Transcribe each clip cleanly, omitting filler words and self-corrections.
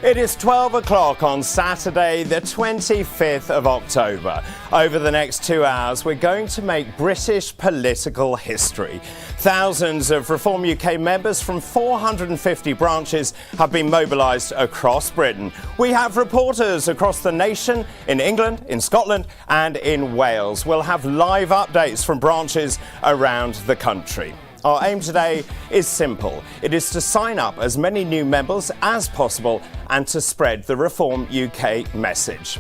It is 12 o'clock on Saturday, the 25th of October. Over the next 2 hours, we're going to make British political history. Thousands of Reform UK members from 450 branches have been mobilised across Britain. We have reporters across the nation, in England, in Scotland and in Wales. We'll have live updates from branches around the country. Our aim today is simple. It is to sign up as many new members as possible and to spread the Reform UK message.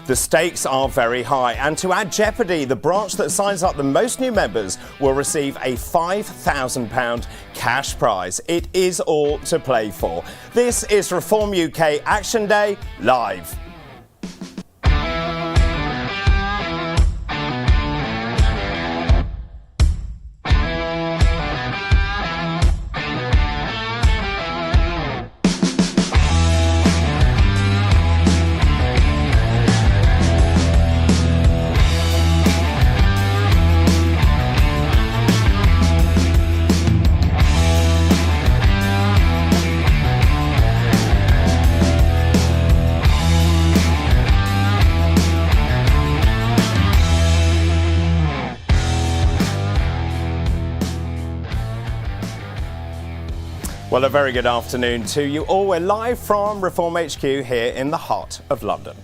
The stakes are very high, and to add jeopardy, the branch that signs up the most new members will receive a £5,000 cash prize. It is all to play for. This is Reform UK Action Day live. Well, a very good afternoon to you all. We're live from Reform HQ here in the heart of London.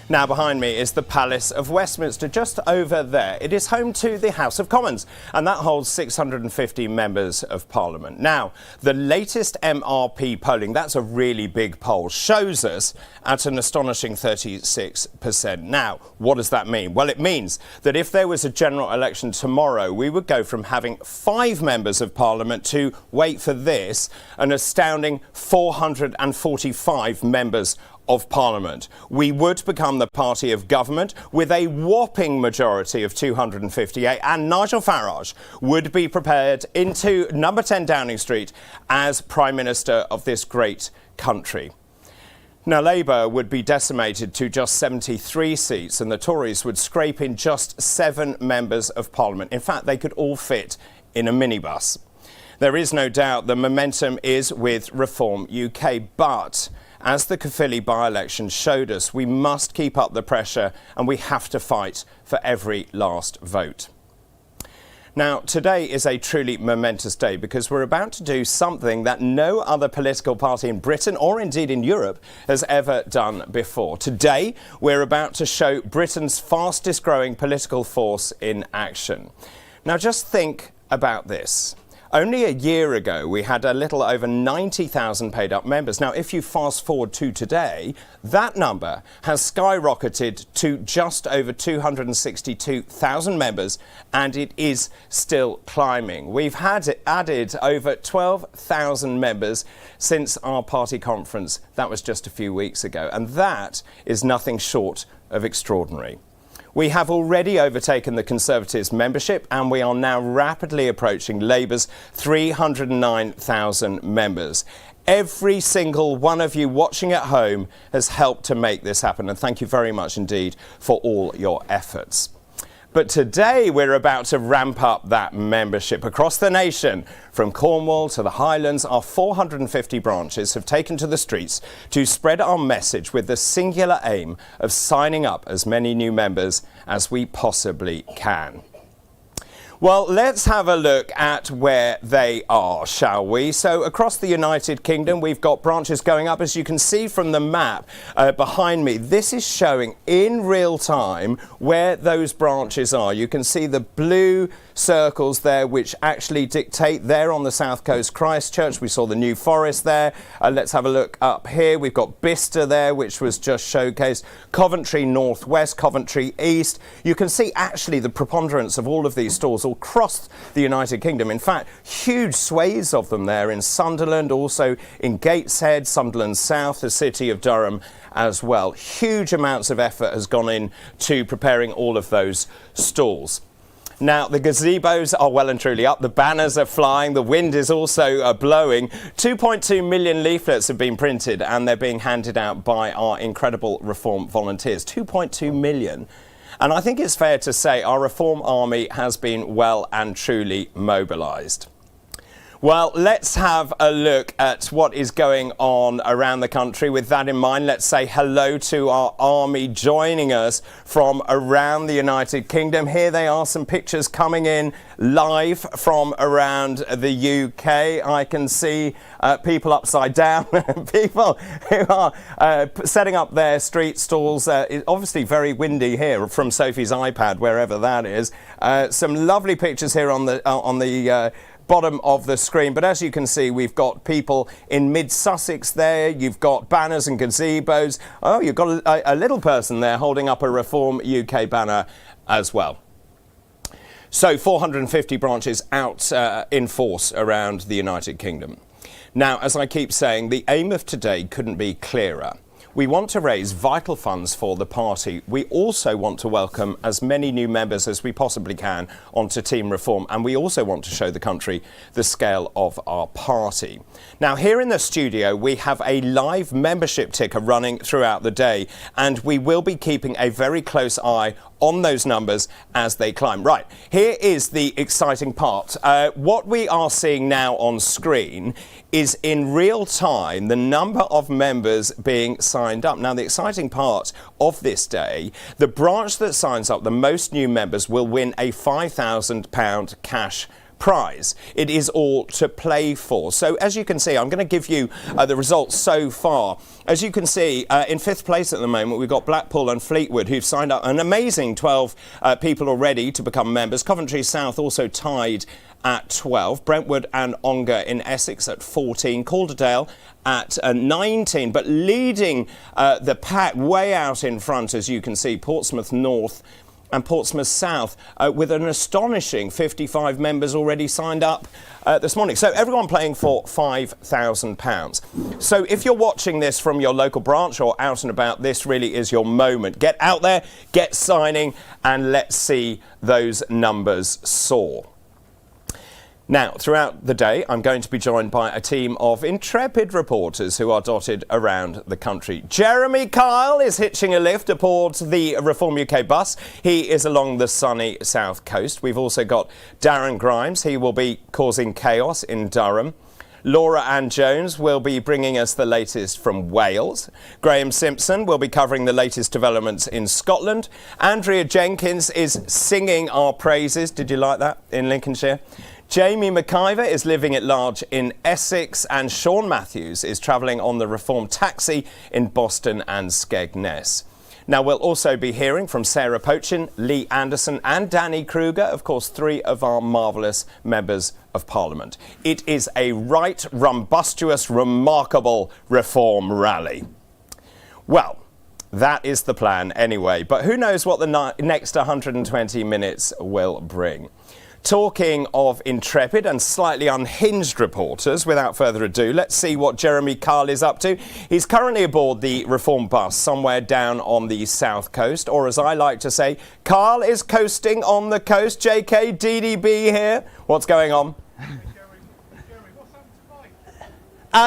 Now, behind me is the Palace of Westminster, just over there. It is home to the House of Commons, and that holds 650 members of Parliament. Now, the latest MRP polling, that's a really big poll, shows us at an astonishing 36%. Now, what does that mean? Well, it means that if there was a general election tomorrow, we would go from having 5 members of Parliament to, wait for this, an astounding 445 members of Parliament. We would become the party of government with a whopping majority of 258, and Nigel Farage would be prepared into number 10 Downing Street as Prime Minister of this great country. Now, Labour would be decimated to just 73 seats, and the Tories would scrape in just 7 members of Parliament. In fact, they could all fit in a minibus. There is no doubt the momentum is with Reform UK, but as the Caerphilly by-election showed us, we must keep up the pressure and we have to fight for every last vote. Now, today is a truly momentous day because we're about to do something that no other political party in Britain or indeed in Europe has ever done before. Today, we're about to show Britain's fastest growing political force in action. Now, just think about this. Only a year ago, we had a little over 90,000 paid-up members. Now, if you fast forward to today, that number has skyrocketed to just over 262,000 members, and it is still climbing. We've added over 12,000 members since our party conference. That was just a few weeks ago, and that is nothing short of extraordinary. We have already overtaken the Conservatives' membership, and we are now rapidly approaching Labour's 309,000 members. Every single one of you watching at home has helped to make this happen, and thank you very much indeed for all your efforts. But today we're about to ramp up that membership across the nation. From Cornwall to the Highlands, our 450 branches have taken to the streets to spread our message with the singular aim of signing up as many new members as we possibly can. Well, let's have a look at where they are, shall we? So across the United Kingdom, we've got branches going up. As you can see from the map behind me, this is showing in real time where those branches are. You can see the blue circles there, which actually dictate there on the south coast, Christchurch. We saw the New Forest there. Let's have a look up here. We've got Bicester there, which was just showcased. Coventry Northwest, Coventry East. You can see actually the preponderance of all of these stores all across the United Kingdom. In fact, huge swathes of them there in Sunderland, also in Gateshead, Sunderland South, the city of Durham as well. Huge amounts of effort has gone in to preparing all of those stalls. Now, the gazebos are well and truly up. The banners are flying. The wind is also blowing. 2.2 million leaflets have been printed, and they're being handed out by our incredible Reform volunteers. 2.2 million. And I think it's fair to say our Reform army has been well and truly mobilised. Well, let's have a look at what is going on around the country. With that in mind, let's say hello to our army joining us from around the United Kingdom. Here they are, some pictures coming in live from around the UK. I can see people upside down, people who are setting up their street stalls. It's obviously very windy here from Sophie's iPad, wherever that is. Some lovely pictures here on the bottom of the screen, but as you can see, we've got people in mid-Sussex there. You've got banners and gazebos. Oh, you've got a little person there holding up a Reform UK banner as well. So 450 branches out in force around the United Kingdom. Now, as I keep saying, the aim of today couldn't be clearer. We want to raise vital funds for the party. We also want to welcome as many new members as we possibly can onto Team Reform, and we also want to show the country the scale of our party. Now, here in the studio, we have a live membership ticker running throughout the day, and we will be keeping a very close eye on those numbers as they climb. Right, here is the exciting part. What we are seeing now on screen is in real time the number of members being signed up. Now, the exciting part of this day, the branch that signs up the most new members will win a £5,000 cash prize. It is all to play for. So as you can see, I'm going to give you the results so far. As you can see, in fifth place at the moment, we've got Blackpool and Fleetwood, who've signed up an amazing 12 people already to become members. Coventry South also tied at 12. Brentwood and Ongar in Essex at 14. Calderdale at 19. But leading the pack way out in front, as you can see, Portsmouth North and Portsmouth South with an astonishing 55 members already signed up this morning. So everyone playing for £5,000. So if you're watching this from your local branch or out and about, this really is your moment. Get out there, get signing, and let's see those numbers soar. Now, throughout the day, I'm going to be joined by a team of intrepid reporters who are dotted around the country. Jeremy Kyle is hitching a lift aboard the Reform UK bus. He is along the sunny south coast. We've also got Darren Grimes. He will be causing chaos in Durham. Laura Ann Jones will be bringing us the latest from Wales. Graham Simpson will be covering the latest developments in Scotland. Andrea Jenkins is singing our praises. Did you like that in Lincolnshire? Jamie McIver is living at large in Essex, and Sean Matthews is travelling on the Reform taxi in Boston and Skegness. Now, we'll also be hearing from Sarah Pochin, Lee Anderson and Danny Kruger, of course, three of our marvellous members of Parliament. It is a right rumbustious, remarkable Reform rally. Well, that is the plan anyway, but who knows what the next 120 minutes will bring. Talking of intrepid and slightly unhinged reporters, without further ado, let's see what Jeremy Kyle is up to. He's currently aboard the Reform bus somewhere down on the south coast, or as I like to say, Kyle is coasting on the coast. JK, DDB here. What's going on?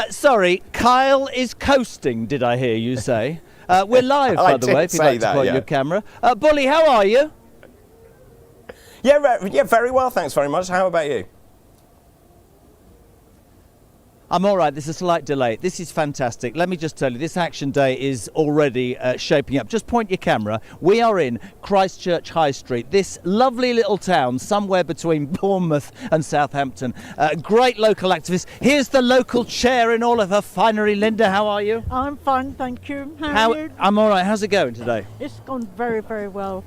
Sorry, Kyle is coasting, did I hear you say? We're live, by the way, if you'd like to point your camera. Bully, how are you? Yeah, very well, thanks very much. How about you? I'm all right. There's a slight delay. This is fantastic. Let me just tell you, this Action Day is already shaping up. Just point your camera. We are in Christchurch High Street, this lovely little town somewhere between Bournemouth and Southampton. Great local activists. Here's the local chair in all of her finery. Linda, how are you? I'm fine, thank you. How are you? I'm all right. How's it going today? It's gone very, very well.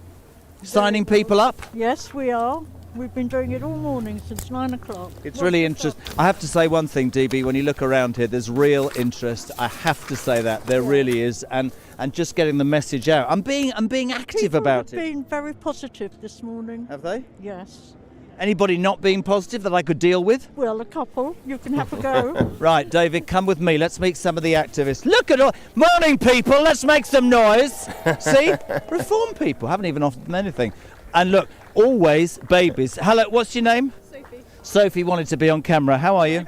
Signing people up? Yes, we are. We've been doing it all morning since 9 o'clock. It's really interesting. I have to say one thing, DB, when you look around here, there's real interest. I have to say that. There really is. And just getting the message out. I'm being active about it. People have been very positive this morning. Have they? Yes. Anybody not being positive that I could deal with? Well, a couple. You can have a go. Right, David, come with me. Let's meet some of the activists. Look at all... Morning, people. Let's make some noise. See? Reform people. Haven't even offered them anything. And look, always babies. Hello, what's your name? Sophie. Sophie wanted to be on camera. How are you?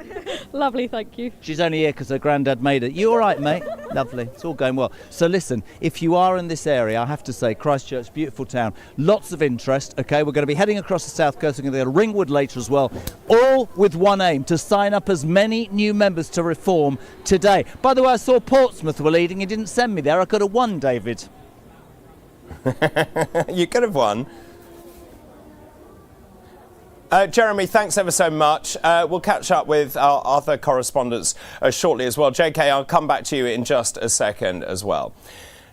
Lovely, thank you. She's only here because her granddad made it. You all right, mate? Lovely. It's all going well. So listen, if you are in this area, I have to say, Christchurch, beautiful town. Lots of interest, OK? We're going to be heading across the south coast. We're going to go to Ringwood later as well. All with one aim, to sign up as many new members to Reform today. By the way, I saw Portsmouth were leading. You didn't send me there. I could have won, David. You could have won. Jeremy, thanks ever so much. We'll catch up with our other correspondents shortly as well. JK, I'll come back to you in just a second as well.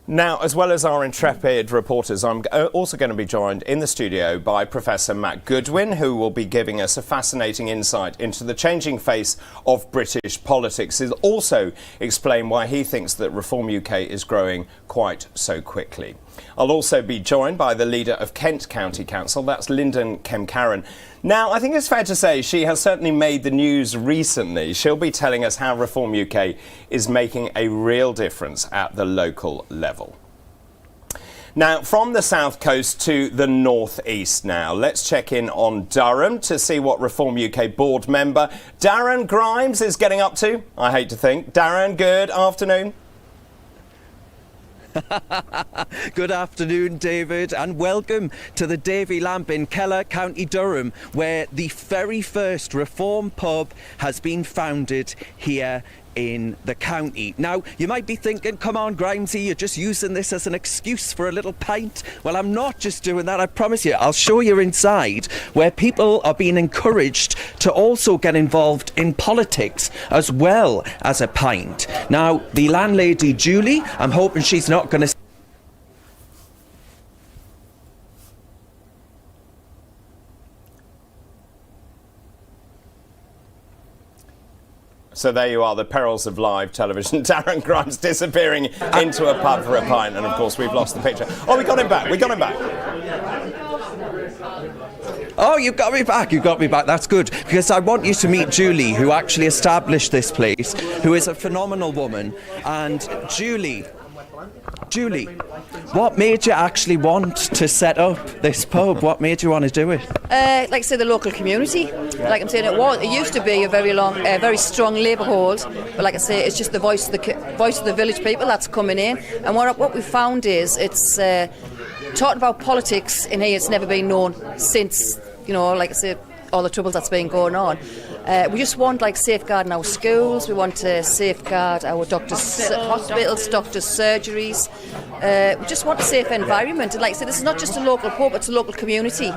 Now, as well as our intrepid reporters, I'm also going to be joined in the studio by Professor Matt Goodwin, who will be giving us a fascinating insight into the changing face of British politics. He'll also explain why he thinks that Reform UK is growing quite so quickly. I'll also be joined by the leader of Kent County Council, that's Lyndon Kemcaran. Now, I think it's fair to say she has certainly made the news recently. She'll be telling us how Reform UK is making a real difference at the local level. Now, from the south coast to the northeast now, let's check in on Durham to see what Reform UK board member Darren Grimes is getting up to. I hate to think. Darren, good afternoon. Good afternoon, David, and welcome to the Davy Lamp in Keller, County Durham, where the very first Reform pub has been founded here in the county. Now, you might be thinking, come on, Grimesy, you're just using this as an excuse for a little pint. Well, I'm not just doing that, I promise you. I'll show you inside, where people are being encouraged to also get involved in politics as well as a pint. Now, the landlady, Julie, I'm hoping she's not going to... So there you are, the perils of live television. Darren Grimes disappearing into a pub for a pint, and of course we've lost the picture. Oh, we got him back, Oh, you got me back, that's good. Because I want you to meet Julie, who actually established this place, who is a phenomenal woman. And Julie, what made you actually want to set up this pub? What made you want to do it? Like I say, the local community. Like I'm saying, it used to be a very strong labour hold, but like I say, it's just the voice of the village people that's coming in. And what we found is it's talking about politics in here. It's never been known since, like I say, all the troubles that's been going on. We just want safeguarding our schools. We want to safeguard our hospitals, doctors' surgeries. We just want a safe environment. And like I said, this is not just a local pub, it's a local community.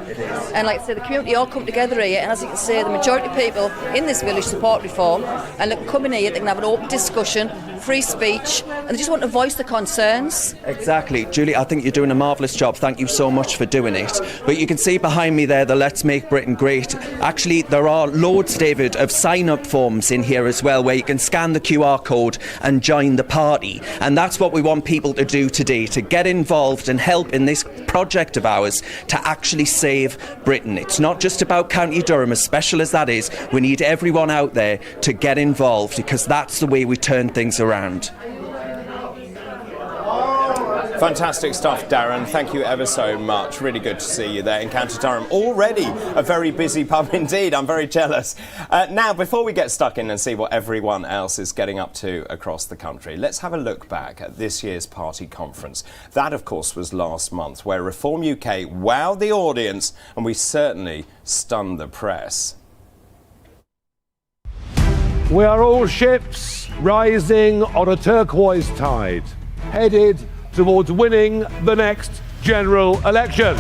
And like I said, the community all come together here. And as you can see, the majority of people in this village support Reform. And look, coming here, they can have an open discussion, free speech, and they just want to voice their concerns. Exactly. Julie, I think you're doing a marvellous job. Thank you so much for doing it. But you can see behind me there the Let's Make Britain Great. Actually, there are loads, David, of sign-up forms in here as well, where you can scan the QR code and join the party. And that's what we want people to do today, to get involved and help in this project of ours to actually save Britain. It's not just about County Durham, as special as that is. We need everyone out there to get involved, because that's the way we turn things around. Fantastic stuff, Darren. Thank you ever so much. Really good to see you there in County Durham. Already a very busy pub indeed. I'm very jealous. Now, before we get stuck in and see what everyone else is getting up to across the country, let's have a look back at this year's party conference. That, of course, was last month, where Reform UK wowed the audience, and we certainly stunned the press. We are all ships rising on a turquoise tide, headed towards winning the next general election.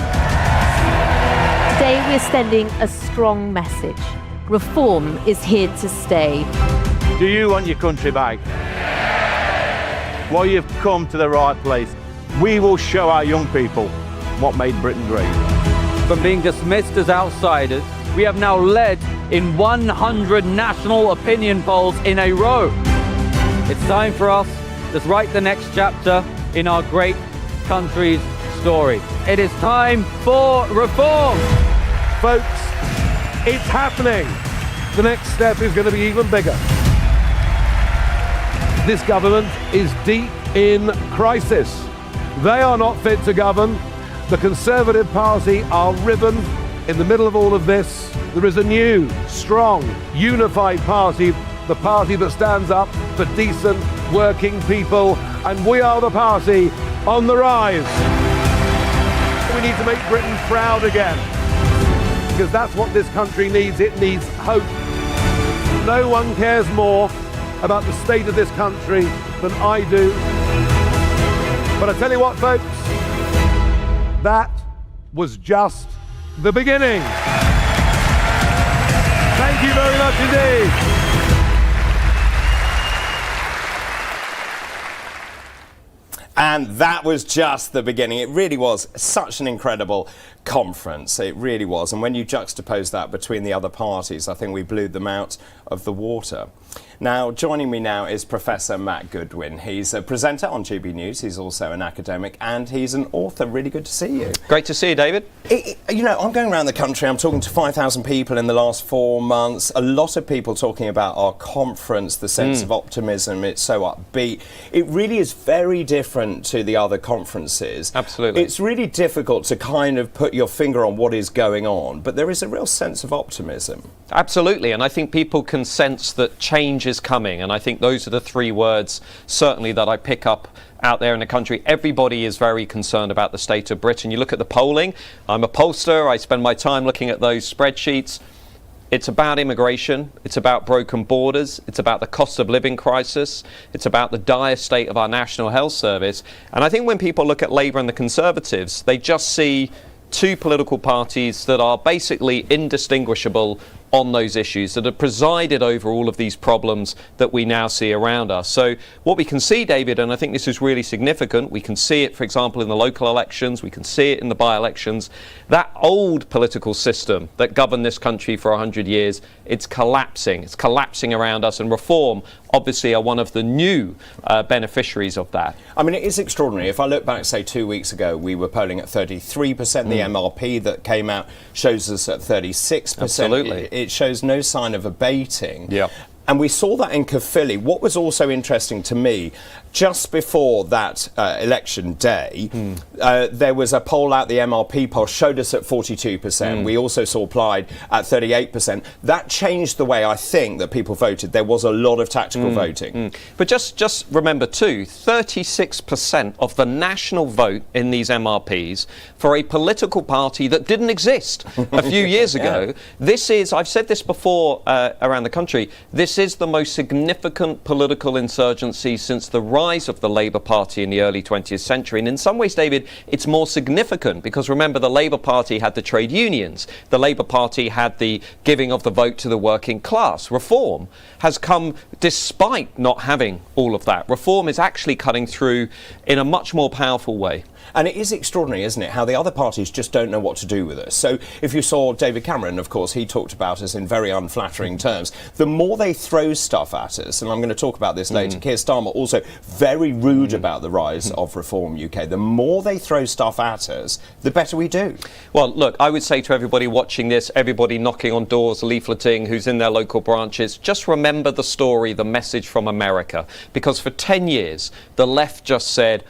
Today we're sending a strong message. Reform is here to stay. Do you want your country back? Well, you've come to the right place. We will show our young people what made Britain great. From being dismissed as outsiders, we have now led in 100 national opinion polls in a row. It's time for us to write the next chapter in our great country's story. It is time for reform. Folks, it's happening. The next step is going to be even bigger. This government is deep in crisis. They are not fit to govern. The Conservative Party are riven in the middle of all of this. There is a new, strong, unified party the party that stands up for decent working people, and we are the party on the rise. We need to make Britain proud again, because that's what this country needs. It needs hope. No one cares more about the state of this country than I do. But I tell you what, folks, that was just the beginning. Thank you very much indeed. And that was just the beginning. It really was such an incredible conference. It really was. And when you juxtapose that between the other parties, I think we blew them out of the water. Now, joining me now is Professor Matt Goodwin. He's a presenter on GB News. He's also an academic and he's an author. Really good to see you. Great to see you, David. You know, I'm going around the country. I'm talking to 5,000 people in the last 4 months. A lot of people talking about our conference, the sense of optimism. It's so upbeat. It really is very different to the other conferences. Absolutely. It's really difficult to kind of put your finger on what is going on, but there is a real sense of optimism. Absolutely, and I think people can sense that change is coming, and I think those are the three words certainly that I pick up out there in the country. Everybody is very concerned about the state of Britain. You look at the polling. I'm a pollster. I spend my time looking at those spreadsheets. It's about immigration, it's about broken borders, it's about the cost of living crisis, it's about the dire state of our National Health Service. And I think when people look at Labour and the Conservatives, they just see two political parties that are basically indistinguishable on those issues, that have presided over all of these problems that we now see around us. So what we can see, David, and I think this is really significant, we can see it, for example, in the local elections, we can see it in the by-elections, that old political system that governed this country for 100 years, it's collapsing around us, and Reform obviously are one of the new beneficiaries of that. I mean, it is extraordinary. If I look back, say, 2 weeks ago, we were polling at 33%. The MRP that came out shows us at 36%. Absolutely. It shows no sign of abating. Yeah. And we saw that in Caerphilly. What was also interesting to me, just before that election day, there was a poll out, the MRP poll showed us at 42%. We also saw Plaid at 38%. That changed the way I think that people voted. There was a lot of tactical voting. But just remember too, 36% of the national vote in these MRPs for a political party that didn't exist a few years ago. This is, I've said this before around the country, this is the most significant political insurgency since the rise of the Labour Party in the early 20th century. And in some ways, David, it's more significant because remember, the Labour Party had the trade unions. The Labour Party had the giving of the vote to the working class. Reform has come despite not having all of that. Reform is actually cutting through in a much more powerful way. And it is extraordinary, isn't it, how the other parties just don't know what to do with us. So if you saw David Cameron, of course, he talked about us in very unflattering terms. The more they throw stuff at us, and I'm going to talk about this later, Keir Starmer also very rude about the rise of Reform UK. The more they throw stuff at us, the better we do. Well, look, I would say to everybody watching this, everybody knocking on doors, leafleting, who's in their local branches, just remember the story, the message from America. Because for 10 years, the left just said,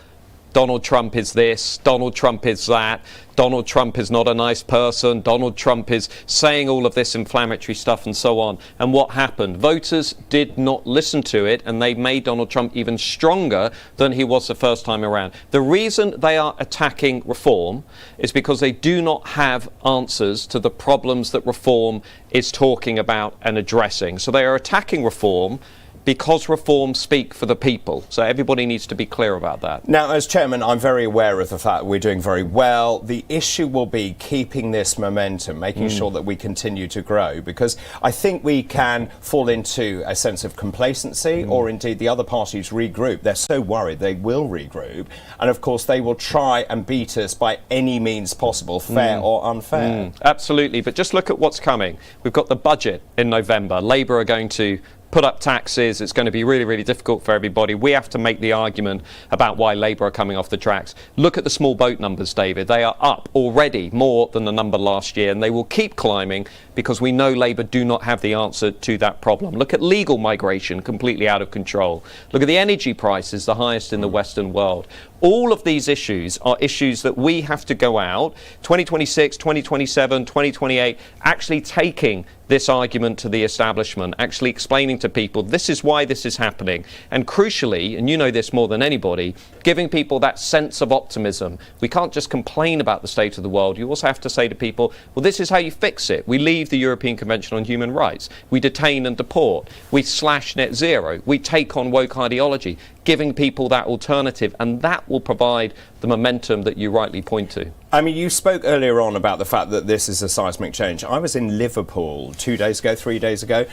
Donald Trump is this, Donald Trump is that, Donald Trump is not a nice person, Donald Trump is saying all of this inflammatory stuff and so on. And what happened? Voters did not listen to it, and they made Donald Trump even stronger than he was the first time around. The reason they are attacking Reform is because they do not have answers to the problems that Reform is talking about and addressing. So they are attacking Reform because Reform speak for the people. So everybody needs to be clear about that. Now, as chairman, I'm very aware of the fact we're doing very well. The issue will be keeping this momentum, making sure that we continue to grow, because I think we can fall into a sense of complacency, or indeed the other parties regroup. They're so worried they will regroup. And of course, they will try and beat us by any means possible, fair or unfair. Absolutely. But just look at what's coming. We've got the budget in November. Labour are going to put up taxes. It's going to be really, really difficult for everybody. We have to make the argument about why Labour are coming off the tracks. Look at the small boat numbers, David. They are up already more than the number last year, and they will keep climbing because we know Labour do not have the answer to that problem. Look at legal migration, completely out of control. Look at the energy prices, the highest in the Western world. All of these issues are issues that we have to go out 2026, 2027, 2028, actually taking this argument to the establishment, actually explaining to people this is why this is happening, and crucially, and you know this more than anybody, giving people that sense of optimism. We can't just complain about the state of the world. You also have to say to people, well, this is how you fix it. We leave the European Convention on Human Rights. We detain and deport. We slash net zero. We take on woke ideology, giving people that alternative, and that will provide the momentum that you rightly point to. I mean, you spoke earlier on about the fact that this is a seismic change. I was in Liverpool 3 days ago.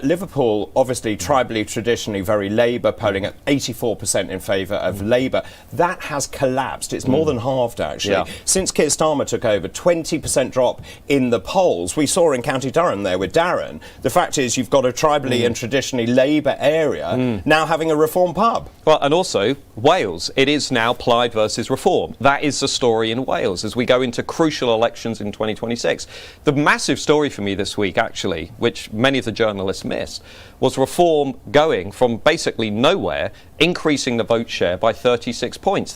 Liverpool, obviously tribally, traditionally very Labour, polling at 84% in favour of Labour. That has collapsed. It's more than halved, actually. Yeah. Since Keir Starmer took over, 20% drop in the polls. We saw in County Durham there with Darren. The fact is you've got a tribally and traditionally Labour area now having a Reform pub. Well, and also Wales. It is now Plaid versus Reform. That is the story in Wales as we go into crucial elections in 2026. The massive story for me this week, actually, which many of the journalists missed, was Reform going from basically nowhere, increasing the vote share by 36 points.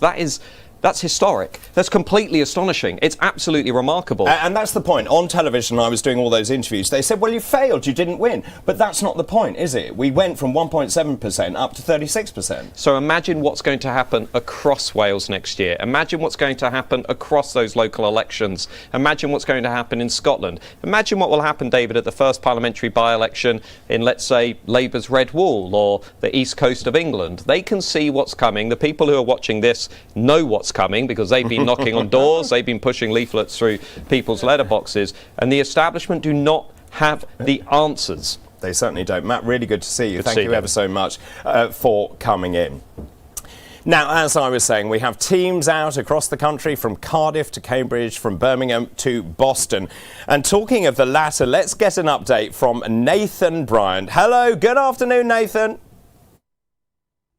That's historic. That's completely astonishing. It's absolutely remarkable. And that's the point. On television, I was doing all those interviews. They said, well, you failed, you didn't win. But that's not the point, is it? We went from 1.7% up to 36%. So imagine what's going to happen across Wales next year. Imagine what's going to happen across those local elections. Imagine what's going to happen in Scotland. Imagine what will happen, David, at the first parliamentary by-election in, let's say, Labour's Red Wall or the east coast of England. They can see what's coming. The people who are watching this know what's coming because they've been knocking on doors, they've been pushing leaflets through people's letterboxes, and the establishment do not have the answers. They certainly don't. Matt, really good to see you. Thank you ever so much for coming in. Now, as I was saying, we have teams out across the country from Cardiff to Cambridge, from Birmingham to Boston. And talking of the latter, let's get an update from Nathan Bryant. Hello, good afternoon, Nathan.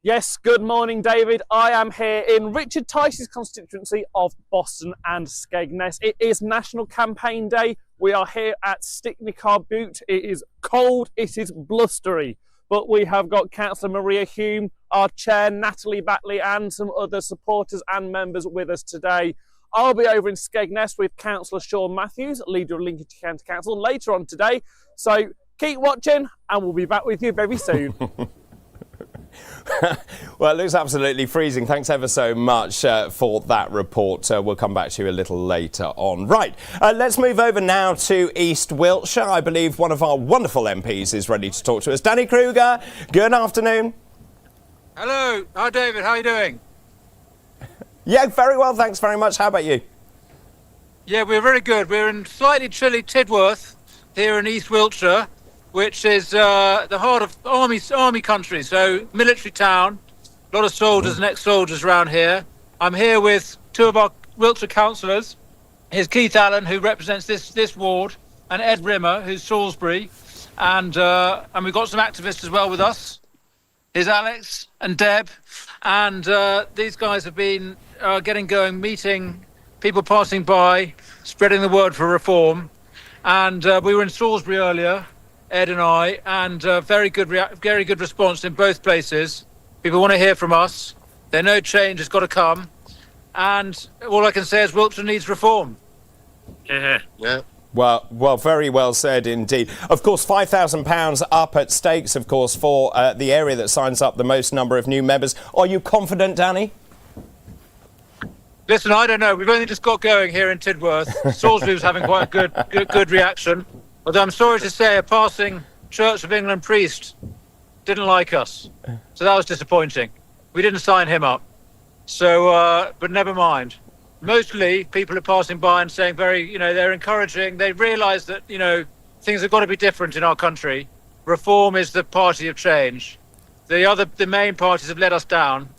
Yes, good morning, David. I am here in Richard Tice's constituency of Boston and Skegness. It is National Campaign Day. We are here at Stickney Car Butte. It is cold, it is blustery, but we have got Councillor Maria Hume, our chair, Natalie Batley, and some other supporters and members with us today. I'll be over in Skegness with Councillor Sean Matthews, leader of Lincolnshire County Council, later on today. So keep watching and we'll be back with you very soon. Well, it looks absolutely freezing. Thanks ever so much for that report. We'll come back to you a little later on. Right, let's move over now to East Wiltshire. I believe one of our wonderful MPs is ready to talk to us. Danny Kruger, good afternoon. Hello. Hi, David. How are you doing? Yeah, very well. Thanks very much. How about you? Yeah, we're very good. We're in slightly chilly Tidworth here in East Wiltshire, which is the heart of army country, so military town, a lot of soldiers and ex-soldiers around here. I'm here with two of our Wiltshire councillors. Here's Keith Allen, who represents this ward, and Ed Rimmer, who's Salisbury, and we've got some activists as well with us. Here's Alex and Deb, and these guys have been getting going, meeting people passing by, spreading the word for reform, and we were in Salisbury earlier, Ed and I, and very good response in both places. People want to hear from us. They know change has got to come, and all I can say is Wiltshire needs reform. Yeah. Well, very well said indeed. Of course, £5,000 up at stakes, of course, for the area that signs up the most number of new members. Are you confident, Danny? Listen, I don't know. We've only just got going here in Tidworth. Salisbury was having quite a good reaction. Although I'm sorry to say a passing Church of England priest didn't like us. So that was disappointing. We didn't sign him up. So, but never mind. Mostly people are passing by and saying they're encouraging. They realise that, things have got to be different in our country. Reform is the party of change. The main parties have let us down.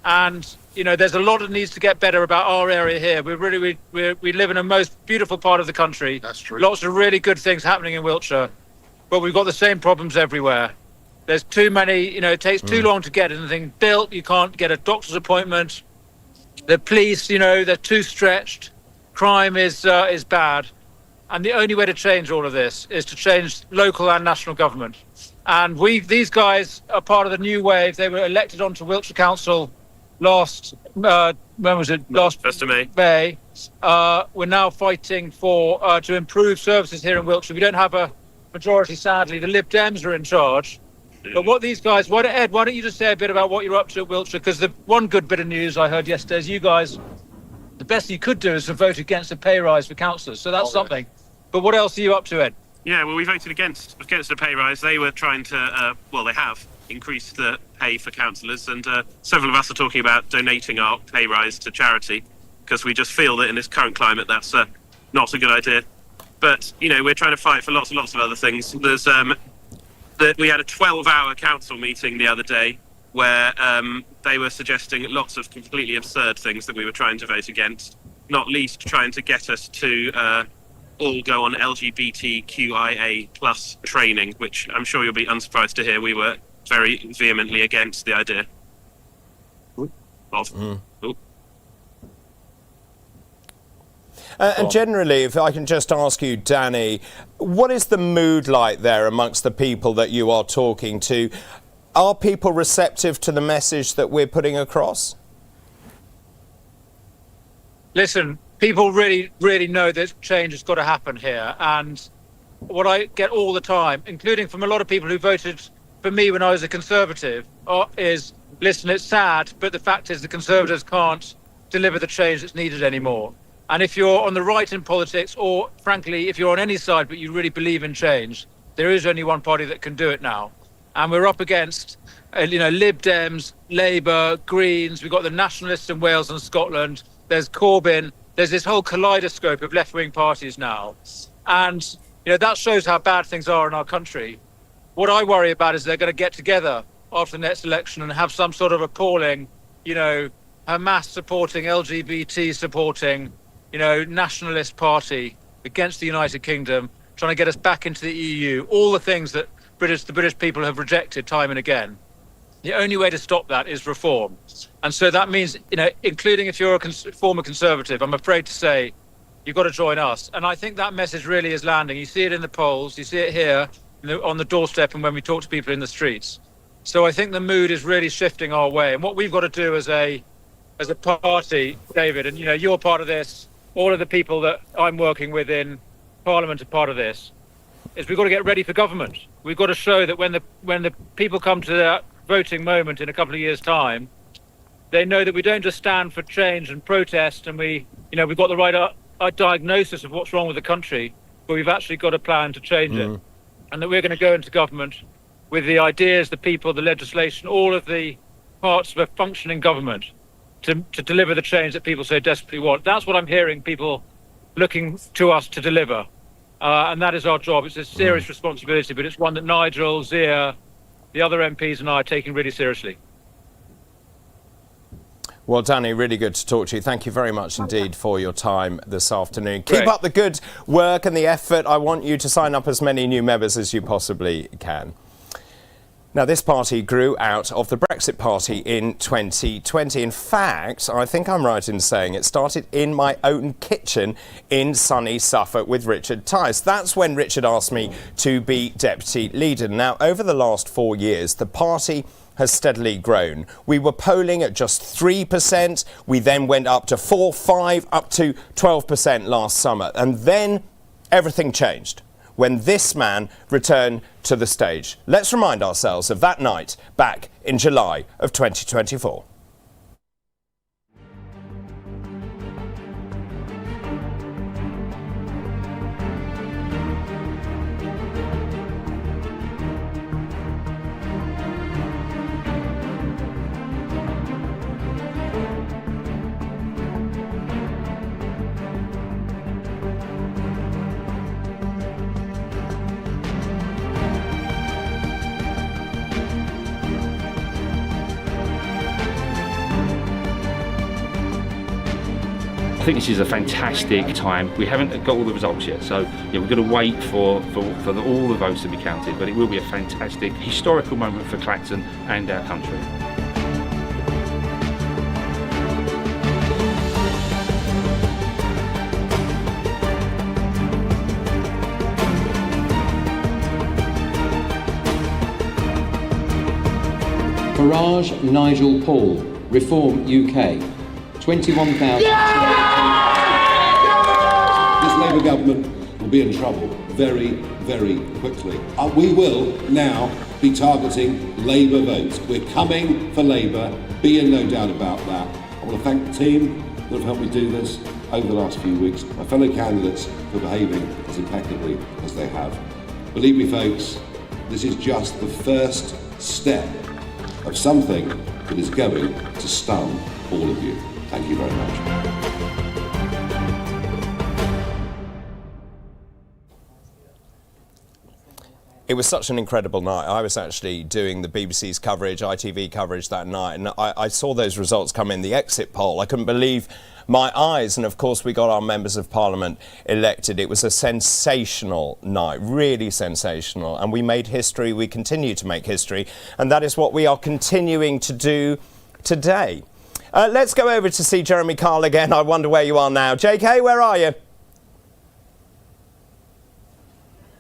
And, there's a lot that needs to get better about our area here. We live in a most beautiful part of the country. That's true. Lots of really good things happening in Wiltshire. But we've got the same problems everywhere. There's too many, it takes too long to get anything built. You can't get a doctor's appointment. The police, they're too stretched. Crime is bad. And the only way to change all of this is to change local and national government. And these guys are part of the new wave. They were elected onto Wiltshire Council last, when was it? Last 1st of May. May. We're now fighting for to improve services here in Wiltshire. We don't have a majority, sadly. The Lib Dems are in charge. But what these guys, Ed, why don't you just say a bit about what you're up to at Wiltshire? Because the one good bit of news I heard yesterday is you guys, the best you could do is to vote against a pay rise for councillors. So that's something. But what else are you up to, Ed? Yeah, well, we voted against the pay rise. They were trying to, they have increased the pay for councillors, and several of us are talking about donating our pay rise to charity, because we just feel that in this current climate that's not a good idea. But, we're trying to fight for lots and lots of other things. There's we had a 12-hour council meeting the other day where they were suggesting lots of completely absurd things that we were trying to vote against, not least trying to get us to all go on LGBTQIA plus training, which I'm sure you'll be unsurprised to hear we were very vehemently against the idea of. And generally, if I can just ask you, Danny, what is the mood like there amongst the people that you are talking to? Are people receptive to the message that we're putting across? Listen, people really, really know that change has got to happen here. And what I get all the time, including from a lot of people who voted for me when I was a Conservative, is, listen, it's sad, but the fact is the Conservatives can't deliver the change that's needed anymore. And if you're on the right in politics, or frankly, if you're on any side but you really believe in change, there is only one party that can do it now. And we're up against, Lib Dems, Labour, Greens. We've got the Nationalists in Wales and Scotland. There's Corbyn. There's this whole kaleidoscope of left-wing parties now. And, that shows how bad things are in our country. What I worry about is they're going to get together after the next election and have some sort of appalling, Hamas supporting, LGBT supporting, nationalist party against the United Kingdom, trying to get us back into the EU, all the things that the British people have rejected time and again. The only way to stop that is reform. And so that means, including if you're a former Conservative, I'm afraid to say, you've got to join us. And I think that message really is landing. You see it in the polls, you see it here on the doorstep and when we talk to people in the streets. So I think the mood is really shifting our way. And what we've got to do as a party, David, and you're part of this, all of the people that I'm working with in Parliament are part of this, is we've got to get ready for government. We've got to show that when the people come to that voting moment in a couple of years' time, they know that we don't just stand for change and protest and we've got the right diagnosis of what's wrong with the country, but we've actually got a plan to change it. And that we're going to go into government with the ideas, the people, the legislation, all of the parts of a functioning government to deliver the change that people so desperately want. That's what I'm hearing people looking to us to deliver. And that is our job. It's a serious responsibility, but it's one that Nigel, Zia, the other MPs and I are taking really seriously. Well, Danny, really good to talk to you. Thank you very much indeed for your time this afternoon. Great. Keep up the good work and the effort. I want you to sign up as many new members as you possibly can. Now, this party grew out of the Brexit Party in 2020. In fact, I think I'm right in saying it started in my own kitchen in sunny Suffolk with Richard Tice. That's when Richard asked me to be deputy leader. Now, over the last 4 years, the party has steadily grown. We were polling at just 3%. We then went up to 4, 5, up to 12% last summer. And then everything changed when this man returned to the stage. Let's remind ourselves of that night back in July of 2024. I think this is a fantastic time. We haven't got all the results yet, so we're going to wait for all the votes to be counted, but it will be a fantastic, historical moment for Clacton and our country. Farage Nigel Paul, Reform UK, 21,000. This Labour government will be in trouble very, very quickly. We will now be targeting Labour votes. We're coming for Labour, be in no doubt about that. I want to thank the team that have helped me do this over the last few weeks, my fellow candidates for behaving as impeccably as they have. Believe me, folks, this is just the first step of something that is going to stun all of you. Thank you very much. It was such an incredible night. I was actually doing the BBC's coverage, ITV coverage that night, and I saw those results come in, the exit poll. I couldn't believe my eyes, and of course we got our members of parliament elected. It was a sensational night, really sensational, and we made history, we continue to make history, and that is what we are continuing to do today. Let's go over to see Jeremy Kyle again. I wonder where you are now. JK, where are you?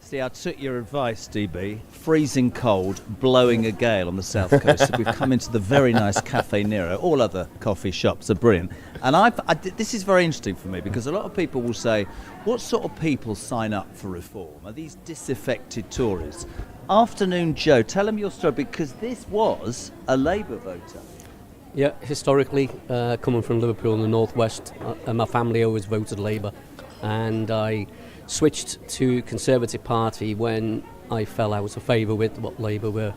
See, I took your advice, DB. Freezing cold, blowing a gale on the south coast. So we've come into the very nice Cafe Nero. All other coffee shops are brilliant. And this is very interesting for me because a lot of people will say, what sort of people sign up for reform? Are these disaffected Tories? Afternoon Joe, tell them your story because this was a Labour voter. Yeah, historically, coming from Liverpool in the northwest, my family always voted Labour, and I switched to Conservative Party when I fell out of favour with what Labour were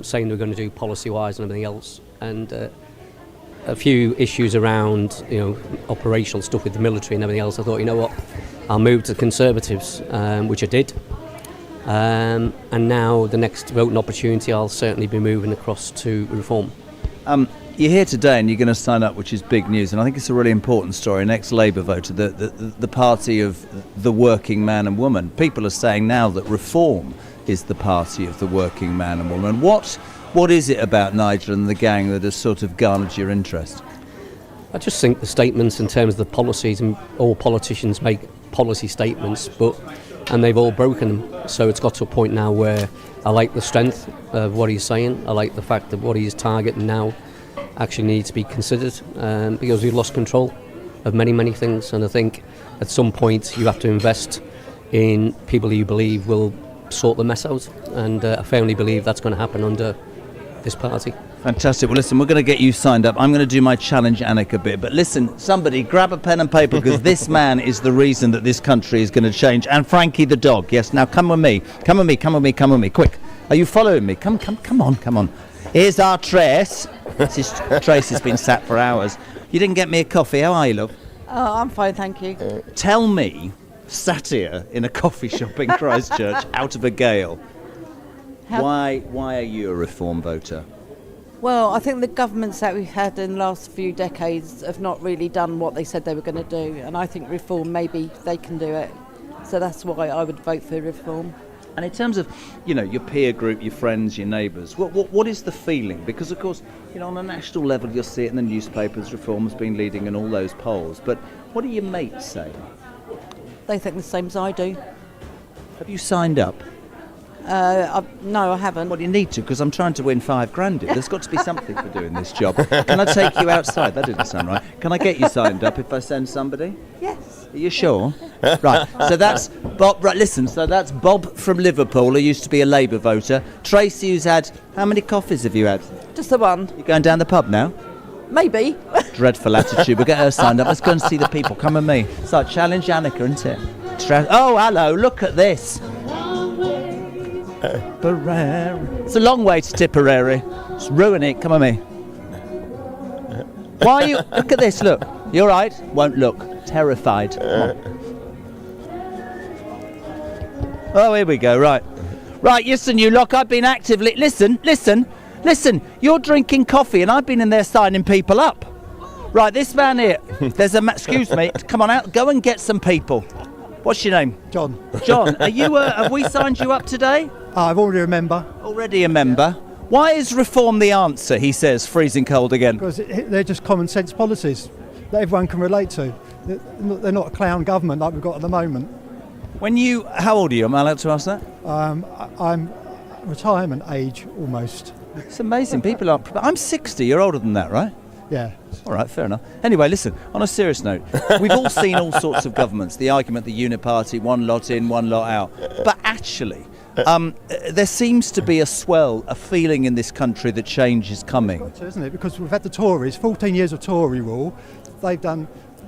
saying they were going to do policy-wise and everything else, and a few issues around, operational stuff with the military and everything else. I thought, you know what, I'll move to the Conservatives, which I did, and now the next voting opportunity I'll certainly be moving across to Reform. You're here today and you're going to sign up, which is big news, and I think it's a really important story. An ex-Labour voter, the party of the working man and woman. People are saying now that Reform is the party of the working man and woman. What is it about Nigel and the gang that has sort of garnered your interest? I just think the statements in terms of the policies, and all politicians make policy statements, and they've all broken them. So it's got to a point now where I like the strength of what he's saying. I like the fact that what he's targeting now actually needs to be considered, because we've lost control of many, many things. And I think at some point you have to invest in people who you believe will sort the mess out. And I firmly believe that's going to happen under this party. Fantastic. Well, listen, we're going to get you signed up. I'm going to do my challenge Anik a bit. But listen, somebody grab a pen and paper because this man is the reason that this country is going to change. And Frankie the dog. Yes, now come with me. Come with me, come with me, come with me. Quick. Are you following me? Come on. Here's our Trace. Trace has been sat for hours. You didn't get me a coffee. How are you, love? Oh, I'm fine, thank you. Tell me, sat here in a coffee shop in Christchurch out of a gale, why are you a Reform voter? Well, I think the governments that we've had in the last few decades have not really done what they said they were going to do, and I think Reform, maybe they can do it. So that's why I would vote for Reform. And in terms of, your peer group, your friends, your neighbours, what is the feeling? Because, of course, on a national level, you'll see it in the newspapers, Reform has been leading in all those polls. But what do your mates say? They think the same as I do. Have you signed up? No, I haven't. Well, you need to, because I'm trying to win $5,000 here. There's got to be something for doing this job. Can I take you outside? That didn't sound right. Can I get you signed up if I send somebody? Yes. Are you sure? Right, so that's Bob. Right, listen, so that's Bob from Liverpool, who used to be a Labour voter. Tracy, who's had, how many coffees have you had? Just the one. You going down the pub now? Maybe. Dreadful attitude. We'll get her signed up. Let's go and see the people. Come with me. So, challenge Annika, isn't it? Oh, hello, look at this. Tipperary. It's a long way to Tipperary. Just ruin it. Come with me. Why are you... Look at this, look. You all right? Won't look. Terrified. Oh, here we go. Right. Listen, you lot. I've been actively... Listen. You're drinking coffee and I've been in there signing people up. Right, this man here. There's a... Excuse me. Come on out. Go and get some people. What's your name? John. John, are you? Have we signed you up today? I'm already a member. Already a member. Why is Reform the answer, he says, freezing cold again? Because they're just common sense policies that everyone can relate to. They're not a clown government like we've got at the moment. How old are you? Am I allowed to ask that? I'm retirement age almost. It's amazing. People aren't. I'm 60. You're older than that, right? Yeah. All right, fair enough. Anyway, listen, on a serious note, we've all seen all sorts of governments. The argument, the uniparty, one lot in, one lot out. But actually, there seems to be a feeling in this country that change is coming. Got to, isn't it? Because we've had the Tories, 14 years of Tory rule. They've done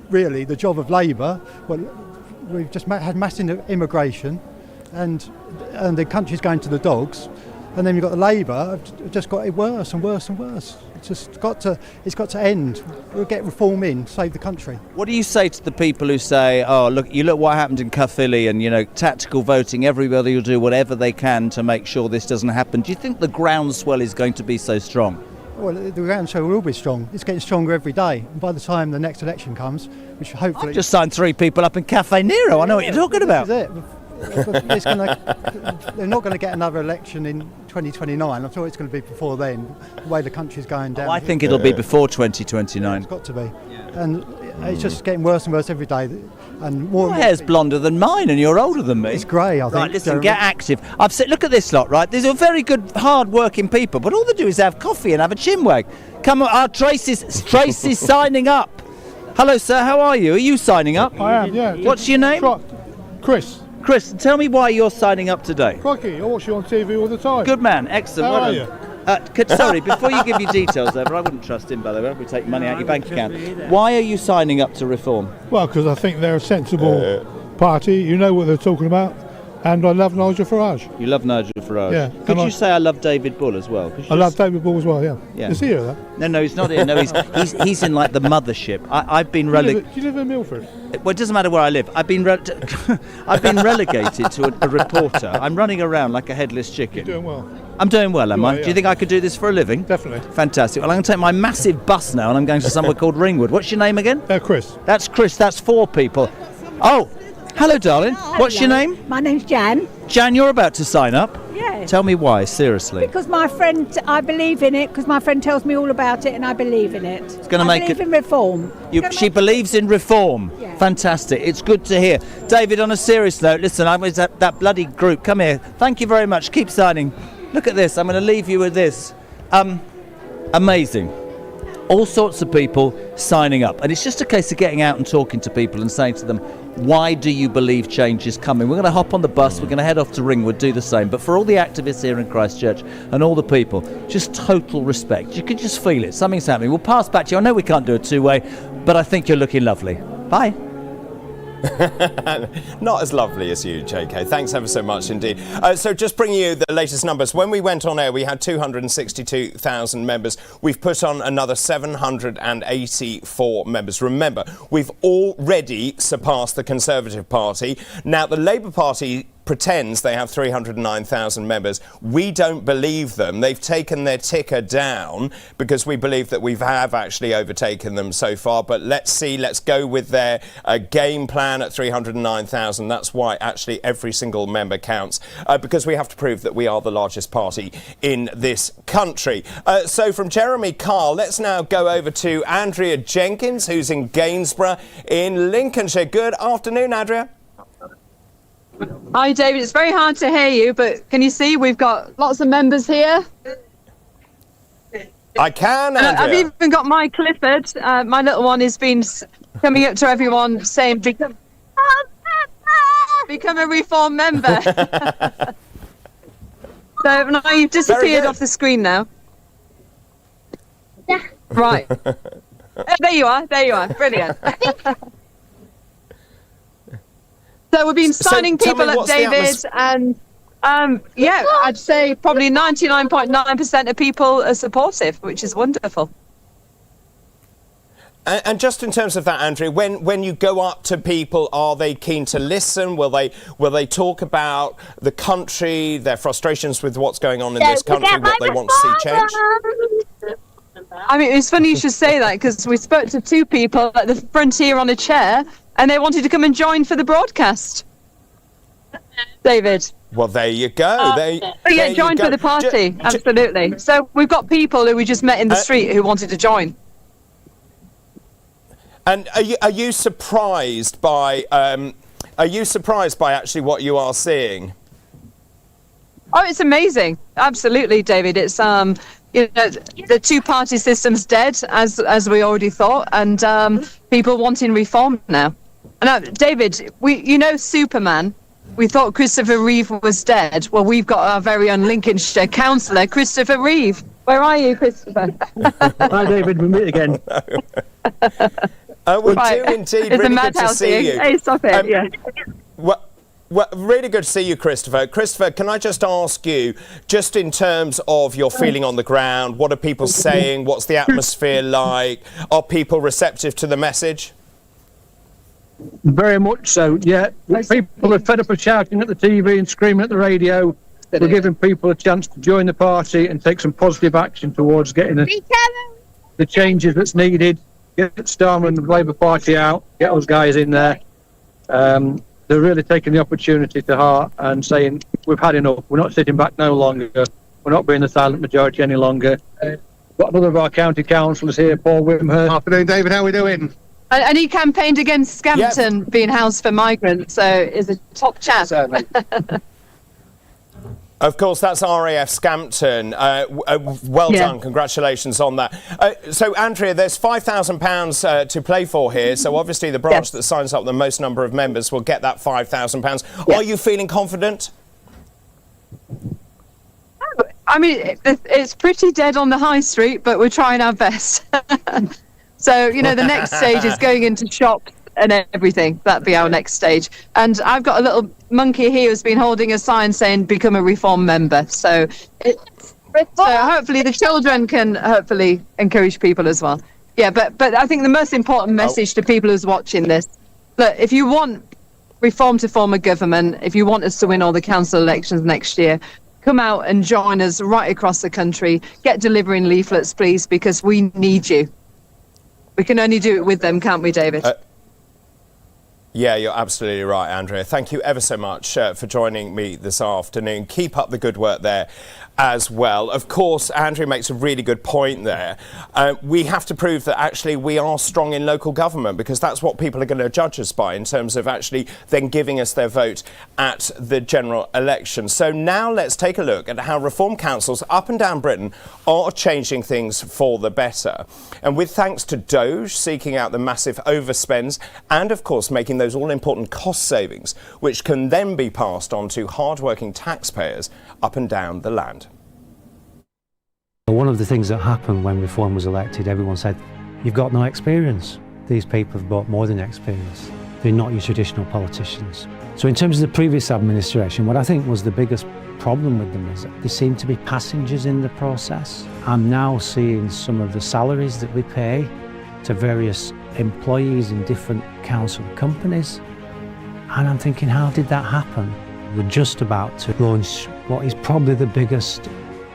really the job of Labour. Well, we've just had mass immigration, and the country's going to the dogs. And then you've got the Labour, just got it worse and worse and worse. It's got to end. We'll get reform in, save the country. What do you say to the people who say, "Oh, look what happened in Caerphilly, and tactical voting? Everybody will do whatever they can to make sure this doesn't happen." Do you think the groundswell is going to be so strong? Well, the groundswell will be strong. It's getting stronger every day. And by the time the next election comes, which hopefully... I've just signed 3 people up in Cafe Nero. I know what you're talking about. This is it. They're not going to get another election in 2029. I'm sure it's going to be before then, the way the country's going down. I think it'll be before 2029. It's got to be. And it's just getting worse and worse every day. And Your hair's blonder than mine, and you're older than me. It's grey, I think. Right, listen, get active. I've said, look at this lot, right? These are very good, hard-working people, but all they do is have coffee and have a chinwag. Come on, Tracy's signing up. Hello, sir. How are you? Are you signing up? I am, yeah. What's your name? Chris. Chris, tell me why you're signing up today. Crikey, I watch you on TV all the time. Good man, excellent. How well are you? Sorry, before you give your details over, I wouldn't trust him, by the way. We take money out your bank account. Why are you signing up to Reform? Well, because I think they're a sensible party. You know what they're talking about. And I love Nigel Farage. You love Nigel Farage? Yeah. Could you say I love David Bull as well? I love David Bull as well, yeah. Is he here, though? No, he's not here. No, he's in like the mothership. I've been relegated. Do you live in Milford? Well, it doesn't matter where I live. I've been relegated to a reporter. I'm running around like a headless chicken. You're doing well. I'm doing well, am I? Yeah. Do you think I could do this for a living? Definitely. Fantastic. Well, I'm going to take my massive bus now, and I'm going to somewhere called Ringwood. What's your name again? Chris. That's Chris. That's 4 people. Oh, hello, darling. What's your name? My name's Jan. Jan, you're about to sign up. Yeah. Tell me why, seriously. Because my friend, I believe in it, because my friend tells me all about it and I believe in it. It's gonna make believe it- in reform. She believes in reform. Yeah. Fantastic. It's good to hear. David, on a serious note, listen, I was at that bloody group. Come here. Thank you very much. Keep signing. Look at this. I'm going to leave you with this. Amazing. All sorts of people signing up. And it's just a case of getting out and talking to people and saying to them, why do you believe change is coming? We're going to hop on the bus. We're going to head off to Ringwood, do the same. But for all the activists here in Christchurch and all the people, just total respect. You can just feel it. Something's happening. We'll pass back to you. I know we can't do a two-way, but I think you're looking lovely. Bye. Not as lovely as you, JK. Thanks ever so much indeed. So just bringing you the latest numbers. When we went on air, we had 262,000 members. We've put on another 784 members. Remember, we've already surpassed the Conservative Party. Now, the Labour Party pretends they have 309,000 members. We don't believe them. They've taken their ticker down because we believe that we have actually overtaken them so far. But let's see, let's go with their game plan at 309,000. That's why actually every single member counts, because we have to prove that we are the largest party in this country. So from Jeremy Carl, let's now go over to Andrea Jenkins, who's in Gainsborough in Lincolnshire. Good afternoon, Andrea. Hi, David. It's very hard to hear you, but can you see we've got lots of members here? I can, Andrea. I've even got my Clifford. My little one has been coming up to everyone saying, become a Reform member. So now you've disappeared off the screen now. Right. There you are. Brilliant. So we've been signing people up, David, and I'd say probably 99.9% of people are supportive, which is wonderful. And just in terms of that, Andrea, when you go up to people, are they keen to listen? Will they talk about the country, their frustrations with what's going on in this country, what they want to see change? I mean, it's funny you should say that, because we spoke to 2 people at the front here on a chair, and they wanted to come and join for the broadcast. David. Well, there you go. Join for the party. Absolutely. So we've got people who we just met in the street who wanted to join. And are you surprised by actually what you are seeing? Oh, it's amazing. Absolutely, David. It's the two-party system's dead, as we already thought, and people wanting reform now. And David, Superman. We thought Christopher Reeve was dead. Well, we've got our very own Lincolnshire councillor, Christopher Reeve. Where are you, Christopher? Hi, David. We meet again. We do indeed. It's really a good to see you. Hey, stop it. Yeah. Well, really good to see you, Christopher. Christopher, can I just ask you, just in terms of your feeling on the ground, what are people saying? What's the atmosphere like? Are people receptive to the message? Very much so, yeah. People are fed up of shouting at the TV and screaming at the radio. We're giving people a chance to join the party and take some positive action towards getting the changes that's needed. Get Starmer and the Labour Party out, get those guys in there. They're really taking the opportunity to heart and saying, we've had enough. We're not sitting back no longer. We're not being the silent majority any longer. Got another of our county councillors here, Paul Whitmhurst. Afternoon, David. How are we doing? And he campaigned against Scampton being housed for migrants, so is a top chap. Certainly. Of course, that's RAF Scampton. Well done. Congratulations on that. So, Andrea, there's £5,000 to play for here. So, obviously, the branch that signs up the most number of members will get that £5,000. Are you feeling confident? I mean, it's pretty dead on the high street, but we're trying our best. So, the next stage is going into shops and everything. That'd be our next stage. And I've got a little monkey here who's been holding a sign saying become a Reform member. So hopefully the children can hopefully encourage people as well. Yeah, but I think the most important message to people who's watching this, look, if you want Reform to form a government, if you want us to win all the council elections next year, come out and join us right across the country. Get delivering leaflets, please, because we need you. We can only do it with them, can't we, David? Yeah, you're absolutely right, Andrea. Thank you ever so much for joining me this afternoon. Keep up the good work there as well. Of course, Andrea makes a really good point there. We have to prove that actually we are strong in local government, because that's what people are going to judge us by in terms of actually then giving us their vote at the general election. So now let's take a look at how reform councils up and down Britain are changing things for the better. And with thanks to Doge seeking out the massive overspends and, of course, making those all-important cost savings, which can then be passed on to hard-working taxpayers up and down the land. One of the things that happened when Reform was elected, everyone said, you've got no experience. These people have brought more than experience. They're not your traditional politicians. So in terms of the previous administration, what I think was the biggest problem with them is that they seem to be passengers in the process. I'm now seeing some of the salaries that we pay to various employees in different council companies, and I'm thinking, how did that happen? We're just about to launch what is probably the biggest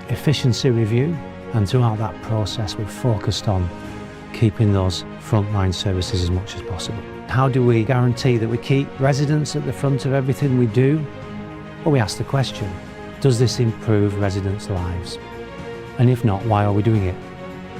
efficiency review, and throughout that process we've focused on keeping those frontline services as much as possible. How do we guarantee that we keep residents at the front of everything we do? Well, we ask the question, does this improve residents' lives? And if not, why are we doing it?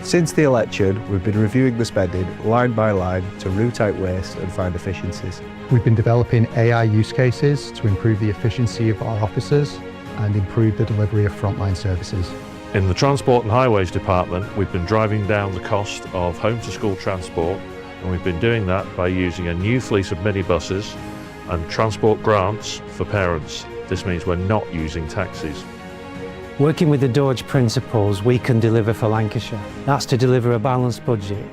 Since the election, we've been reviewing the spending line by line to root out waste and find efficiencies. We've been developing AI use cases to improve the efficiency of our officers and improve the delivery of frontline services. In the Transport and Highways Department, we've been driving down the cost of home-to-school transport, and we've been doing that by using a new fleet of minibuses and transport grants for parents. This means we're not using taxis. Working with the Doge principles, we can deliver for Lancashire. That's to deliver a balanced budget,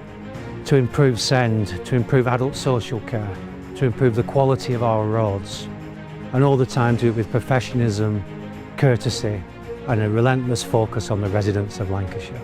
to improve SEND, to improve adult social care, to improve the quality of our roads, and all the time do it with professionalism, courtesy, and a relentless focus on the residents of Lancashire.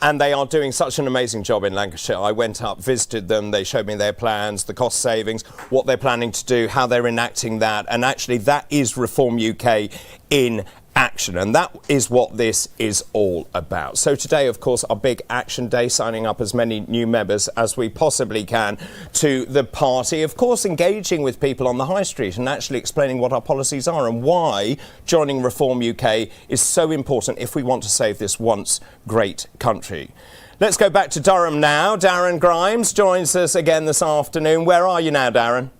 And they are doing such an amazing job in Lancashire. I went up, visited them, they showed me their plans, the cost savings, what they're planning to do, how they're enacting that, and actually that is Reform UK in action, and that is what this is all about. So today, of course, our big action day, signing up as many new members as we possibly can to the party, of course engaging with people on the high street and actually explaining what our policies are and why joining Reform UK is so important if we want to save this once great country. Let's go back to Durham now. Darren Grimes joins us again this afternoon. Where are you now, Darren?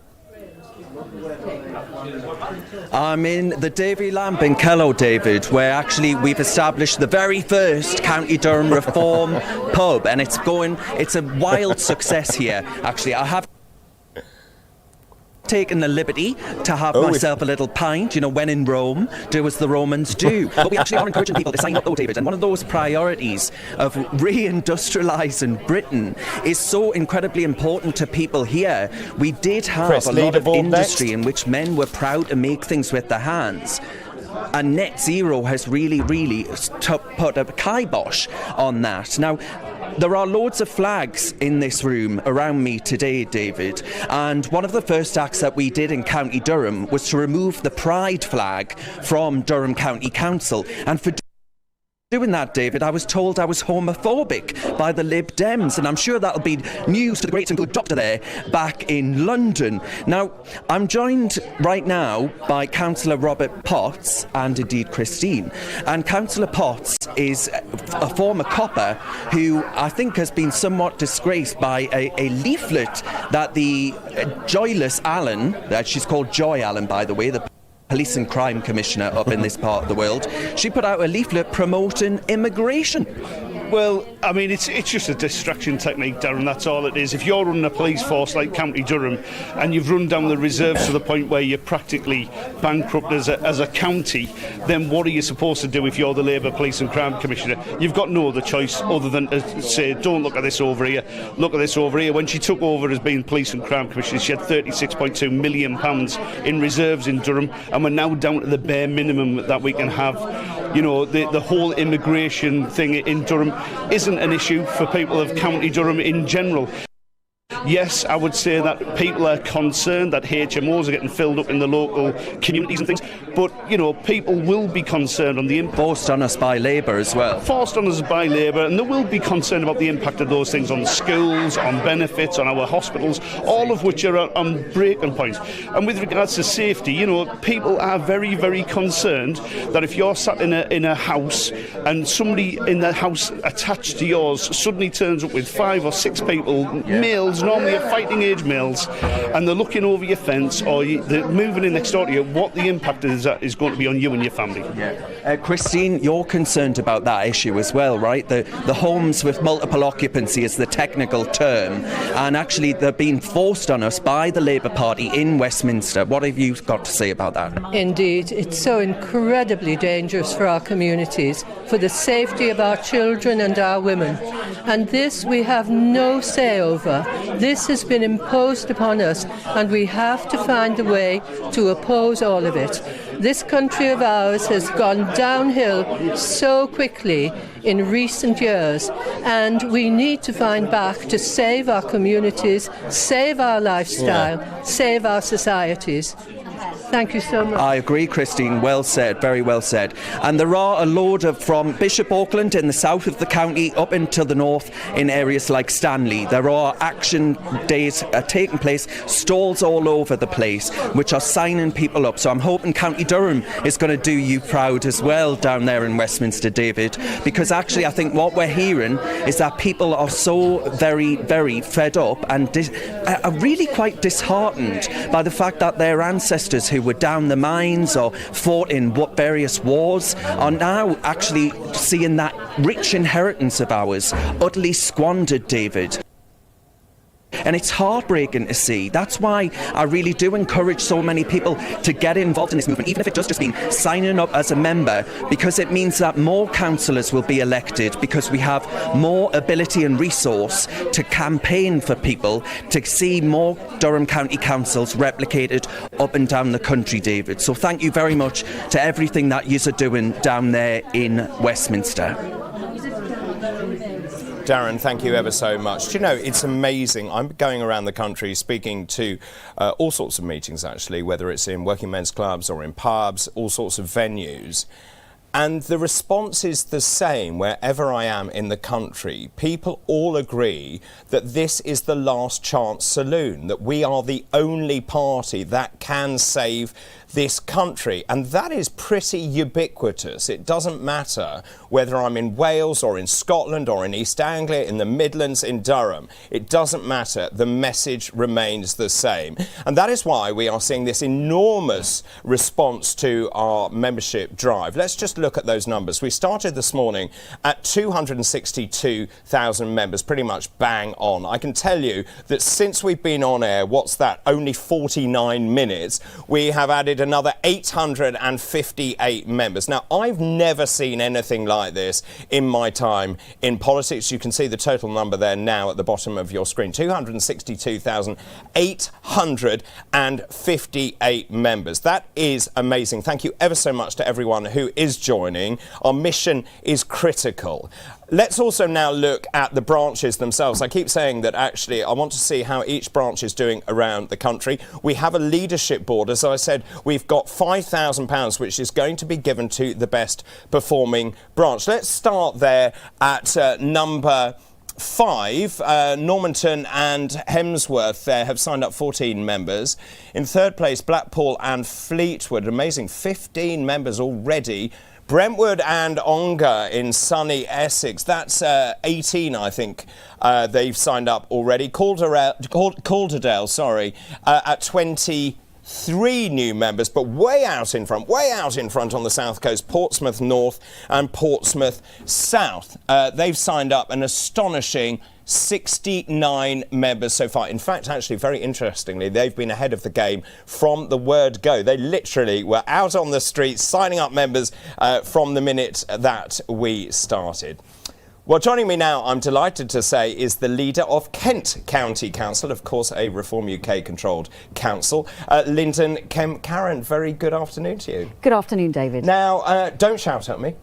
I'm in the Davy Lamp in Kellow, David, where actually we've established the very first County Durham Reform pub, and it's a wild success here. Actually, I have taken the liberty to have myself a little pint, when in Rome, do as the Romans do. But we actually are encouraging people to sign up though, David, and one of those priorities of reindustrialising Britain is so incredibly important to people here. We did have a lot of industry in which men were proud to make things with their hands. And net zero has really put a kibosh on that. Now, there are loads of flags in this room around me today, David, and one of the first acts that we did in County Durham was to remove the pride flag from Durham County Council. And for doing that, David, I was told I was homophobic by the Lib Dems, and I'm sure that'll be news to the great and good doctor there back in London. Now, I'm joined right now by Councillor Robert Potts and indeed Christine. And Councillor Potts is a former copper who I think has been somewhat disgraced by a leaflet that the Joyless Allen, she's called Joy Allen, by the way, the Police and Crime Commissioner up in this part of the world, she put out a leaflet promoting immigration. Well, I mean, it's just a distraction technique, Darren, that's all it is. If you're running a police force like County Durham and you've run down the reserves to the point where you're practically bankrupt as a county, then what are you supposed to do if you're the Labour Police and Crime Commissioner? You've got no other choice other than to say, don't look at this over here, look at this over here. When she took over as being Police and Crime Commissioner, she had £36.2 million in reserves in Durham, and we're now down to the bare minimum that we can have. The whole immigration thing in Durham isn't an issue for people of County Durham in general. Yes, I would say that people are concerned that HMOs are getting filled up in the local communities and things, but, people will be concerned on the impact. Forced on us by Labour as well. Forced on us by Labour, and they will be concerned about the impact of those things on schools, on benefits, on our hospitals, all of which are on breaking points. And with regards to safety, people are very, very concerned that if you're sat in a house and somebody in the house attached to yours suddenly turns up with 5 or 6 people, males, normally are fighting age males, and they're looking over your fence or they're moving in next door to you, what the impact is going to be on you and your family. Christine, you're concerned about that issue as well, right? The homes with multiple occupancy is the technical term, and actually they're being forced on us by the Labour Party in Westminster. What have you got to say about that? Indeed, it's so incredibly dangerous for our communities, for the safety of our children and our women. And this we have no say over. This has been imposed upon us, and we have to find a way to oppose all of it. This country of ours has gone downhill so quickly in recent years, and we need to find back to save our communities, save our lifestyle, save our societies. Thank you so much. I agree, Christine. Well said, very well said. And there are a load from Bishop Auckland in the south of the county up into the north in areas like Stanley. There are action days taking place, stalls all over the place, which are signing people up. So I'm hoping County Durham is going to do you proud as well down there in Westminster, David, because actually I think what we're hearing is that people are so very, very fed up and are really quite disheartened by the fact that their ancestors who were down the mines or fought in various wars are now actually seeing that rich inheritance of ours utterly squandered, David. And it's heartbreaking to see. That's why I really do encourage so many people to get involved in this movement, even if it just means signing up as a member, because it means that more councillors will be elected, because we have more ability and resource to campaign for people to see more Durham County Councils replicated up and down the country, David. So thank you very much to everything that you are doing down there in Westminster. Darren, thank you ever so much. Do you know, it's amazing. I'm going around the country speaking to all sorts of meetings, actually, whether it's in working men's clubs or in pubs, all sorts of venues. And the response is the same wherever I am in the country. People all agree that this is the last chance saloon, that we are the only party that can save this country. And that is pretty ubiquitous. It doesn't matter whether I'm in Wales or in Scotland or in East Anglia, in the Midlands, in Durham. It doesn't matter. The message remains the same. And that is why we are seeing this enormous response to our membership drive. Let's just look at those numbers. We started this morning at 262,000 members, pretty much bang on. I can tell you that since we've been on air, what's that, only 49 minutes, we have added another 858 members. Now, I've never seen anything like this in my time in politics. You can see the total number there now at the bottom of your screen. 262,858 members. That is amazing. Thank you ever so much to everyone who is joining. Our mission is critical. Let's also now look at the branches themselves. I keep saying that actually I want to see how each branch is doing around the country. We have a leadership board. As I said, we've got £5,000 which is going to be given to the best performing branch. Let's start there at number 5. Normanton and Hemsworth there have signed up 14 members. In third place, Blackpool and Fleetwood, amazing, 15 members already. Brentwood and Ongar in sunny Essex, that's 18, I think, they've signed up already. Calderdale, at 23 new members, but way out in front on the south coast, Portsmouth North and Portsmouth South. They've signed up an astonishing 69 members so far. In fact, actually, very interestingly, they've been ahead of the game from the word go. They literally were out on the streets signing up members from the minute that we started. Well, joining me now, I'm delighted to say, is the leader of Kent County Council, of course, a Reform UK-controlled council, Lyndon Kemp-Carran. Very good afternoon to you. Good afternoon, David. Now, don't shout at me,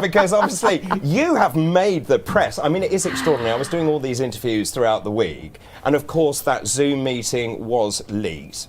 because obviously you have made the press. I mean, it is extraordinary. I was doing all these interviews throughout the week, and of course that Zoom meeting was leaked.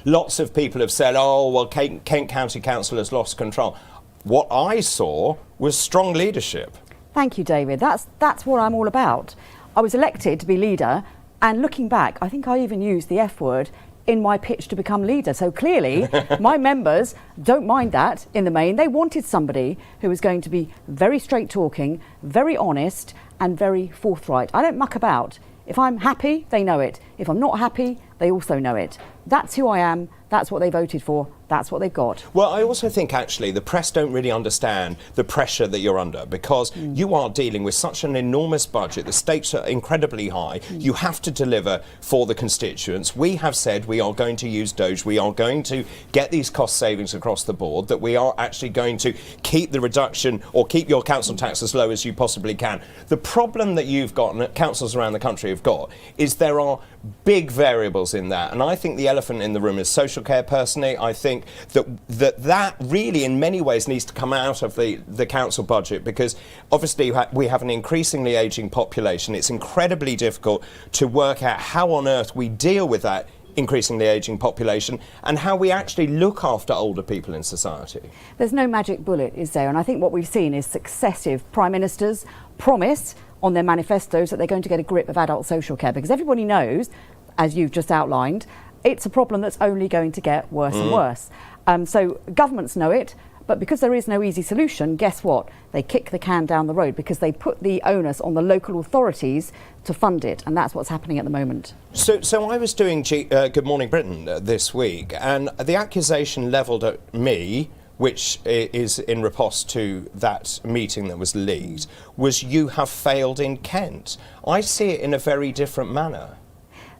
Lots of people have said, oh, well, Kent County Council has lost control. What I saw was strong leadership. Thank you, David. That's what I'm all about. I was elected to be leader, and looking back, I think I even used the F word in my pitch to become leader. So clearly, my members don't mind that in the main. They wanted somebody who was going to be very straight talking, very honest, and very forthright. I don't muck about. If I'm happy, they know it. If I'm not happy, they also know it. That's who I am. That's what they voted for. That's what they've got. Well, I also think, actually, the press don't really understand the pressure that you're under, because you are dealing with such an enormous budget. The stakes are incredibly high. You have to deliver for the constituents. We have said we are going to use Doge. We are going to get these cost savings across the board, that we are actually going to keep the reduction or keep your council tax as low as you possibly can. The problem that you've got, and that councils around the country have got, is there are big variables in that. And I think the elephant in the room is social care, personally. I think that really in many ways needs to come out of the council budget, because obviously we have an increasingly ageing population. It's incredibly difficult to work out how on earth we deal with that increasingly ageing population and how we actually look after older people in society. There's no magic bullet, is there? And I think what we've seen is successive prime ministers promise on their manifestos that they're going to get a grip of adult social care, because everybody knows, as you've just outlined, it's a problem that's only going to get worse and worse. So governments know it, but because there is no easy solution, guess what? They kick the can down the road because they put the onus on the local authorities to fund it, and that's what's happening at the moment. So I was doing Good Morning Britain this week, and the accusation levelled at me, which is in riposte to that meeting that was leaked, was you have failed in Kent. I see it in a very different manner.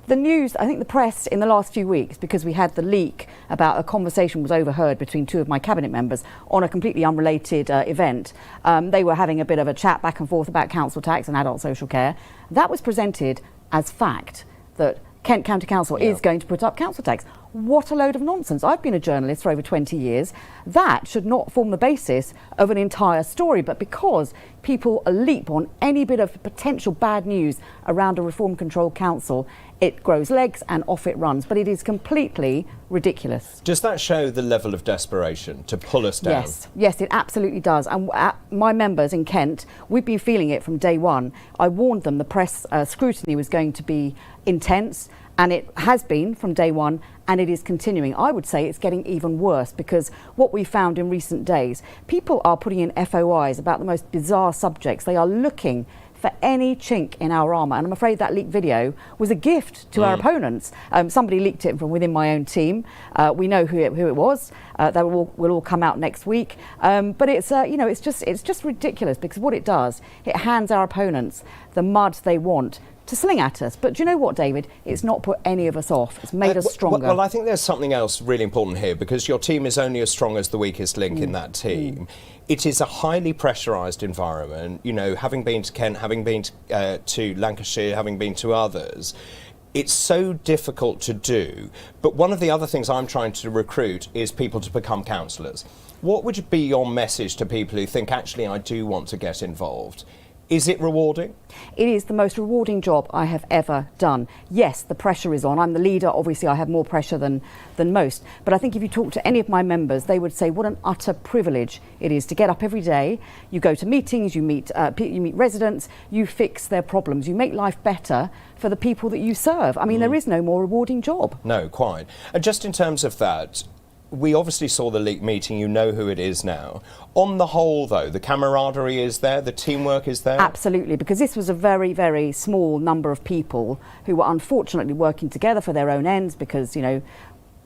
The news, I think the press in the last few weeks, because we had the leak about a conversation was overheard between two of my cabinet members on a completely unrelated event. They were having a bit of a chat back and forth about council tax and adult social care. That was presented as fact, that Kent County Council is going to put up council tax. What a load of nonsense. I've been a journalist for over 20 years. That should not form the basis of an entire story, but because people leap on any bit of potential bad news around a Reform Control Council, it grows legs and off it runs. But it is completely ridiculous. Does that show the level of desperation to pull us down? Yes, it absolutely does. And my members in Kent, we've been feeling it from day one. I warned them the press scrutiny was going to be intense, and it has been from day one, and it is continuing. I would say it's getting even worse, because what we found in recent days, people are putting in FOIs about the most bizarre subjects. They are looking for any chink in our armour, and I'm afraid that leaked video was a gift to our opponents. Somebody leaked it from within my own team. We know who it was. That will all come out next week. But it's it's just ridiculous, because what it does, it hands our opponents the mud they want to sling at us. But do you know what, David? It's not put any of us off. It's made us stronger. Well, I think there's something else really important here, because your team is only as strong as the weakest link in that team. It is a highly pressurised environment. You know, having been to Kent, having been to Lancashire, having been to others, it's so difficult to do. But one of the other things I'm trying to recruit is people to become councillors. What would be your message to people who think, actually, I do want to get involved? Is it rewarding? It is the most rewarding job I have ever done. Yes, the pressure is on. I'm the leader. Obviously, I have more pressure than most. But I think if you talk to any of my members, they would say what an utter privilege it is to get up every day. You go to meetings, you meet residents, you fix their problems, you make life better for the people that you serve. I mean, there is no more rewarding job. No, quite. And just in terms of that, we obviously saw the leaked meeting, you know who it is now. On the whole, though, the camaraderie is there, the teamwork is there? Absolutely, because this was a very, very small number of people who were unfortunately working together for their own ends, because, you know,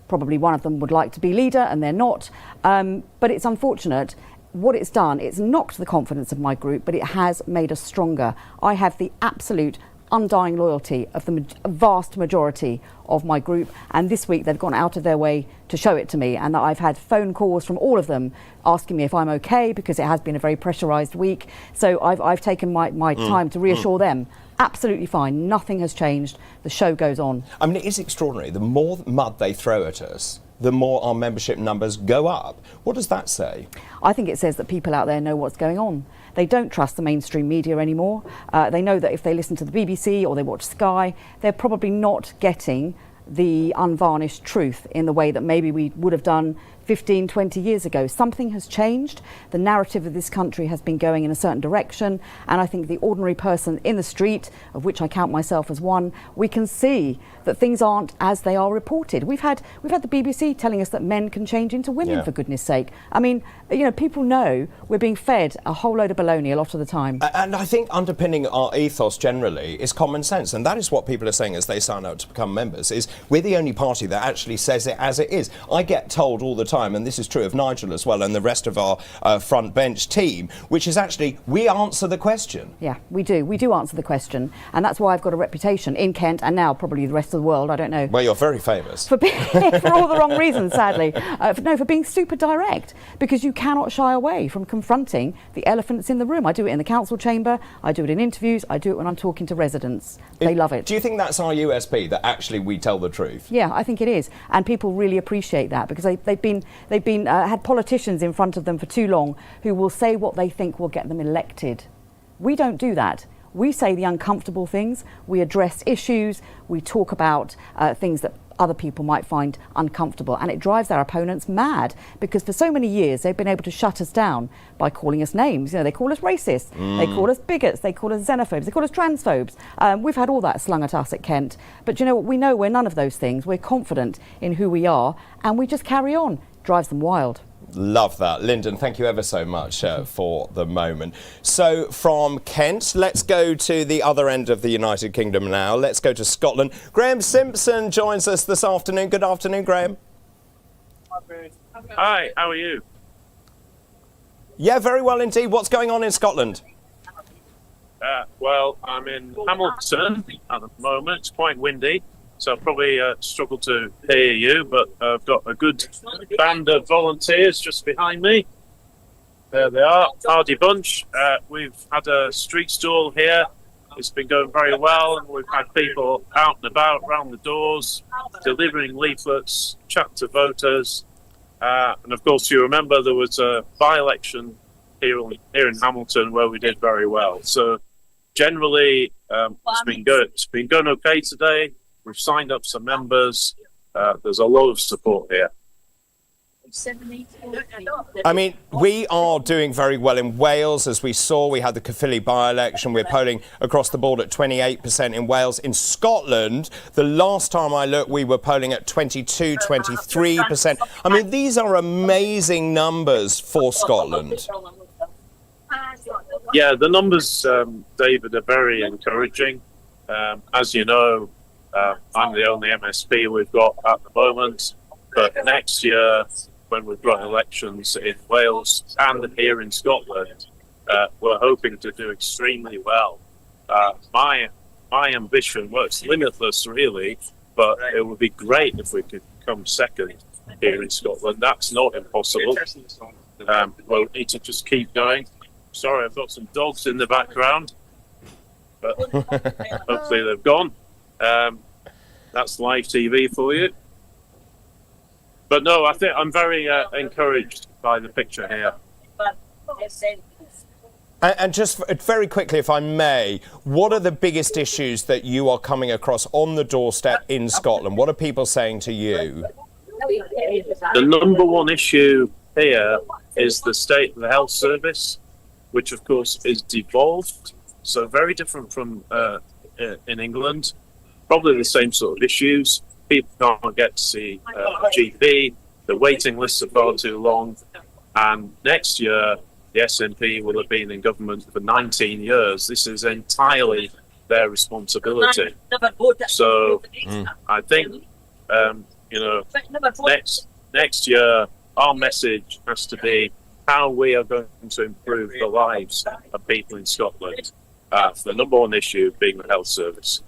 probably one of them would like to be leader and they're not. But it's unfortunate. What it's done, it's knocked the confidence of my group, but it has made us stronger. I have the absolute undying loyalty of the vast majority of my group, and this week they've gone out of their way to show it to me, and I've had phone calls from all of them asking me if I'm okay, because it has been a very pressurised week. So I've taken my time to reassure them. Absolutely fine, nothing has changed, the show goes on. I mean, it is extraordinary. The more mud they throw at us, the more our membership numbers go up. What does that say? I think it says that people out there know what's going on. They don't trust the mainstream media anymore. They know that if they listen to the BBC or they watch Sky, they're probably not getting the unvarnished truth in the way that maybe we would have done 15, 20 years ago. Something has changed. The narrative of this country has been going in a certain direction, and I think the ordinary person in the street, of which I count myself as one, we can see that things aren't as they are reported. We've had the BBC telling us that men can change into women, for goodness sake. I mean, you know, people know we're being fed a whole load of baloney a lot of the time. And I think underpinning our ethos generally is common sense, and that is what people are saying as they sign up to become members, is we're the only party that actually says it as it is. I get told all the time, and this is true of Nigel as well and the rest of our front bench team, which is actually, we answer the question. Yeah, we do answer the question, and that's why I've got a reputation in Kent and now probably the rest of the world, I don't know. Well, you're very famous. For all the wrong reasons, sadly. For being super direct, because you cannot shy away from confronting the elephants in the room. I do it in the council chamber, I do it in interviews, I do it when I'm talking to residents. They love it. Do you think that's our USP, that actually we tell the truth? Yeah, I think it is, and people really appreciate that, because they've had politicians in front of them for too long who will say what they think will get them elected. We don't do that. We say the uncomfortable things, we address issues, we talk about things that other people might find uncomfortable, and it drives our opponents mad, because for so many years they've been able to shut us down by calling us names. You know, they call us racists, they call us bigots, they call us xenophobes, they call us transphobes. We've had all that slung at us at Kent, but you know what, we know we're none of those things. We're confident in who we are, and we just carry on. Drives them wild. Love that. Lyndon, thank you ever so much for the moment. So from Kent, let's go to the other end of the United Kingdom now. Let's go to Scotland. Graham Simpson joins us this afternoon. Good afternoon, Graham. Hi, how are you? Yeah, very well indeed. What's going on in Scotland? Well, I'm in Hamilton at the moment. It's quite windy, so I'll probably struggle to hear you, but I've got a good band of volunteers just behind me. There they are, hardy bunch. We've had a street stall here it's been going very well, and we've had people out and about around the doors, delivering leaflets, chat to voters, and of course you remember there was a by-election here in Hamilton where we did very well. So generally, it's been good. It's been going okay today. We've signed up some members. There's a lot of support here. I mean, we are doing very well in Wales, as we saw. We had the Caerphilly by-election. We're polling across the board at 28% in Wales. In Scotland, the last time I looked, we were polling at 22, 23%. I mean, these are amazing numbers for Scotland. Yeah, the numbers, David, are very encouraging. As you know, I'm the only MSP we've got at the moment. But next year, when we've got elections in Wales and here in Scotland, we're hoping to do extremely well. My ambition, well, it's limitless really, but it would be great if we could come second here in Scotland. That's not impossible. We'll need to just keep going. Sorry, I've got some dogs in the background, but hopefully they've gone. That's live TV for you. But no, I think I'm very encouraged by the picture here. And just very quickly, if I may, what are the biggest issues that you are coming across on the doorstep in Scotland? What are people saying to you? The number one issue here is the state of the health service, which of course is devolved, so very different from in England. Probably the same sort of issues. People can't get to see a GP, the waiting lists are far too long, and next year the SNP will have been in government for 19 years. This is entirely their responsibility. So I think, next year our message has to be how we are going to improve the lives of people in Scotland. The number one issue being the health service.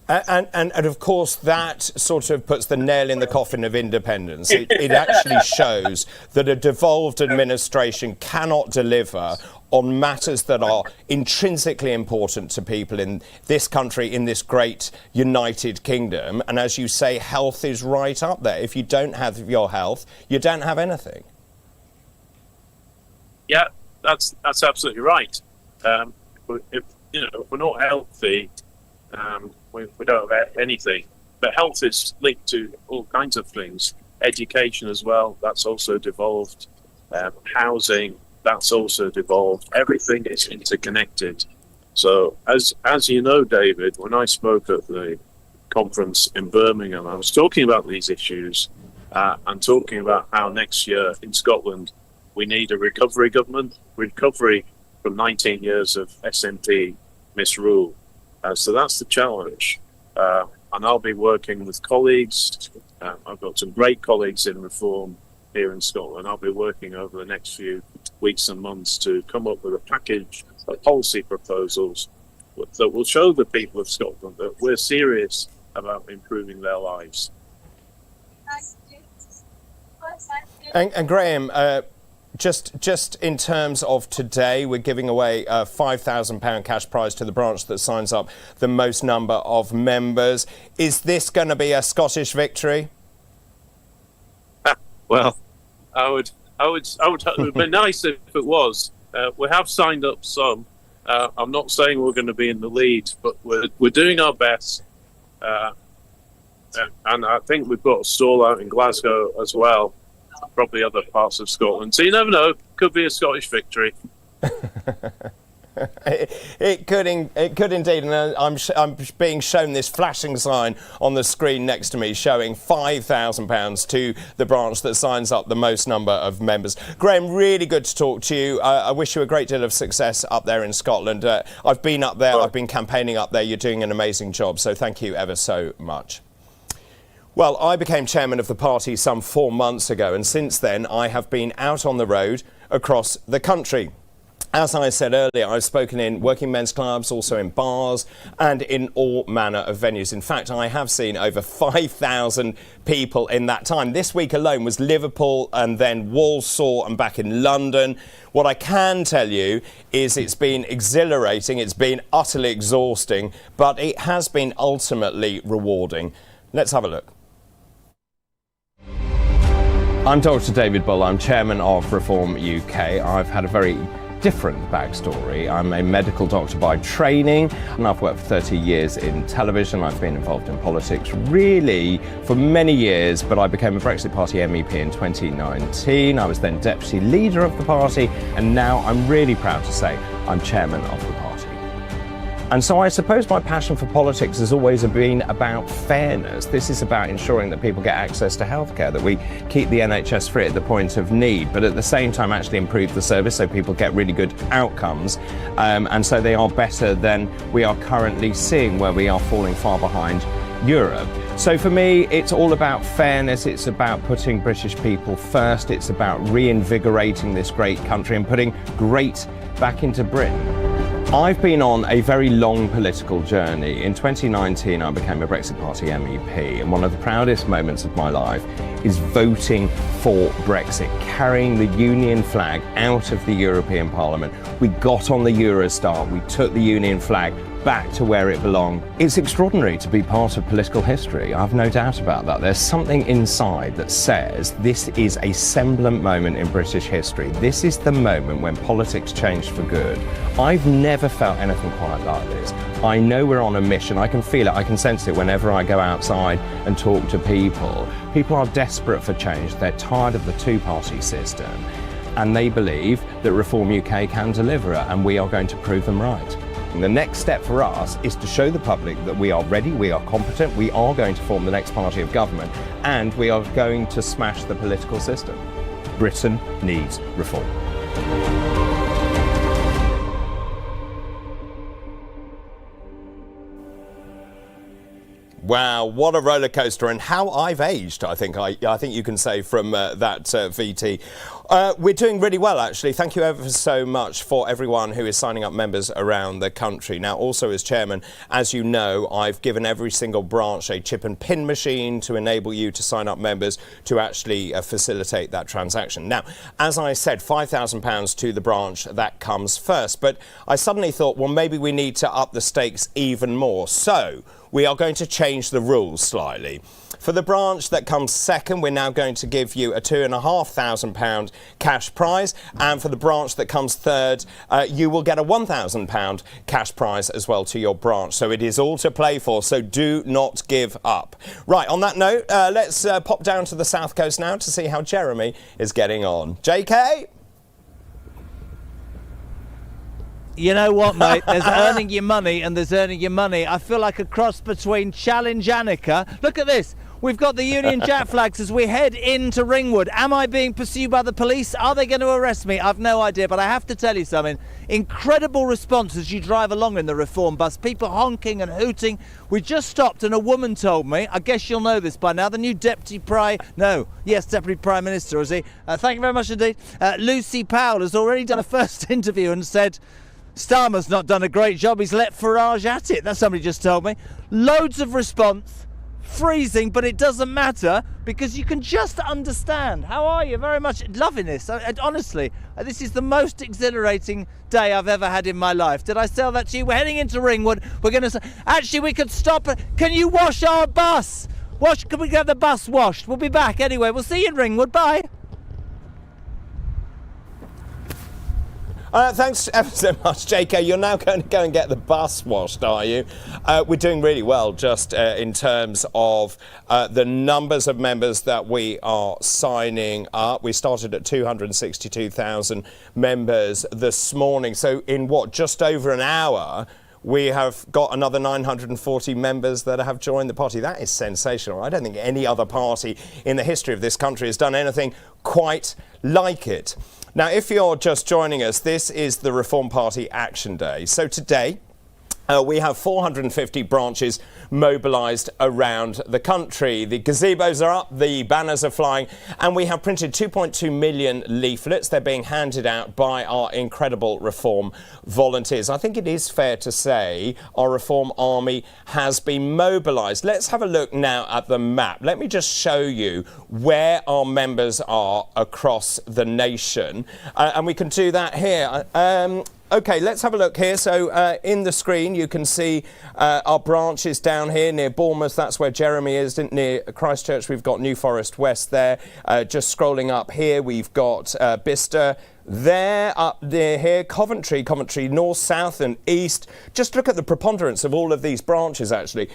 And of course, that sort of puts the nail in the coffin of independence. It actually shows that a devolved administration cannot deliver on matters that are intrinsically important to people in this country, in this great United Kingdom. And as you say, health is right up there. If you don't have your health, you don't have anything. Yeah, that's absolutely right. If we're not healthy, we don't have anything. But health is linked to all kinds of things. Education as well, that's also devolved. Housing, that's also devolved. Everything is interconnected. So as you know, David, when I spoke at the conference in Birmingham, I was talking about these issues and talking about how next year in Scotland we need a recovery government, recovery from 19 years of SNP misrule. So that's the challenge. And I'll be working with colleagues. I've got some great colleagues in Reform here in Scotland. I'll be working over the next few weeks and months to come up with a package of policy proposals that will show the people of Scotland that we're serious about improving their lives. And Graham, just in terms of today, we're giving away a £5,000 cash prize to the branch that signs up the most number of members. Is this going to be a Scottish victory? Well, it would be nice if it was. We have signed up some. I'm not saying we're going to be in the lead, but we're doing our best. And I think we've got a stall out in Glasgow as well. Probably other parts of Scotland. So you never know. Could be a Scottish victory. It could indeed. And I'm being shown this flashing sign on the screen next to me showing £5,000 to the branch that signs up the most number of members. Graham, really good to talk to you. I wish you a great deal of success up there in Scotland. I've been up there. I've been campaigning up there. You're doing an amazing job. So thank you ever so much. Well, I became chairman of the party some 4 months ago, and since then I have been out on the road across the country. As I said earlier, I've spoken in working men's clubs, also in bars and in all manner of venues. In fact, I have seen over 5,000 people in that time. This week alone was Liverpool and then Walsall and back in London. What I can tell you is it's been exhilarating, it's been utterly exhausting, but it has been ultimately rewarding. Let's have a look. I'm Dr. David Bull, I'm chairman of Reform UK. I've had a very different backstory. I'm a medical doctor by training and I've worked for 30 years in television. I've been involved in politics really for many years, but I became a Brexit Party MEP in 2019. I was then deputy leader of the party and now I'm really proud to say I'm chairman of the party. And so I suppose my passion for politics has always been about fairness. This is about ensuring that people get access to healthcare, that we keep the NHS free at the point of need, but at the same time actually improve the service so people get really good outcomes. And so they are better than we are currently seeing, where we are falling far behind Europe. So for me, it's all about fairness. It's about putting British people first. It's about reinvigorating this great country and putting great back into Britain. I've been on a very long political journey. In 2019, I became a Brexit Party MEP, and one of the proudest moments of my life is voting for Brexit, carrying the Union flag out of the European Parliament. We got on the Eurostar, we took the Union flag back to where it belonged. It's extraordinary to be part of political history, I've no doubt about that. There's something inside that says this is a semblant moment in British history. This is the moment when politics changed for good. I've never felt anything quite like this. I know we're on a mission, I can feel it, I can sense it whenever I go outside and talk to people. People are desperate for change, they're tired of the two-party system, and they believe that Reform UK can deliver it, and we are going to prove them right. And the next step for us is to show the public that we are ready, we are competent, we are going to form the next party of government, and we are going to smash the political system. Britain needs reform. Wow, what a roller coaster, and how I've aged, I think you can say from that VT. We're doing really well, actually. Thank you ever so much for everyone who is signing up members around the country. Now, also as chairman, as you know, I've given every single branch a chip and pin machine to enable you to sign up members to actually facilitate that transaction. Now, as I said, £5,000 to the branch, that comes first. But I suddenly thought, well, maybe we need to up the stakes even more. So we are going to change the rules slightly. For the branch that comes second, we're now going to give you a £2,500 cash prize. And for the branch that comes third, you will get a £1,000 cash prize as well to your branch. So it is all to play for, so do not give up. Right, on that note, let's pop down to the South Coast now to see how Jeremy is getting on. JK? You know what, mate? There's earning your money and there's earning your money. I feel like a cross between Challenge Annika. Look at this. We've got the Union Jack flags as we head into Ringwood. Am I being pursued by the police? Are they going to arrest me? I've no idea, but I have to tell you something. Incredible response as you drive along in the Reform bus. People honking and hooting. We just stopped and a woman told me, I guess you'll know this by now, the new Deputy Prime Minister, is he? Thank you very much indeed. Lucy Powell has already done a first interview and said, Starmer's not done a great job, he's let Farage at it. That's somebody just told me. Loads of response, freezing, but it doesn't matter because you can just understand. How are you? Very much loving this. Honestly, this is the most exhilarating day I've ever had in my life. Did I sell that to you? We're heading into Ringwood. We're going to... Actually, we could stop. Can you wash our bus? Can we get the bus washed? We'll be back anyway. We'll see you in Ringwood. Bye. Thanks ever so much, JK. You're now going to go and get the bus washed, are you? We're doing really well just in terms of the numbers of members that we are signing up. We started at 262,000 members this morning. So in just over an hour, we have got another 940 members that have joined the party. That is sensational. I don't think any other party in the history of this country has done anything quite like it. Now, if you're just joining us, this is the Reform Party Action Day. So today, We have 450 branches mobilised around the country. The gazebos are up, the banners are flying, and we have printed 2.2 million leaflets. They're being handed out by our incredible Reform volunteers. I think it is fair to say our Reform Army has been mobilised. Let's have a look now at the map. Let me just show you where our members are across the nation. And we can do that here. OK, let's have a look here. So in the screen, you can see our branches down here near Bournemouth. That's where Jeremy is. Near Christchurch, we've got New Forest West there. Just scrolling up here, we've got Bicester. There, up near here, Coventry north, south and east. Just look at the preponderance of all of these branches, actually.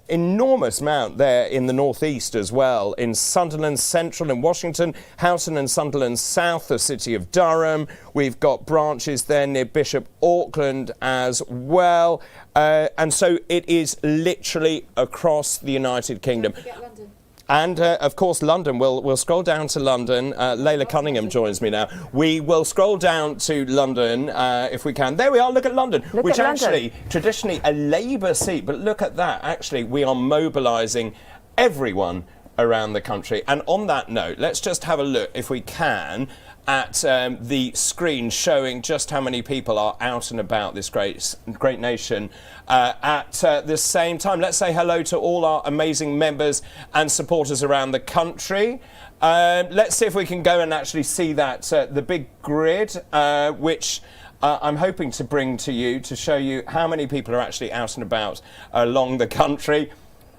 Enormous amount there in the northeast as well. In Sunderland Central in Washington, Houghton and Sunderland South, the city of Durham. We've got branches there near Bishop Auckland as well. And so it is literally across the United Kingdom. And, of course, London. We'll scroll down to London. Layla Cunningham joins me now. We will scroll down to London, if we can. There we are. Look at London, which actually, traditionally, a Labour seat. But look at that. Actually, we are mobilising everyone around the country. And on that note, let's just have a look, if we can, at the screen showing just how many people are out and about this great nation at the same time. Let's say hello to all our amazing members and supporters around the country. Let's see if we can go and actually see that, the big grid, which I'm hoping to bring to you to show you how many people are actually out and about along the country,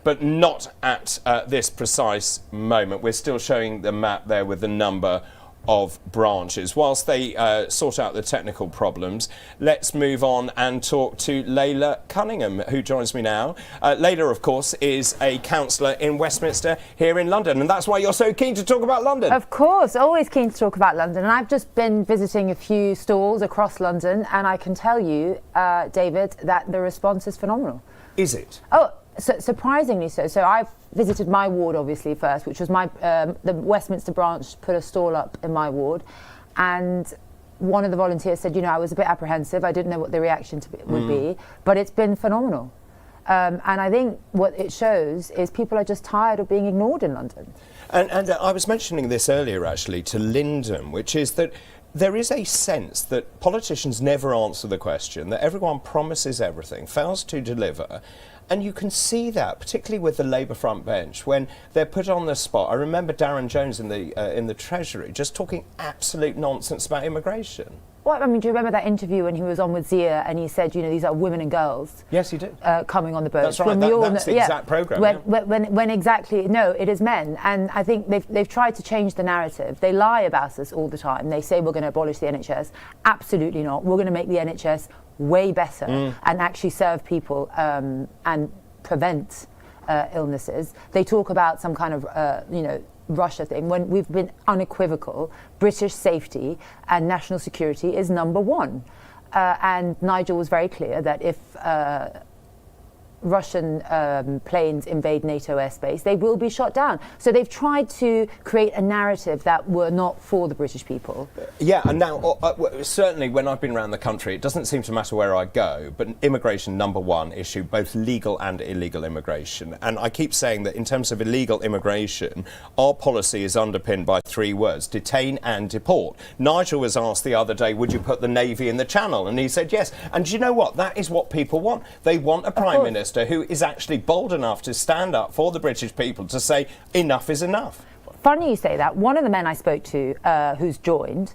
but not at this precise moment. We're still showing the map there with the number of branches. Whilst they sort out the technical problems, let's move on and talk to Layla Cunningham, who joins me now. Layla, of course, is a councillor in Westminster here in London, and that's why you're so keen to talk about London. Of course, always keen to talk about London. And I've just been visiting a few stalls across London, and I can tell you, David, that the response is phenomenal. Is it? Oh, surprisingly so. So I've visited my ward, obviously, first, which was my the Westminster branch put a stall up in my ward, and one of the volunteers said, you know, I was a bit apprehensive. I didn't know what the reaction would be, but it's been phenomenal. And I think what it shows is people are just tired of being ignored in London. And I was mentioning this earlier, actually, to Lyndon, which is that there is a sense that politicians never answer the question, that everyone promises everything, fails to deliver. And you can see that, particularly with the Labour front bench, when they're put on the spot. I remember Darren Jones in the Treasury just talking absolute nonsense about immigration. Well, I mean, do you remember that interview when he was on with Zia and he said, you know, these are women and girls? Yes, he did. Coming on the boat. That's right. That's the exact programme. When exactly, no, it is men. And I think they've tried to change the narrative. They lie about us all the time. They say we're going to abolish the NHS. Absolutely not. We're going to make the NHS way better and actually serve people and prevent illnesses. They talk about some kind of, you know, Russia thing, when we've been unequivocal. British safety and national security is number one. And Nigel was very clear that if Russian planes invade NATO airspace, they will be shot down. So they've tried to create a narrative that were not for the British people. Yeah, and now, certainly when I've been around the country, it doesn't seem to matter where I go, but immigration, number one issue, both legal and illegal immigration. And I keep saying that in terms of illegal immigration, our policy is underpinned by three words: detain and deport. Nigel was asked the other day, would you put the Navy in the Channel? And he said yes. And do you know what? That is what people want. They want a Prime Minister who is actually bold enough to stand up for the British people to say enough is enough. Funny you say that. One of the men I spoke to who's joined,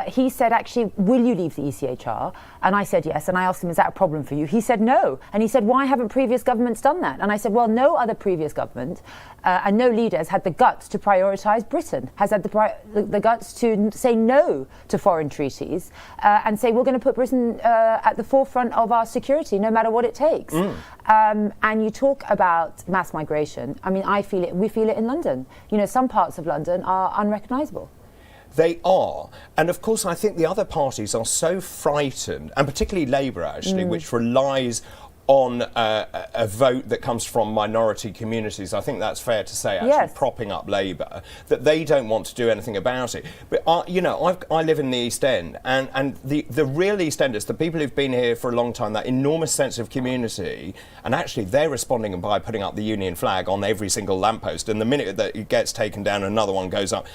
he said, actually, will you leave the ECHR? And I said yes. And I asked him, is that a problem for you? He said no. And he said, why haven't previous governments done that? And I said, well, no other previous government and no leader has had the guts to prioritise Britain, has had the guts to say no to foreign treaties and say we're going to put Britain at the forefront of our security, no matter what it takes. And you talk about mass migration. I mean, I feel it. We feel it in London. You know, some parts of London are unrecognisable. They are. And of course, I think the other parties are so frightened, and particularly Labour, actually, which relies on a vote that comes from minority communities. I think that's fair to say, actually, Yes. propping up Labour, that they don't want to do anything about it. But, I live in the East End, and the real East Enders, the people who've been here for a long time, that enormous sense of community, and actually they're responding by putting up the Union flag on every single lamppost, and the minute that it gets taken down, another one goes up.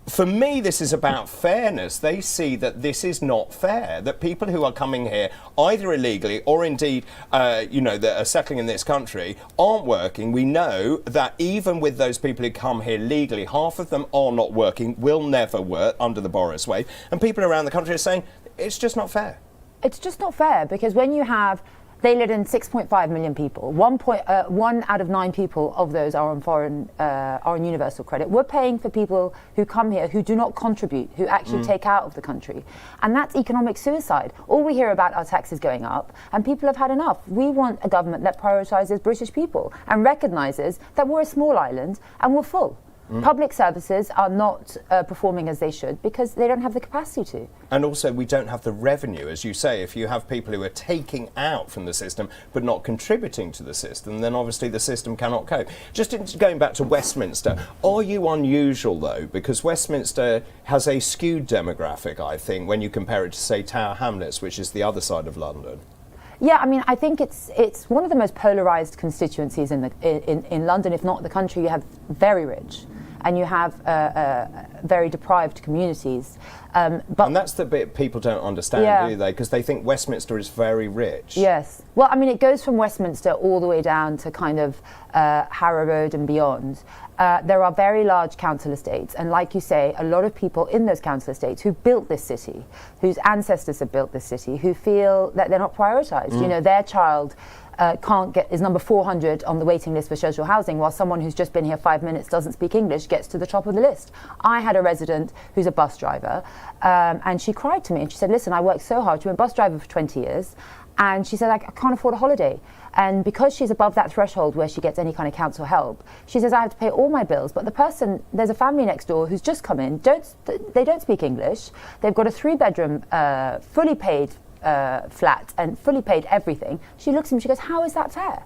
For me, this is about fairness. They see that this is not fair, that people who are coming here either illegally or indeed, that are settling in this country aren't working. We know that even with those people who come here legally, half of them are not working, will never work under the Boris way. And people around the country are saying, it's just not fair. It's just not fair, because when you have, they let in 6.5 million people. 1 out of 9 people of those are on universal credit. We're paying for people who come here who do not contribute, who actually take out of the country. And that's economic suicide. All we hear about are taxes going up, and people have had enough. We want a government that prioritises British people and recognises that we're a small island and we're full. Public services are not performing as they should because they don't have the capacity to. And also, we don't have the revenue. As you say, if you have people who are taking out from the system but not contributing to the system, then obviously the system cannot cope. Just going back to Westminster, are you unusual, though? Because Westminster has a skewed demographic, I think, when you compare it to, say, Tower Hamlets, which is the other side of London. Yeah, I mean, I think it's one of the most polarised constituencies in London, if not the country. You have very rich, and you have very deprived communities. And that's the bit people don't understand, do they? Because they think Westminster is very rich. Yes. Well, I mean, it goes from Westminster all the way down to kind of Harrow Road and beyond. There are very large council estates, and like you say, a lot of people in those council estates who built this city, whose ancestors have built this city, who feel that they're not prioritised. You know, their child is number 400 on the waiting list for social housing, while someone who's just been here 5 minutes, doesn't speak English, gets to the top of the list. I had a resident who's a bus driver, and she cried to me and she said, listen, I worked so hard. She was a bus driver for 20 years. And she said, I can't afford a holiday. And because she's above that threshold where she gets any kind of council help, she says, I have to pay all my bills. But there's a family next door who's just come in, they don't speak English. They've got a 3-bedroom, fully paid flat and fully paid everything. She looks at me, she goes, how is that fair?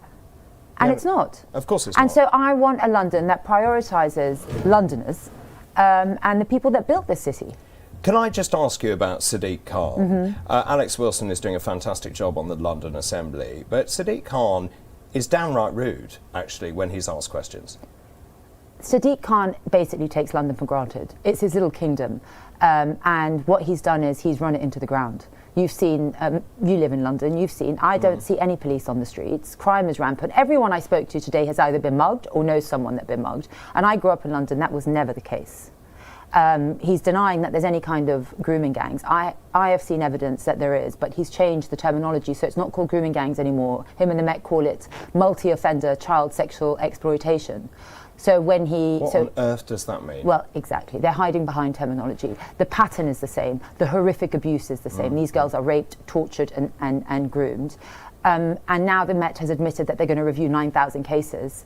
And it's not. Of course it's not. And so I want a London that prioritises Londoners and the people that built this city. Can I just ask you about Sadiq Khan? Alex Wilson is doing a fantastic job on the London Assembly, but Sadiq Khan is downright rude, actually, when he's asked questions. Sadiq Khan basically takes London for granted. It's his little kingdom. And what he's done is he's run it into the ground. You've seen, you live in London, you've seen, I don't see any police on the streets. Crime is rampant. Everyone I spoke to today has either been mugged or knows someone that's been mugged. And I grew up in London, that was never the case. He's denying that there's any kind of grooming gangs. I have seen evidence that there is, but he's changed the terminology, so it's not called grooming gangs anymore. Him and the Met call it multi-offender child sexual exploitation. So when What on earth does that mean? Well, exactly. They're hiding behind terminology. The pattern is the same. The horrific abuse is the same. These girls are raped, tortured, and groomed. And now the Met has admitted that they're going to review 9,000 cases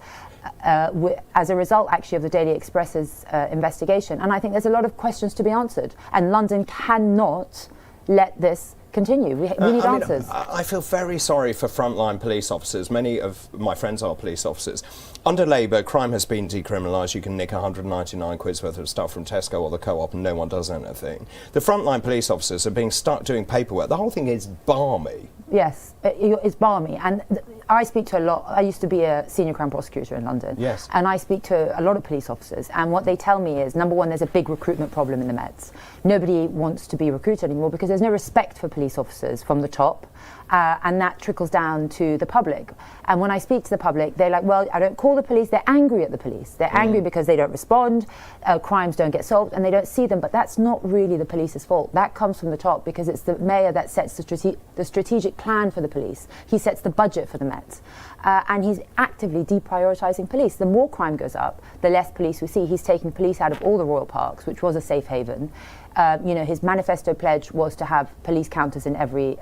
as a result, actually, of the Daily Express's investigation. And I think there's a lot of questions to be answered. And London cannot let this continue. We need answers. I feel very sorry for frontline police officers. Many of my friends are police officers. Under Labour, crime has been decriminalised. You can nick 199 quid's worth of stuff from Tesco or the Co-op and no one does anything. The frontline police officers are being stuck doing paperwork. The whole thing is balmy. Yes, it's balmy. And I speak to a lot. I used to be a senior Crown prosecutor in London. Yes. And I speak to a lot of police officers. And what they tell me is, number one, there's a big recruitment problem in the Mets. Nobody wants to be recruited anymore because there's no respect for police officers from the top. And that trickles down to the public. And when I speak to the public, they're like, well, I don't call the police. They're angry at the police. They're angry because they don't respond, crimes don't get solved, and they don't see them. But that's not really the police's fault. That comes from the top because it's the mayor that sets the strategic plan for the police. He sets the budget for the Met. And he's actively deprioritising police. The more crime goes up, the less police we see. He's taking police out of all the royal parks, which was a safe haven. His manifesto pledge was to have police counters in every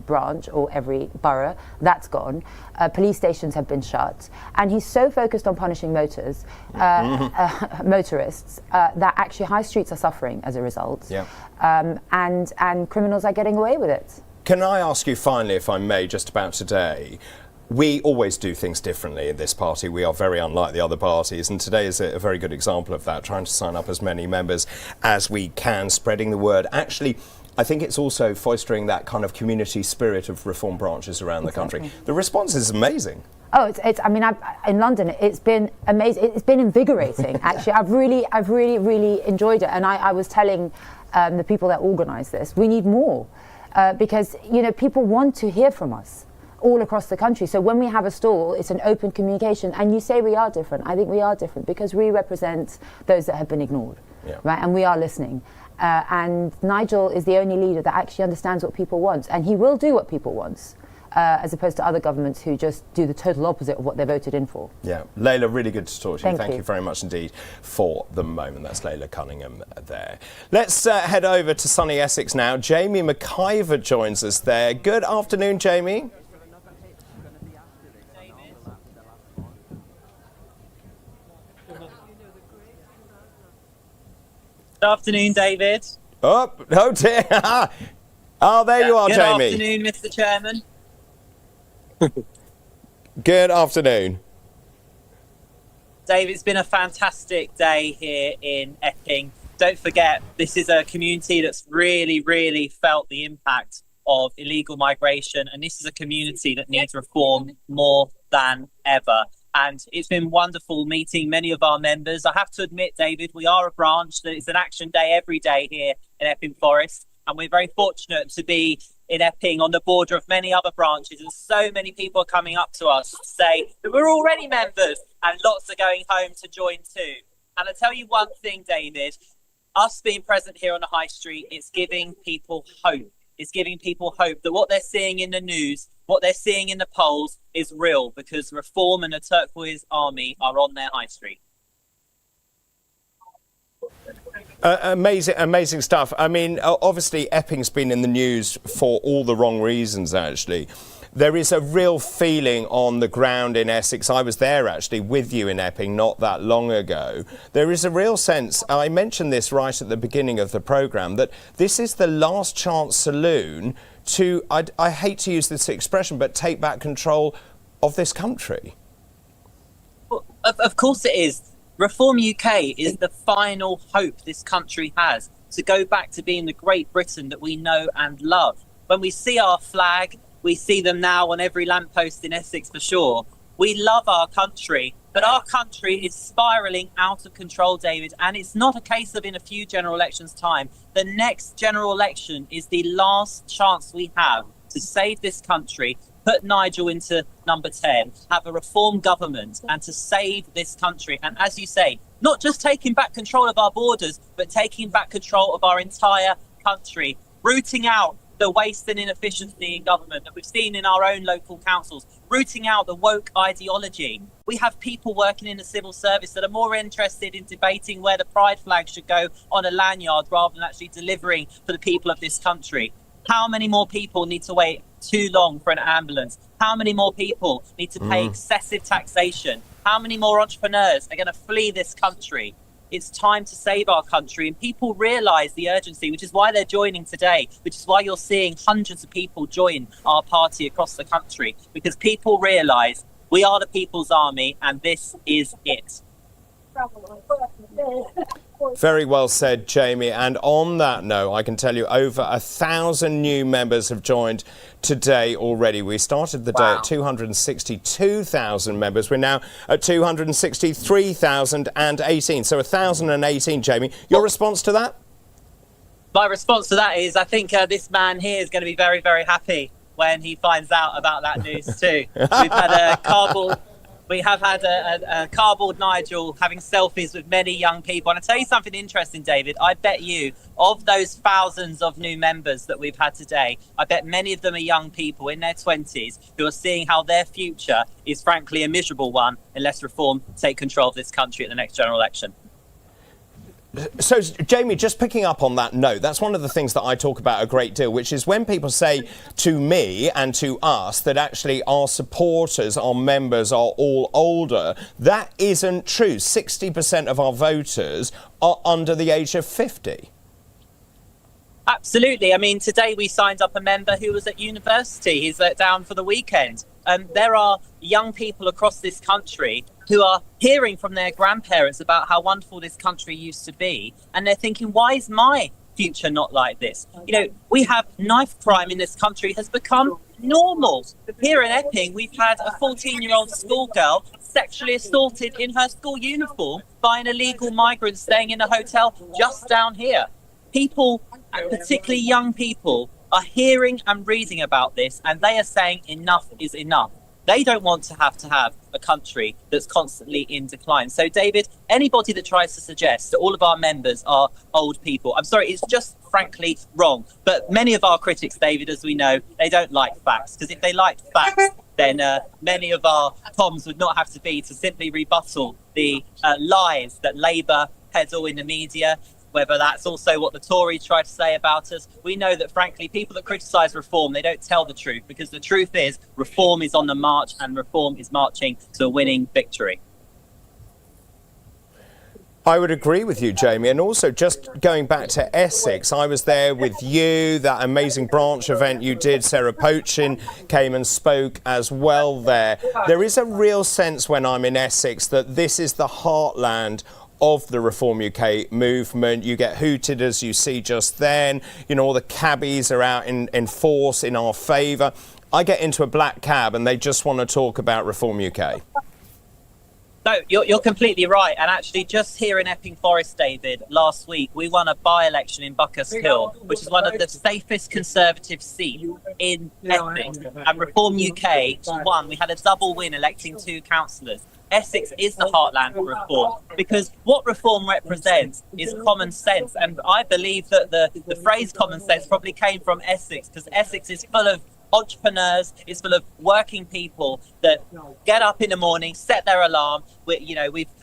branch or every borough. That's gone. Police stations have been shut. And he's so focused on punishing motorists, that actually high streets are suffering as a result. Yeah. And criminals are getting away with it. Can I ask you finally, if I may, just about today, we always do things differently in this party. We are very unlike the other parties, and today is a very good example of that, trying to sign up as many members as we can, spreading the word. Actually, I think it's also fostering that kind of community spirit of reform branches around the country. The response is amazing. Oh, I mean, in London, it's been amazing. It's been invigorating, actually. I've really enjoyed it. And I was telling the people that organise this, we need more because, you know, people want to hear from us all across the country. So when we have a stall, it's an open communication. And you say we are different. I think we are different because we represent those that have been ignored, right? And we are listening. And Nigel is the only leader that actually understands what people want. And he will do what people want. As opposed to other governments who just do the total opposite of what they voted in for. Yeah, Layla, really good to talk to you. Thank you very much indeed for the moment. That's Layla Cunningham there. Let's head over to sunny Essex now. Jamie McIver joins us there. Good afternoon, Jamie. Good afternoon, David. Oh dear. Oh, there you are, Jamie. Good afternoon, Mr. Chairman. Good afternoon. Dave, it's been a fantastic day here in Epping. Don't forget, this is a community that's really felt the impact of illegal migration, and this is a community that needs reform more than ever. And it's been wonderful meeting many of our members. I have to admit, David, we are a branch that it's an action day every day here in Epping Forest, and we're very fortunate to be in Epping on the border of many other branches, and so many people are coming up to us to say that we're already members and lots are going home to join too. And I tell you one thing, David, us being present here on the High Street, it's giving people hope. It's giving people hope that what they're seeing in the news, what they're seeing in the polls is real, because Reform and the Turquoise Army are on their High Street. Amazing stuff. I mean, obviously, Epping's been in the news for all the wrong reasons, actually. There is a real feeling on the ground in Essex. I was there, actually, with you in Epping not that long ago. There is a real sense, I mentioned this right at the beginning of the programme, that this is the last chance saloon to, I hate to use this expression, but take back control of this country. Well, of course it is. Reform UK is the final hope this country has to go back to being the Great Britain that we know and love. When we see our flag, we see them now on every lamppost in Essex for sure. We love our country, but our country is spiralling out of control, David, and it's not a case of in a few general elections' time. The next general election is the last chance we have to save this country, put Nigel into number 10, have a reform government, and to save this country. And as you say, not just taking back control of our borders, but taking back control of our entire country, rooting out the waste and inefficiency in government that we've seen in our own local councils, rooting out the woke ideology. We have people working in the civil service that are more interested in debating where the pride flag should go on a lanyard rather than actually delivering for the people of this country. How many more people need to wait too long for an ambulance? How many more people need to pay excessive taxation? How many more entrepreneurs are going to flee this country? It's time to save our country, and people realise the urgency, which is why they're joining today, which is why you're seeing hundreds of people join our party across the country, because people realise we are the People's Army and this is it. Very well said, Jamie. And on that note, I can tell you over 1,000 new members have joined today already. We started the day at 262,000 members. We're now at 263,018. So 1,018, Jamie. Your response to that? My response to that is I think this man here is going to be very, very happy when he finds out about that news too. We have had a cardboard Nigel having selfies with many young people. And I'll tell you something interesting, David. I bet you, of those thousands of new members that we've had today, I bet many of them are young people in their 20s who are seeing how their future is frankly a miserable one unless Reform take control of this country at the next general election. So, Jamie, just picking up on that note, that's one of the things that I talk about a great deal, which is when people say to me and to us that actually our supporters, our members are all older, that isn't true. 60% of our voters are under the age of 50. Absolutely. I mean, today we signed up a member who was at university. He's down for the weekend. There are young people across this country who are hearing from their grandparents about how wonderful this country used to be, and they're thinking, why is my future not like this? We have knife crime in this country has become normal. Here in Epping, we've had a 14-year-old schoolgirl sexually assaulted in her school uniform by an illegal migrant staying in a hotel just down here. People, particularly young people, are hearing and reading about this, and they are saying enough is enough. They don't want to have a country that's constantly in decline. So, David, anybody that tries to suggest that all of our members are old people, I'm sorry, it's just frankly wrong. But many of our critics, David, as we know, they don't like facts, because if they liked facts, then many of our comms would not have to be to simply rebuttal the lies that Labour peddle in the media, whether that's also what the Tories try to say about us. We know that, frankly, people that criticise reform, they don't tell the truth, because the truth is reform is on the march and reform is marching to a winning victory. I would agree with you, Jamie. And also, just going back to Essex, I was there with you, that amazing branch event you did. Sarah Pochin came and spoke as well there. There is a real sense when I'm in Essex that this is the heartland of the Reform UK movement. You get hooted, as you see just then. All the cabbies are out in force in our favour. I get into a black cab and they just want to talk about Reform UK. No, you're completely right. And actually, just here in Epping Forest, David, last week, we won a by-election in Buckhurst Hill, which is one of the safest Conservative seats in Essex. And Reform UK won. We had a double win electing 2 councillors. Essex is the heartland for reform, because what reform represents is common sense. And I believe that the phrase common sense probably came from Essex, because Essex is full of entrepreneurs, it's full of working people that get up in the morning, set their alarm.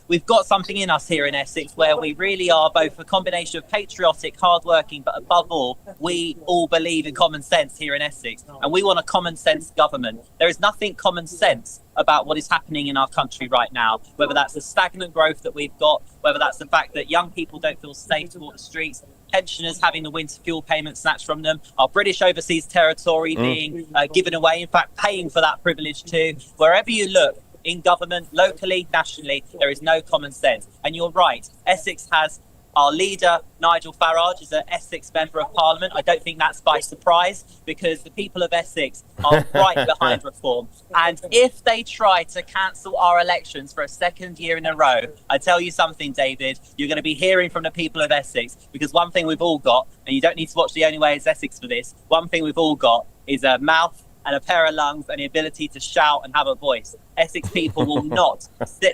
We've got something in us here in Essex where we really are both a combination of patriotic, hardworking, but above all, we all believe in common sense here in Essex, and we want a common sense government. There is nothing common sense about what is happening in our country right now, whether that's the stagnant growth that we've got, whether that's the fact that young people don't feel safe to walk the streets, pensioners having the winter fuel payment snatched from them, our British overseas territory being given away, in fact paying for that privilege too. Wherever you look, in government, locally, nationally, there is no common sense. And you're right, Essex has our leader, Nigel Farage, is an Essex Member of Parliament. I don't think that's by surprise, because the people of Essex are right behind reform. And if they try to cancel our elections for a second year in a row, I tell you something, David, you're going to be hearing from the people of Essex, because one thing we've all got, and you don't need to watch The Only Way is Essex for this, one thing we've all got is a mouth and a pair of lungs and the ability to shout and have a voice. Essex people will not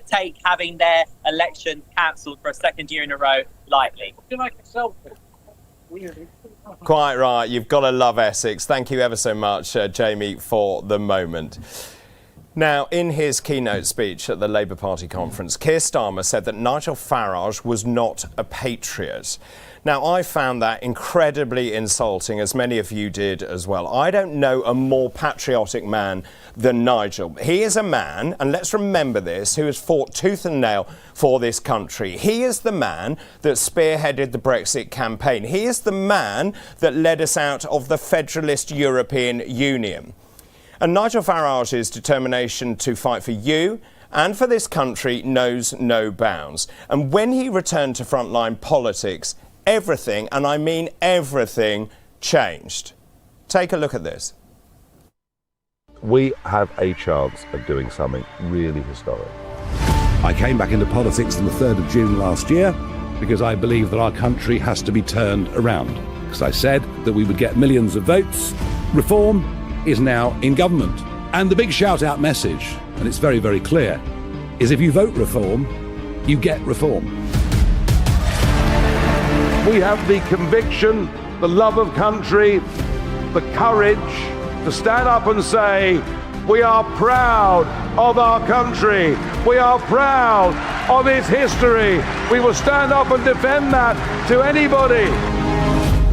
take having their election cancelled for a second year in a row lightly. Quite right. You've got to love Essex. Thank you ever so much, Jamie, for the moment. Now, in his keynote speech at the Labour Party conference, Keir Starmer said that Nigel Farage was not a patriot. Now, I found that incredibly insulting, as many of you did as well. I don't know a more patriotic man than Nigel. He is a man, and let's remember this, who has fought tooth and nail for this country. He is the man that spearheaded the Brexit campaign. He is the man that led us out of the federalist European Union. And Nigel Farage's determination to fight for you and for this country knows no bounds. And when he returned to frontline politics, everything, and I mean everything, changed. Take a look at this. We have a chance of doing something really historic. I came back into politics on the 3rd of June last year because I believe that our country has to be turned around. Because I said that we would get millions of votes. Reform is now in government. And the big shout-out message, and it's very, very clear, is if you vote reform, you get reform. We have the conviction, the love of country, the courage to stand up and say, we are proud of our country. We are proud of its history. We will stand up and defend that to anybody.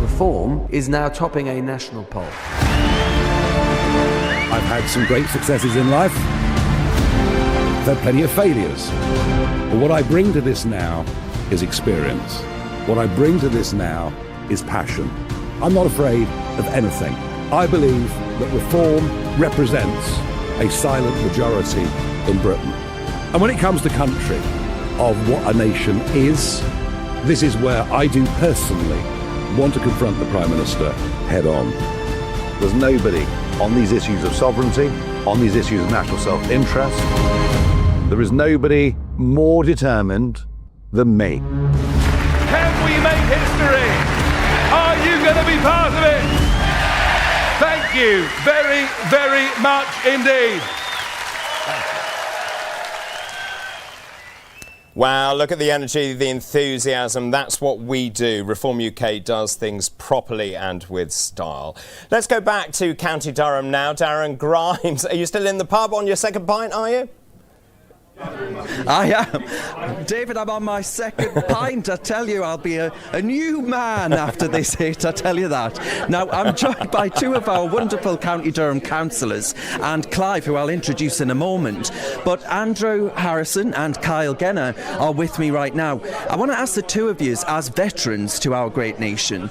Reform is now topping a national poll. I've had some great successes in life. I've had plenty of failures. But what I bring to this now is experience. What I bring to this now is passion. I'm not afraid of anything. I believe that reform represents a silent majority in Britain. And when it comes to country, of what a nation is, this is where I do personally want to confront the Prime Minister head on. There's nobody on these issues of sovereignty, on these issues of national self-interest, there is nobody more determined than me. Can we make history? Are you going to be part of it? Thank you very, very much indeed. Wow, look at the energy, the enthusiasm. That's what we do. Reform UK does things properly and with style. Let's go back to County Durham now. Darren Grimes, are you still in the pub on your second pint, are you? I am. David, I'm on my second pint. I tell you, I'll be a new man after this hit, I tell you that. Now, I'm joined by two of our wonderful County Durham councillors and Clive, who I'll introduce in a moment. But Andrew Harrison and Kyle Genner are with me right now. I want to ask the two of you, as veterans to our great nation,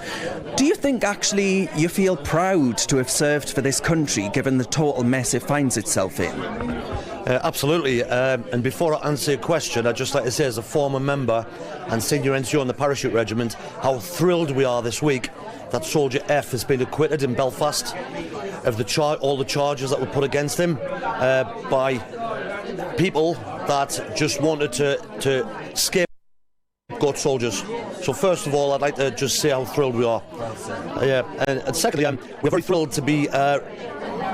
do you think actually you feel proud to have served for this country, given the total mess it finds itself in? Absolutely, and before I answer your question, I'd just like to say, as a former member and senior NCO in the Parachute Regiment, how thrilled we are this week that Soldier F has been acquitted in Belfast of all the charges that were put against him by people that just wanted to scapegoat soldiers. So first of all, I'd like to just say how thrilled we are. And secondly, we're very thrilled to be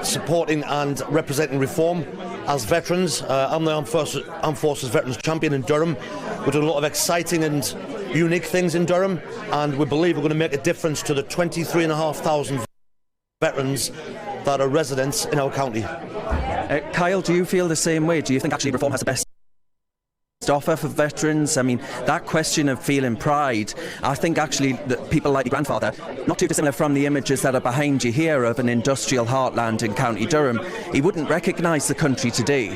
supporting and representing Reform as veterans. I'm the Armed Forces Veterans Champion in Durham. We're doing a lot of exciting and unique things in Durham, and we believe we're going to make a difference to the 23,500 veterans that are residents in our county. Kyle, do you feel the same way? Do you think actually Reform has the best offer for veterans? I mean, that question of feeling pride, I think actually that people like your grandfather, not too dissimilar from the images that are behind you here of an industrial heartland in County Durham, he wouldn't recognise the country today.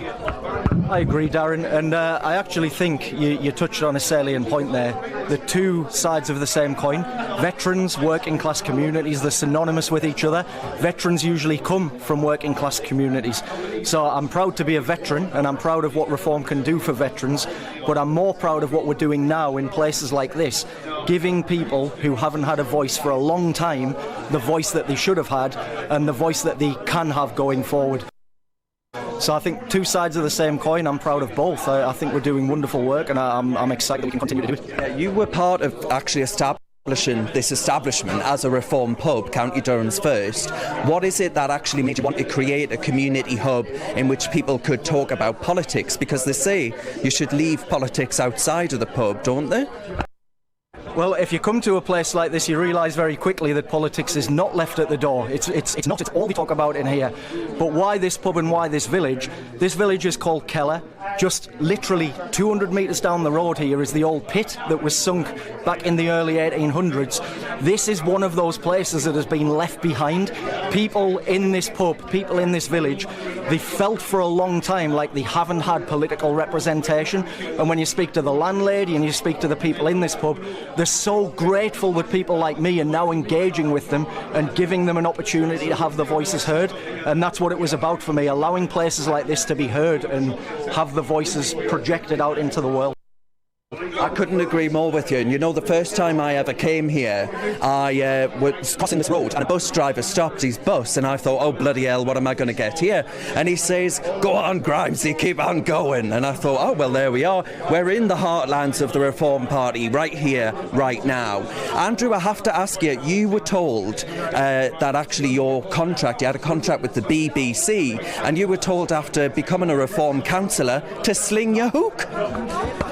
I agree, Darren, and I actually think you touched on a salient point there. The two sides of the same coin. Veterans, working class communities, they're synonymous with each other. Veterans usually come from working class communities. So I'm proud to be a veteran, and I'm proud of what Reform can do for veterans, but I'm more proud of what we're doing now in places like this, giving people who haven't had a voice for a long time the voice that they should have had and the voice that they can have going forward. So I think two sides of the same coin. I'm proud of both. I think we're doing wonderful work, and I'm excited that we can continue to do it. You were part of actually establishing this establishment as a Reform pub, County Durham's first. What is it that actually made you want to create a community hub in which people could talk about politics? Because they say you should leave politics outside of the pub, don't they? Well, if you come to a place like this, you realise very quickly that politics is not left at the door. It's not. It's all we talk about in here. But why this pub and why this village? This village is called Keller. Just literally 200 metres down the road here is the old pit that was sunk back in the early 1800s. This is one of those places that has been left behind. People in this pub, people in this village, they felt for a long time like they haven't had political representation. And when you speak to the landlady and you speak to the people in this pub, they're so grateful that people like me are now engaging with them and giving them an opportunity to have their voices heard. And that's what it was about for me, allowing places like this to be heard and have the voices projected out into the world. I couldn't agree more with you. And you know, the first time I ever came here, I was crossing this road and a bus driver stopped his bus, and I thought, oh bloody hell, what am I going to get here? And he says, go on Grimesy, keep on going. And I thought, oh well, there we are. We're in the heartlands of the Reform Party right here, right now. Andrew, I have to ask you, you were told that actually you had a contract with the BBC, and you were told after becoming a Reform councillor to sling your hook.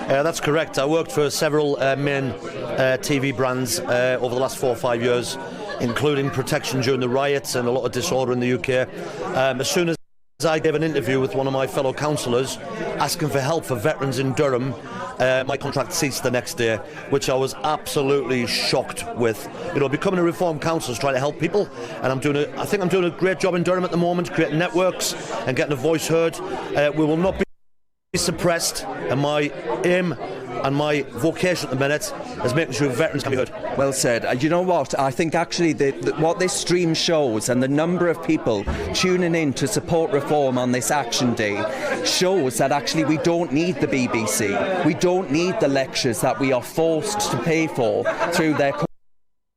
That's correct. I worked for several main TV brands over the last 4 or 5 years, including Protection during the riots and a lot of disorder in the UK. As soon as I gave an interview with one of my fellow councillors asking for help for veterans in Durham, my contract ceased the next day, which I was absolutely shocked with. You know, becoming a Reform councillor is trying to help people, and I think I'm doing a great job in Durham at the moment, creating networks and getting a voice heard. We will not be suppressed, and my aim and my vocation at the minute is making sure veterans can be heard. Well said. You know what? I think actually what this stream shows, and the number of people tuning in to support reform on this Action Day, shows that actually we don't need the BBC. We don't need the lectures that we are forced to pay for through their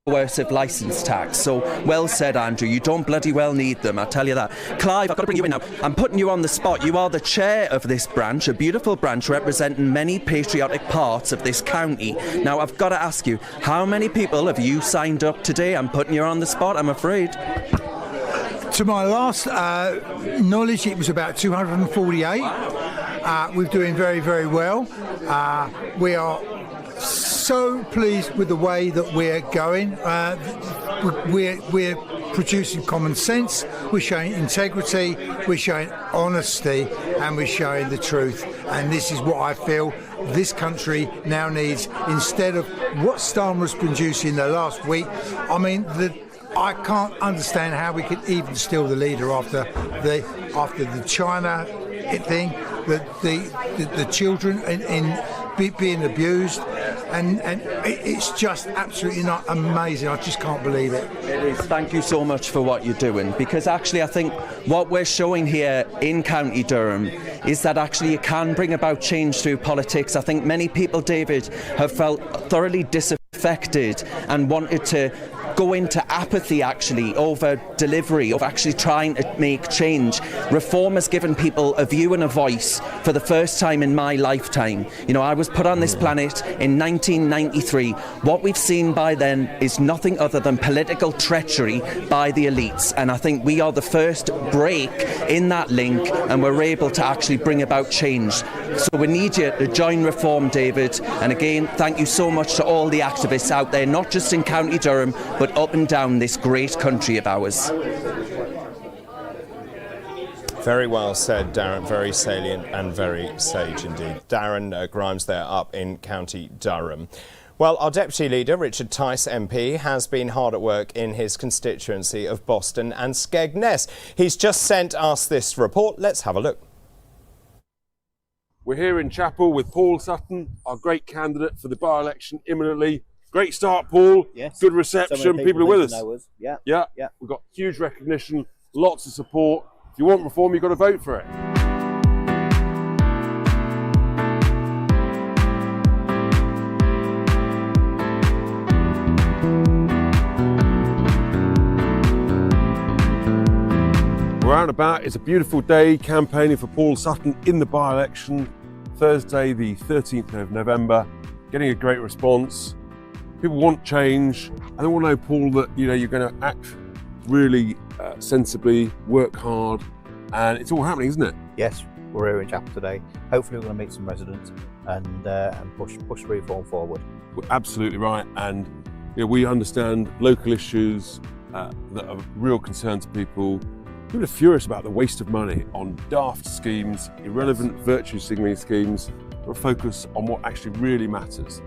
coercive licence tax. So well said, Andrew. You don't bloody well need them, I'll tell you that. Clive, I've got to bring you in now. I'm putting you on the spot. You are the chair of this branch, a beautiful branch representing many patriotic parts of this county. Now, I've got to ask you, how many people have you signed up today? I'm putting you on the spot, I'm afraid. To my last knowledge, it was about 248. We're doing very, very well. We are so pleased with the way that we're going. We're producing common sense, we're showing integrity, we're showing honesty, and we're showing the truth. And this is what I feel this country now needs, instead of what Starmer has produced in the last week. I mean, I can't understand how we could even steal the leader after the China thing, the children in being abused, and it's just absolutely not amazing. I just can't believe it. It is. Thank you so much for what you're doing, because actually I think what we're showing here in County Durham is that actually you can bring about change through politics. I think many people, David, have felt thoroughly disaffected and wanted to go into apathy actually over delivery, of actually trying to make change. Reform has given people a view and a voice for the first time in my lifetime. You know, I was put on this planet in 1993. What we've seen by then is nothing other than political treachery by the elites, and I think we are the first break in that link, and we're able to actually bring about change. So we need you to join Reform, David, and again, thank you so much to all the activists out there, not just in County Durham, but up and down this great country of ours. Very well said, Darren. Very salient and very sage indeed. Darren Grimes there up in County Durham. Well, our Deputy Leader, Richard Tice MP, has been hard at work in his constituency of Boston and Skegness. He's just sent us this report. Let's have a look. We're here in Chapel with Paul Sutton, our great candidate for the by-election imminently. Great start, Paul. Yes. Good reception. People are with us. Yeah. Yeah. We've got huge recognition, lots of support. If you want reform, you've got to vote for it. We're out and about. It's a beautiful day campaigning for Paul Sutton in the by-election. Thursday, the 13th of November. Getting a great response. People want change, and they want to know, Paul, that you're going to act really sensibly, work hard, and it's all happening, isn't it? Yes, we're here in Chapel today. Hopefully, we're going to meet some residents and push reform forward. We're absolutely right, and we understand local issues that are of real concern to people. People are furious about the waste of money on daft schemes, irrelevant virtue signalling schemes. We'll focus on what actually really matters.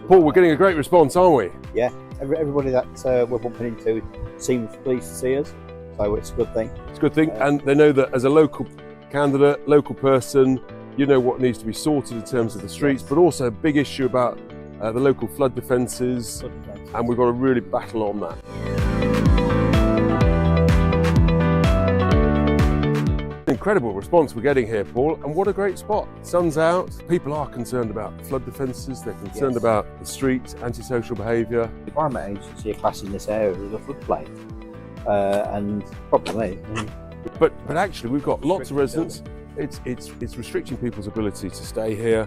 Paul, we're getting a great response, aren't we? Yeah, everybody that we're bumping into seems pleased to see us, so it's a good thing. It's a good thing, and they know that as a local candidate, local person, you know what needs to be sorted in terms of the streets, but also a big issue about the local flood defences, and we've got to really battle on that. Incredible response we're getting here, Paul, and what a great spot. Sun's out, people are concerned about the flood defences, they're concerned about the streets, antisocial behaviour. The Environment Agency are classing this area as a floodplain, and problem is... But actually we've got lots of residents, it's restricting people's ability to stay here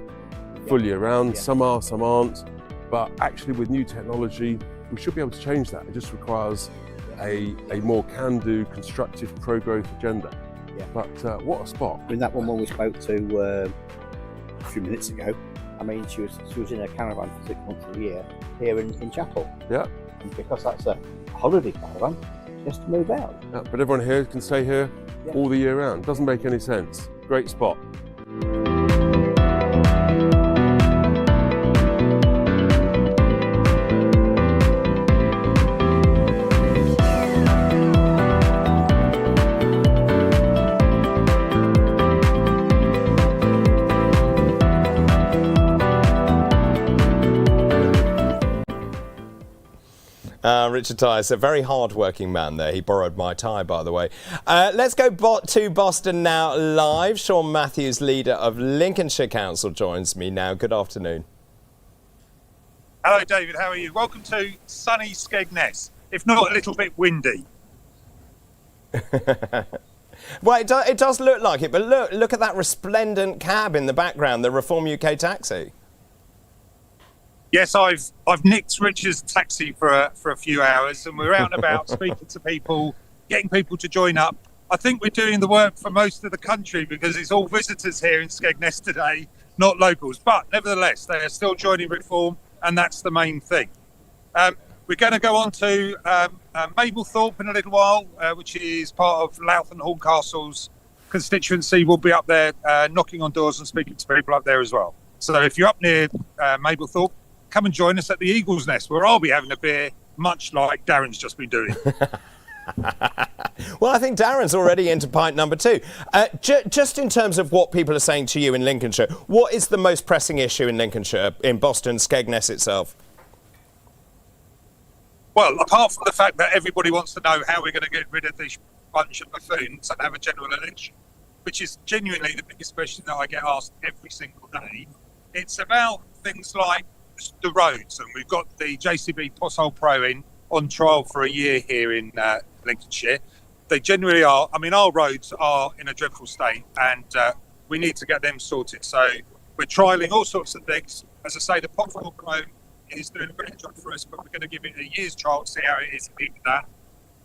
full year round, some are, some aren't, but actually with new technology we should be able to change that. It just requires a more can-do, constructive, pro-growth agenda. Yeah. But what a spot. I mean, that woman we spoke to a few minutes ago, I mean, she was in a caravan for 6 months of the year here in Chapel. Yeah. And because that's a holiday caravan, she has to move out. Yeah, but everyone here can stay here all the year round. Doesn't make any sense. Great spot. Richard Tice, a very hard-working man there. He borrowed my tie, by the way. Let's go to Boston now live. Sean Matthews, leader of Lincolnshire Council, joins me now. Good afternoon. Hello, David. How are you? Welcome to sunny Skegness, if not a little bit windy. Well, it does look like it, but look at that resplendent cab in the background, the Reform UK taxi. Yes, I've nicked Richard's taxi for a few hours, and we're out and about speaking to people, getting people to join up. I think we're doing the work for most of the country because it's all visitors here in Skegness today, not locals. But nevertheless, they are still joining Reform, and that's the main thing. We're going to go on to Mablethorpe in a little while, which is part of Louth and Horncastle's constituency. We'll be up there knocking on doors and speaking to people up there as well. So if you're up near Mablethorpe, come and join us at the Eagle's Nest, where I'll be having a beer, much like Darren's just been doing. Well, I think Darren's already into pint number 2. Just in terms of what people are saying to you in Lincolnshire, what is the most pressing issue in Lincolnshire, in Boston, Skegness itself? Well, apart from the fact that everybody wants to know how we're going to get rid of this bunch of buffoons and have a general election, which is genuinely the biggest question that I get asked every single day, it's about things like the roads. And we've got the JCB Pothole Pro on trial for a year here in Lincolnshire. They generally are. I mean, our roads are in a dreadful state, and we need to get them sorted. So we're trialling all sorts of things. As I say, the Pothole Pro is doing a great job for us, but we're going to give it a year's trial to see how it is with that.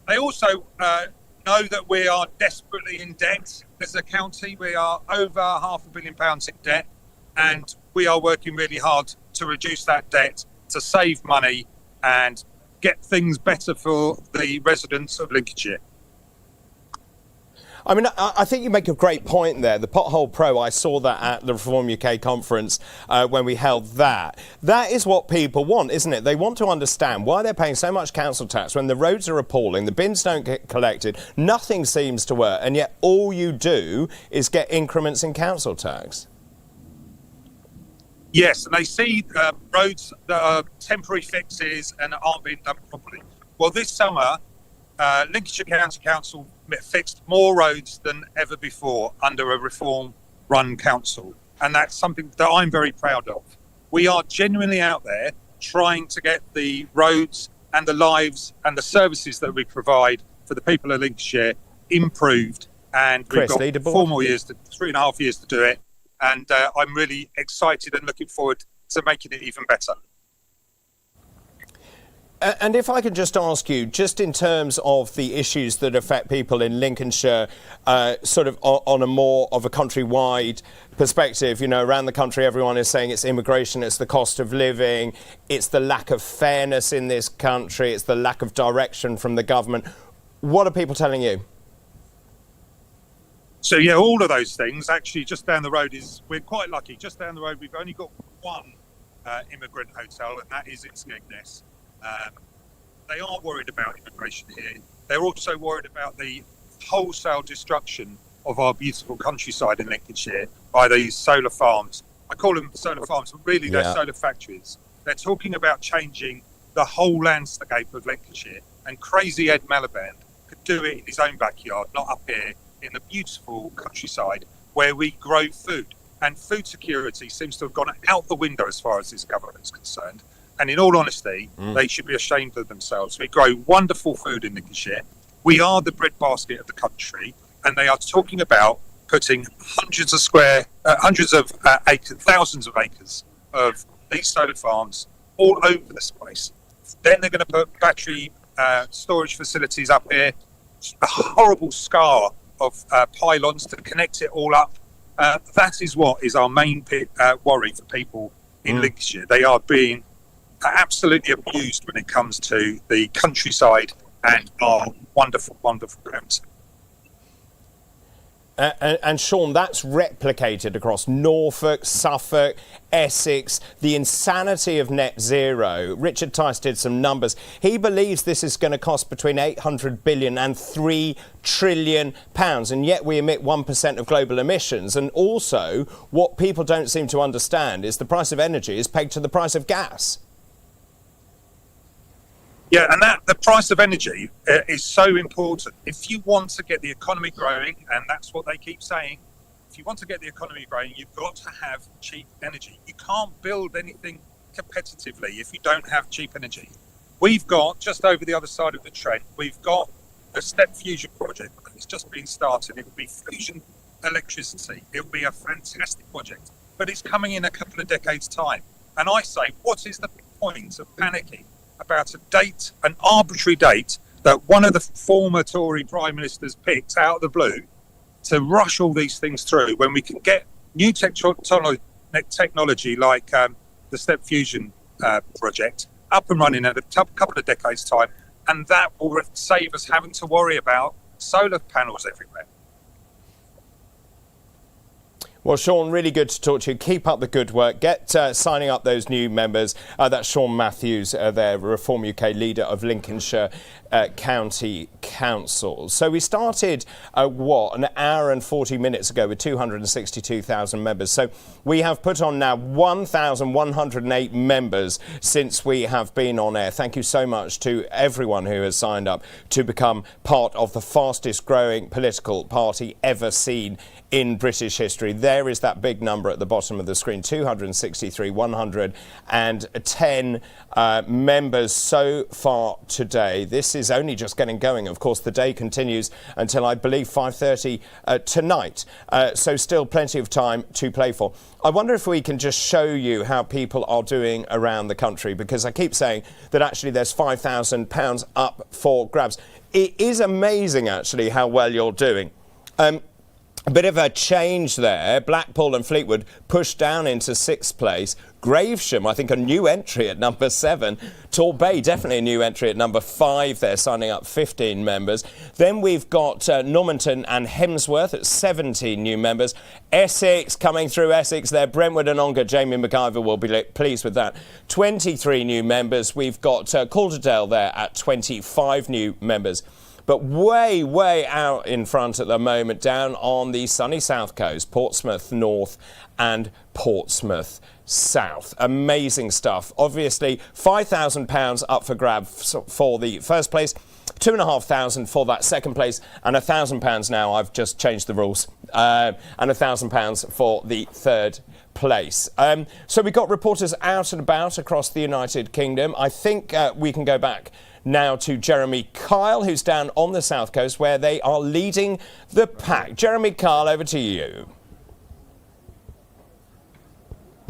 They also know that we are desperately in debt as a county. We are over £500 million in debt, and we are working really hard to reduce that debt, to save money and get things better for the residents of Lincolnshire. I mean, I think you make a great point there. The Pothole Pro, I saw that at the Reform UK conference when we held that. That is what people want, isn't it? They want to understand why they're paying so much council tax when the roads are appalling, the bins don't get collected, nothing seems to work, and yet all you do is get increments in council tax. Yes, and they see roads that are temporary fixes and aren't being done properly. Well, this summer, Lincolnshire County Council fixed more roads than ever before under a Reform-run council, and that's something that I'm very proud of. We are genuinely out there trying to get the roads and the lives and the services that we provide for the people of Lincolnshire improved, and we've got 3.5 years to do it, and I'm really excited and looking forward to making it even better. And if I could just ask you, just in terms of the issues that affect people in Lincolnshire, sort of on a more of a countrywide perspective, you know, around the country everyone is saying it's immigration, it's the cost of living, it's the lack of fairness in this country, it's the lack of direction from the government. What are people telling you? So, yeah, all of those things. Actually, just down the road we're quite lucky. Just down the road, we've only got one immigrant hotel, and that is in Skegness. They are worried about immigration here. They're also worried about the wholesale destruction of our beautiful countryside in Lincolnshire by these solar farms. I call them solar farms, but really they're solar factories. They're talking about changing the whole landscape of Lincolnshire, and crazy Ed Miliband could do it in his own backyard, not up here in the beautiful countryside where we grow food. And food security seems to have gone out the window as far as this government is concerned. And in all honesty, they should be ashamed of themselves. We grow wonderful food in Lincolnshire. We are the breadbasket of the country, and they are talking about putting thousands of acres of these solar farms all over this place. Then they're going to put battery storage facilities up here, a horrible scar of pylons to connect it all up. That is what is our main worry for people in Lincolnshire. They are being absolutely abused when it comes to the countryside and our wonderful, wonderful grounds. And Sean, that's replicated across Norfolk, Suffolk, Essex, the insanity of net zero. Richard Tice did some numbers. He believes this is going to cost between 800 billion and £3 trillion, and yet we emit 1% of global emissions. And also, what people don't seem to understand is the price of energy is pegged to the price of gas. Yeah, and that the price of energy is so important. If you want to get the economy growing, and that's what they keep saying, if you want to get the economy growing, you've got to have cheap energy. You can't build anything competitively if you don't have cheap energy. We've got, just over the other side of the Trent, we've got a step fusion project. It's just been started. It will be fusion electricity. It will be a fantastic project, but it's coming in a couple of decades' time. And I say, what is the point of panicking about a date, an arbitrary date that one of the former Tory prime ministers picked out of the blue to rush all these things through when we can get new technology like the Step Fusion project up and running at a couple of decades' time, and that will save us having to worry about solar panels everywhere. Well, Sean, really good to talk to you. Keep up the good work. Get signing up those new members. That's Sean Matthews, there, Reform UK leader of Lincolnshire County Council. So we started, an hour and 40 minutes ago with 262,000 members. So we have put on now 1,108 members since we have been on air. Thank you so much to everyone who has signed up to become part of the fastest growing political party ever seen in British history. There is that big number at the bottom of the screen, 263, 110 members so far today. This is only just getting going. Of course, the day continues until, I believe, 5:30 tonight. So still plenty of time to play for. I wonder if we can just show you how people are doing around the country, because I keep saying that actually there's £5,000 up for grabs. It is amazing, actually, how well you're doing. A bit of a change there. Blackpool and Fleetwood pushed down into 6th place. Gravesham, I think, a new entry at number 7. Torbay, definitely a new entry at number 5 there, signing up 15 members. Then we've got Normanton and Hemsworth at 17 new members. Essex, coming through Essex there. Brentwood and Ongar, Jamie McIver will be pleased with that. 23 new members. We've got Calderdale there at 25 new members. But way, way out in front at the moment, down on the sunny south coast, Portsmouth North and Portsmouth South. Amazing stuff. Obviously, £5,000 up for grabs for the first place, £2,500 for that second place, and £1,000 now. I've just changed the rules, and £1,000 for the third place. So we've got reporters out and about across the United Kingdom. I think we can go back now to Jeremy Kyle, who's down on the south coast where they are leading the pack. Jeremy Kyle, over to you.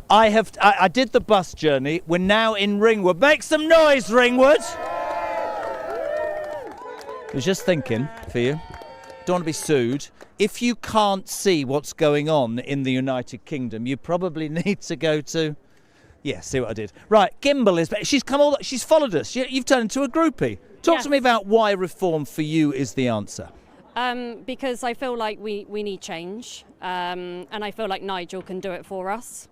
I did the bus journey. We're now in Ringwood. Make some noise, Ringwood! I was just thinking for you, don't want to be sued. If you can't see what's going on in the United Kingdom, you probably need to go to... Yeah, see what I did. Right, Gimbal is... She's followed us. You've turned into a groupie. Talk to me about why reform for you is the answer. Because I feel like we need change, and I feel like Nigel can do it for us.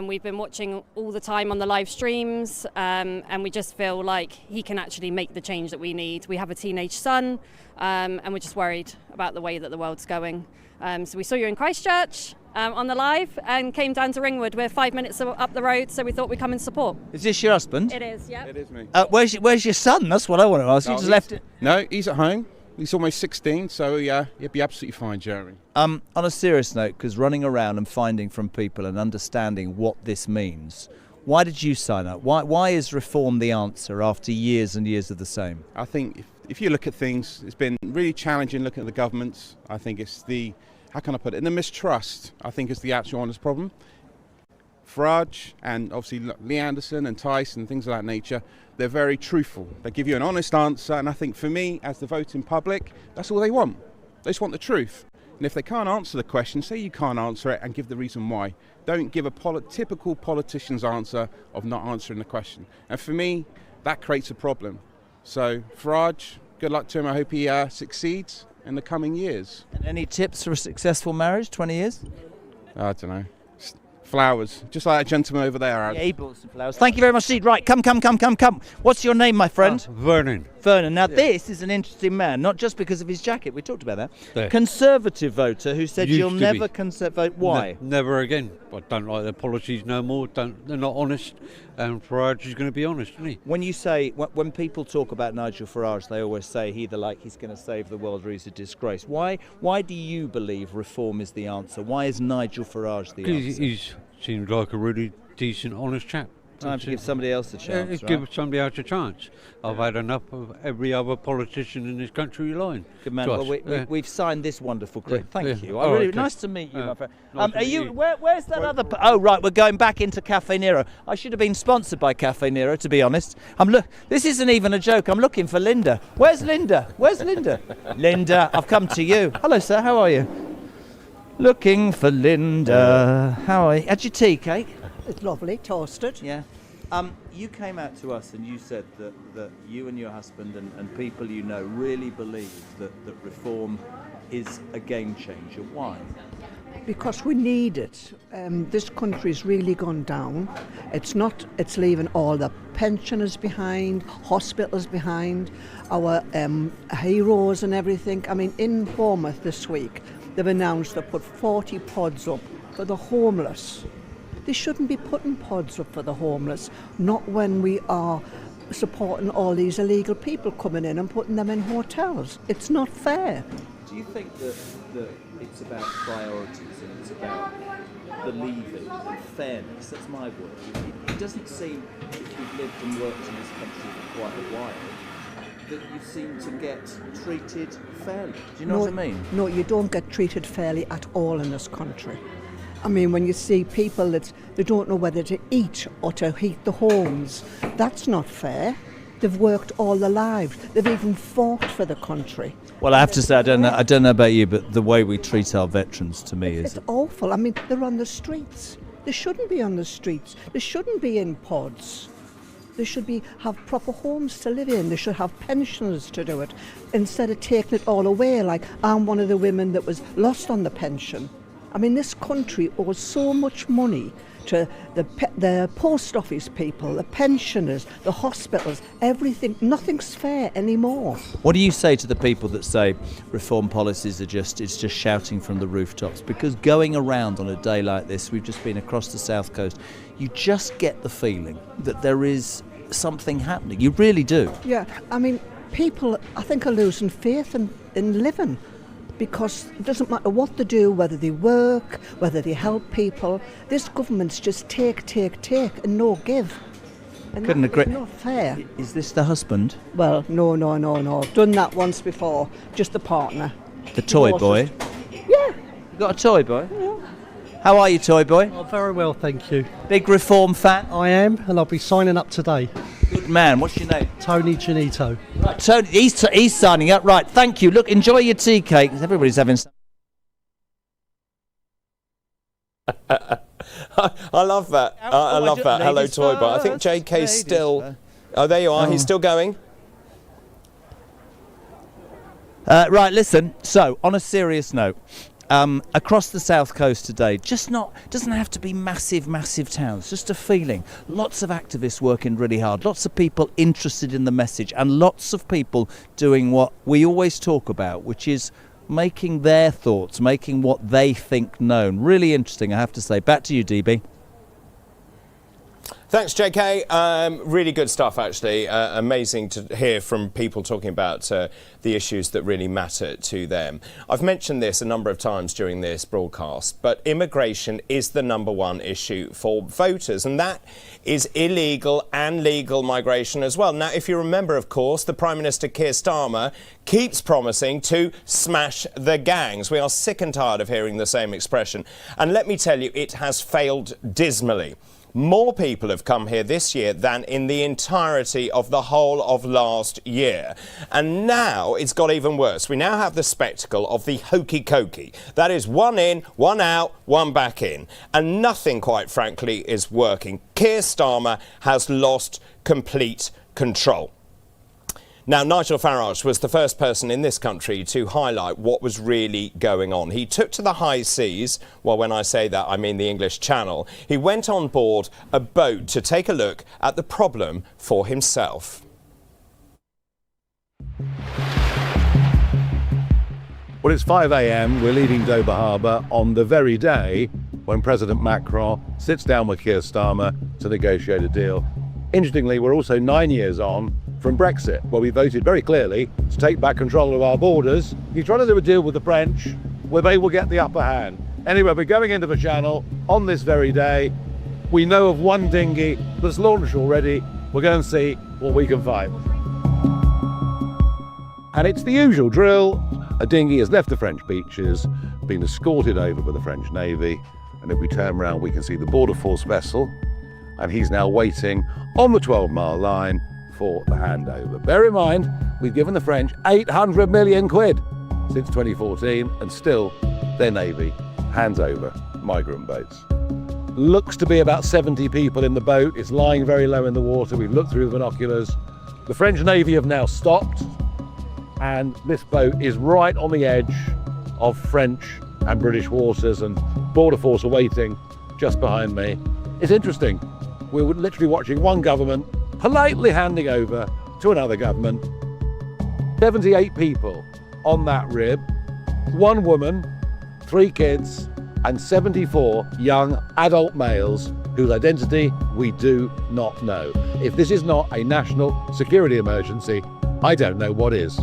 We've been watching all the time on the live streams, and we just feel like he can actually make the change that we need. We have a teenage son, and we're just worried about the way that the world's going. So we saw you in Christchurch on the live and came down to Ringwood. We're 5 minutes up the road, so we thought we'd come and support. Is this your husband? It is, yeah. It is me. Where's your son? That's what I want to ask. You just left it. No, he's at home. He's almost 16, so yeah, he'll be absolutely fine, Jeremy. On a serious note, because running around and finding from people and understanding what this means, why did you sign up? Why is reform the answer after years and years of the same? I think if you look at things, it's been really challenging looking at the governments. I think it's how can I put it? The mistrust, I think, is the actual honest problem. Farage and obviously Lee Anderson and Tyson and things of that nature, they're very truthful. They give you an honest answer, and I think for me, as the voting public, that's all they want. They just want the truth. And if they can't answer the question, say you can't answer it and give the reason why. Don't give a typical politician's answer of not answering the question. And for me, that creates a problem. So Farage, good luck to him. I hope he succeeds in the coming years. And any tips for a successful marriage, 20 years? I don't know. flowers, just like that gentleman over there. Yeah, he bought some flowers. Thank you very much indeed. Right, come. What's your name, my friend? Vernon. Vernon. Now, this is an interesting man, not just because of his jacket. We talked about that. Yeah. Conservative voter who said Used you'll to never be. vote. Why? Never again. I don't like their policies no more. They're not honest. And Farage is going to be honest, isn't he? When you say, when people talk about Nigel Farage, they always say either like he's going to save the world or he's a disgrace. Why do you believe reform is the answer? Why is Nigel Farage the answer? He seems like a really decent, honest chap. Time to give somebody else a chance, right? Give somebody else a chance. I've had enough of every other politician in this country lying. Good man. to us. Well, we've signed this wonderful clip. Thank yeah. you. All right, okay. Nice to meet you, my friend. nice to Are meet you? you. Where's that other? Oh, right. We're going back into Cafe Nero. I should have been sponsored by Cafe Nero, to be honest. This isn't even a joke. I'm looking for Linda. Where's Linda? Linda, I've come to you. Hello, sir. How are you? Looking for Linda. How are you? Had your tea cake? It's lovely, toasted. Yeah. You came out to us and you said that you and your husband and people you know really believe that reform is a game changer. Why? Because we need it. This country's really gone down. It's leaving all the pensioners behind, hospitals behind, our heroes and everything. I mean, in Bournemouth this week, they've announced they've put 40 pods up for the homeless. They shouldn't be putting pods up for the homeless, not when we are supporting all these illegal people coming in and putting them in hotels. It's not fair. Do you think that it's about priorities and it's about believing and fairness? That's my word. It doesn't seem, if you've lived and worked in this country for quite a while, that you seem to get treated fairly. Do you know what I mean? No, you don't get treated fairly at all in this country. I mean, when you see people that they don't know whether to eat or to heat the homes, that's not fair. They've worked all their lives. They've even fought for the country. Well, I have to say, I don't know about you, but the way we treat our veterans, to me, is It's awful. I mean, they're on the streets. They shouldn't be on the streets. They shouldn't be in pods. They should have proper homes to live in. They should have pensions to do it, instead of taking it all away. Like, I'm one of the women that was lost on the pension. I mean, this country owes so much money to the post office people, the pensioners, the hospitals, everything. Nothing's fair anymore. What do you say to the people that say reform policies are it's just shouting from the rooftops? Because going around on a day like this, we've just been across the south coast, you just get the feeling that there is something happening. You really do. Yeah, I mean, people, I think, are losing faith in living. Because it doesn't matter what they do, whether they work, whether they help people. This government's just take, and no give. And Couldn't agree. It's not fair. Is this the husband? Well, no. Done that once before. Just the partner. The toy boy? Yeah. You got a toy boy? Yeah. How are you, toy boy? Oh, very well, thank you. Big reform fan? I am, and I'll be signing up today. Good man. What's your name? Tony Janito. Right, Tony, he's signing up. Right, thank you. Look, enjoy your tea cake. Everybody's having some. I love that. I love that. Hello, toy boy. I think JK's still. Oh, there you are. He's still going. Right, listen. So, on a serious note, across the south coast today, doesn't have to be massive towns, just a feeling. Lots of activists working really hard, lots of people interested in the message, and lots of people doing what we always talk about, which is making their thoughts, making what they think known. Really interesting, I have to say. Back to you, DB. Thanks, JK. Really good stuff, actually. Amazing to hear from people talking about the issues that really matter to them. I've mentioned this a number of times during this broadcast, but immigration is the #1 issue for voters, and that is illegal and legal migration as well. Now, if you remember, of course, the Prime Minister Keir Starmer keeps promising to smash the gangs. We are sick and tired of hearing the same expression. And let me tell you, it has failed dismally. More people have come here this year than in the entirety of the whole of last year. And now it's got even worse. We now have the spectacle of the hokey cokey. That is one in, one out, one back in. And nothing, quite frankly, is working. Keir Starmer has lost complete control. Now, Nigel Farage was the first person in this country to highlight what was really going on. He took to the high seas, well, when I say that, I mean the English Channel. He went on board a boat to take a look at the problem for himself. Well, it's 5 a.m. We're leaving Dover Harbour on the very day when President Macron sits down with Keir Starmer to negotiate a deal. Interestingly, we're also 9 years on from Brexit, where we voted very clearly to take back control of our borders. He's trying to do a deal with the French where they will get the upper hand. Anyway, we're going into the Channel on this very day. We know of one dinghy that's launched already. We'll go and see what we can find. And it's the usual drill. A dinghy has left the French beaches, been escorted over by the French Navy, and if we turn around we can see the Border Force vessel, and he's now waiting on the 12-mile line for the handover. Bear in mind, we've given the French 800 million quid since 2014, and still their Navy hands over migrant boats. Looks to be about 70 people in the boat. It's lying very low in the water. We've looked through the binoculars. The French Navy have now stopped, and this boat is right on the edge of French and British waters, and Border Force are waiting just behind me. It's interesting. We're literally watching one government politely handing over to another government. 78 people on that rib, one woman, 3 kids, and 74 young adult males whose identity we do not know. If this is not a national security emergency, I don't know what is.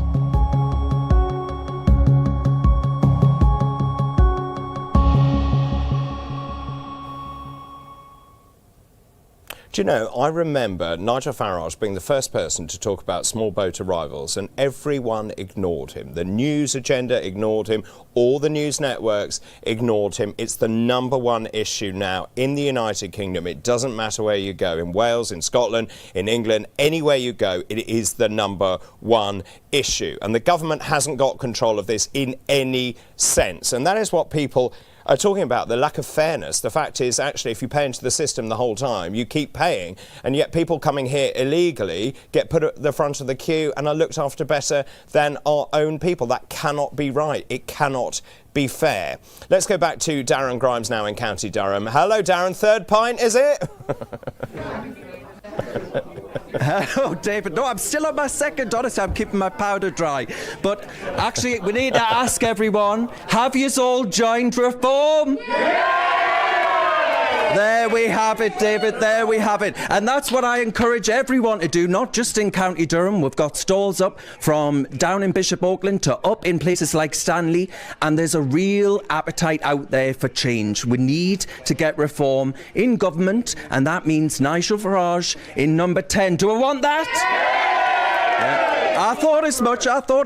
Do you know, I remember Nigel Farage being the first person to talk about small boat arrivals, and everyone ignored him. The news agenda ignored him. All the news networks ignored him. It's the #1 issue now in the United Kingdom. It doesn't matter where you go, in Wales, in Scotland, in England, anywhere you go, it is the #1 issue. And the government hasn't got control of this in any sense. And that is what people are talking about, the lack of fairness. The fact is, actually, if you pay into the system the whole time, you keep paying, and yet people coming here illegally get put at the front of the queue and are looked after better than our own people. That cannot be right. It cannot be fair. Let's go back to Darren Grimes now in County Durham. Hello, Darren. Third pint, is it? Hello, David. No, I'm still on my second. Honestly, I'm keeping my powder dry. But actually, we need to ask everyone, have yous all joined Reform? There we have it, David, there we have it. And that's what I encourage everyone to do, not just in County Durham. We've got stalls up from down in Bishop Auckland to up in places like Stanley, and there's a real appetite out there for change. We need to get reform in government, and that means Nigel Farage in number 10. Do I want that? Yeah. I thought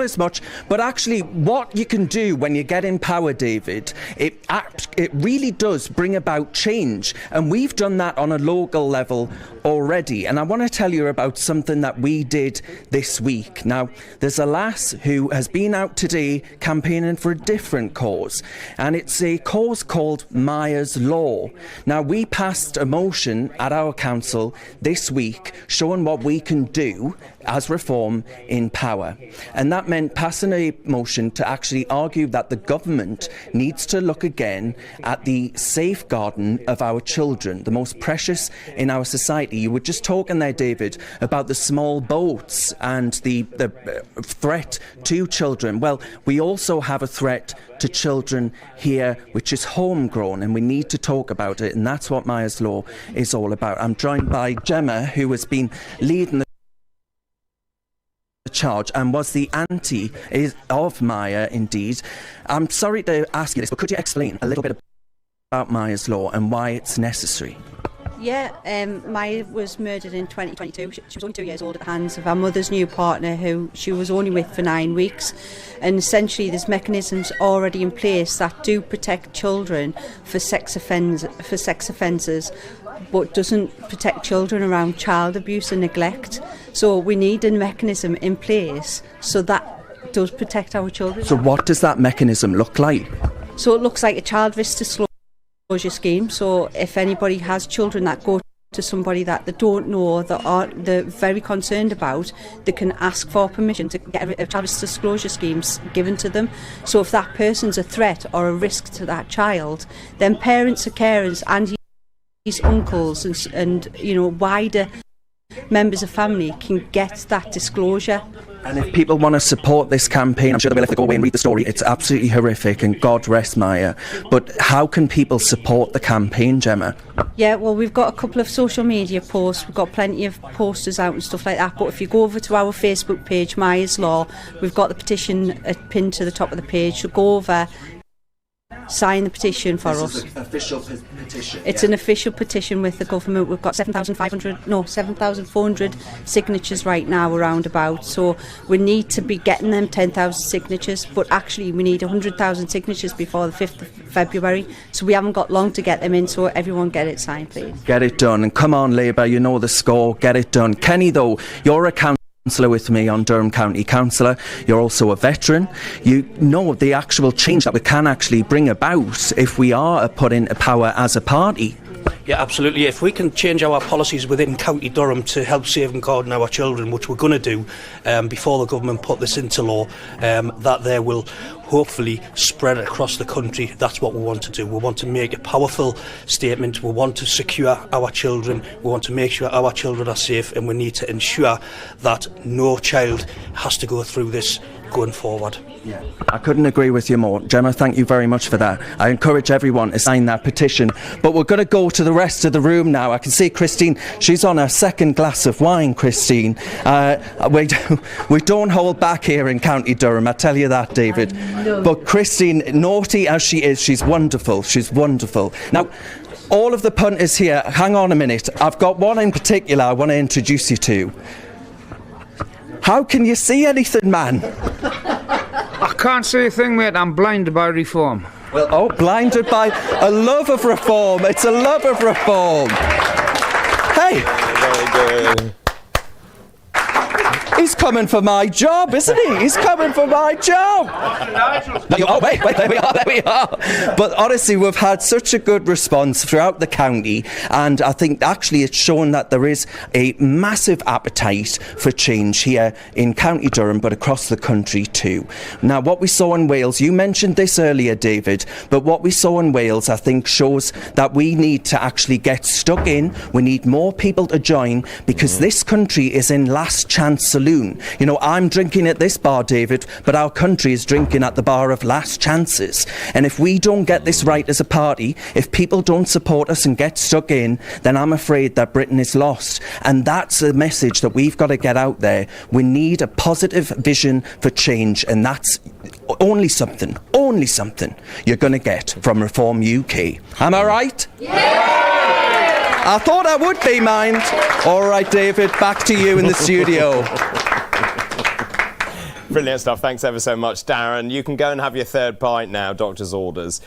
as much. But actually, what you can do when you get in power, David, it really does bring about change. And we've done that on a local level already. And I want to tell you about something that we did this week. Now, there's a lass who has been out today campaigning for a different cause. And it's a cause called Myers Law. Now, we passed a motion at our council this week showing what we can do as Reform in power. And that meant passing a motion to actually argue that the government needs to look again at the safeguarding of our children, the most precious in our society. You were just talking there, David, about the small boats and the threat to children. Well, we also have a threat to children here, which is homegrown, and we need to talk about it, and that's what Myers Law is all about. I'm joined by Gemma, who has been leading the charge and was the auntie of Maya, indeed. I'm sorry to ask you this, but could you explain a little bit about Myers Law and why it's necessary? Yeah, Maya was murdered in 2022. She was only 2 years old at the hands of our mother's new partner, who she was only with for 9 weeks. And essentially, there's mechanisms already in place that do protect children for sex offences, but doesn't protect children around child abuse and neglect. So we need a mechanism in place so that does protect our children. So what does that mechanism look like? So it looks like a child risk disclosure scheme. So if anybody has children that go to somebody that they don't know, they're very concerned about, they can ask for permission to get a child disclosure scheme given to them. So if that person's a threat or a risk to that child, then parents or carers and his uncles and wider members of family can get that disclosure. And if people want to support this campaign, I'm sure they will if they go away and read the story. It's absolutely horrific, and God rest Maya. But how can people support the campaign, Gemma? Yeah, well, we've got a couple of social media posts. We've got plenty of posters out and stuff like that. But if you go over to our Facebook page, Maya's Law, we've got the petition pinned to the top of the page. So go over, sign the petition for us. This is an official petition. It's an official petition with the government. We've got 7,400 signatures right now around about. So we need to be getting them 10,000 signatures, but actually we need 100,000 signatures before the 5th of February. So we haven't got long to get them in, so everyone get it signed, please. Get it done. And come on, Labour, you know the score. Get it done. Kenny, though, you're a councillor with me on Durham County Councillor. You're also a veteran. You know the actual change that we can actually bring about if we are put into power as a party. Yeah, absolutely. If we can change our policies within County Durham to help safeguarding our children, which we're going to do before the government put this into law, that they will hopefully spread across the country. That's what we want to do. We want to make a powerful statement. We want to secure our children. We want to make sure our children are safe, and we need to ensure that no child has to go through this going forward. Yeah, I couldn't agree with you more. Gemma, thank you very much for that. I encourage everyone to sign that petition. But we're going to go to the rest of the room now. I can see Christine, she's on her second glass of wine, Christine. We don't hold back here in County Durham, I tell you that, David. But Christine, naughty as she is, she's wonderful. She's wonderful. Now, all of the punters here, hang on a minute. I've got one in particular I want to introduce you to. How can you see anything, man? I can't see a thing, mate. I'm blinded by reform. Well, oh, blinded by a love of reform. It's a love of reform. Hey! Very good. He's coming for my job, isn't he? He's coming for my job. Oh, wait, there we are. But honestly, we've had such a good response throughout the county, and I think actually it's shown that there is a massive appetite for change here in County Durham, but across the country too. Now, what we saw in Wales, you mentioned this earlier, David, but what we saw in Wales, I think, shows that we need to actually get stuck in. We need more people to join, because this country is in last chance saloon. You know, I'm drinking at this bar, David, but our country is drinking at the bar of last chances. And if we don't get this right as a party, if people don't support us and get stuck in, then I'm afraid that Britain is lost. And that's the message that we've got to get out there. We need a positive vision for change, and that's only something you're going to get from Reform UK. Am I right? Yeah! I thought I would be, mind. All right, David, back to you in the studio. Brilliant stuff. Thanks ever so much, Darren. You can go and have your third pint now, doctor's orders.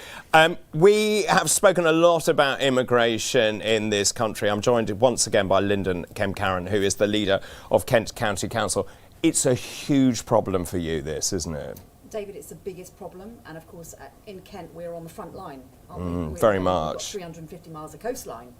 We have spoken a lot about immigration in this country. I'm joined once again by Lyndon Kemp-Carron, who is the leader of Kent County Council. It's a huge problem for you, this, isn't it? David, it's the biggest problem, and of course in Kent we're on the front line, aren't we? Very much. We've got 350 miles of coastline.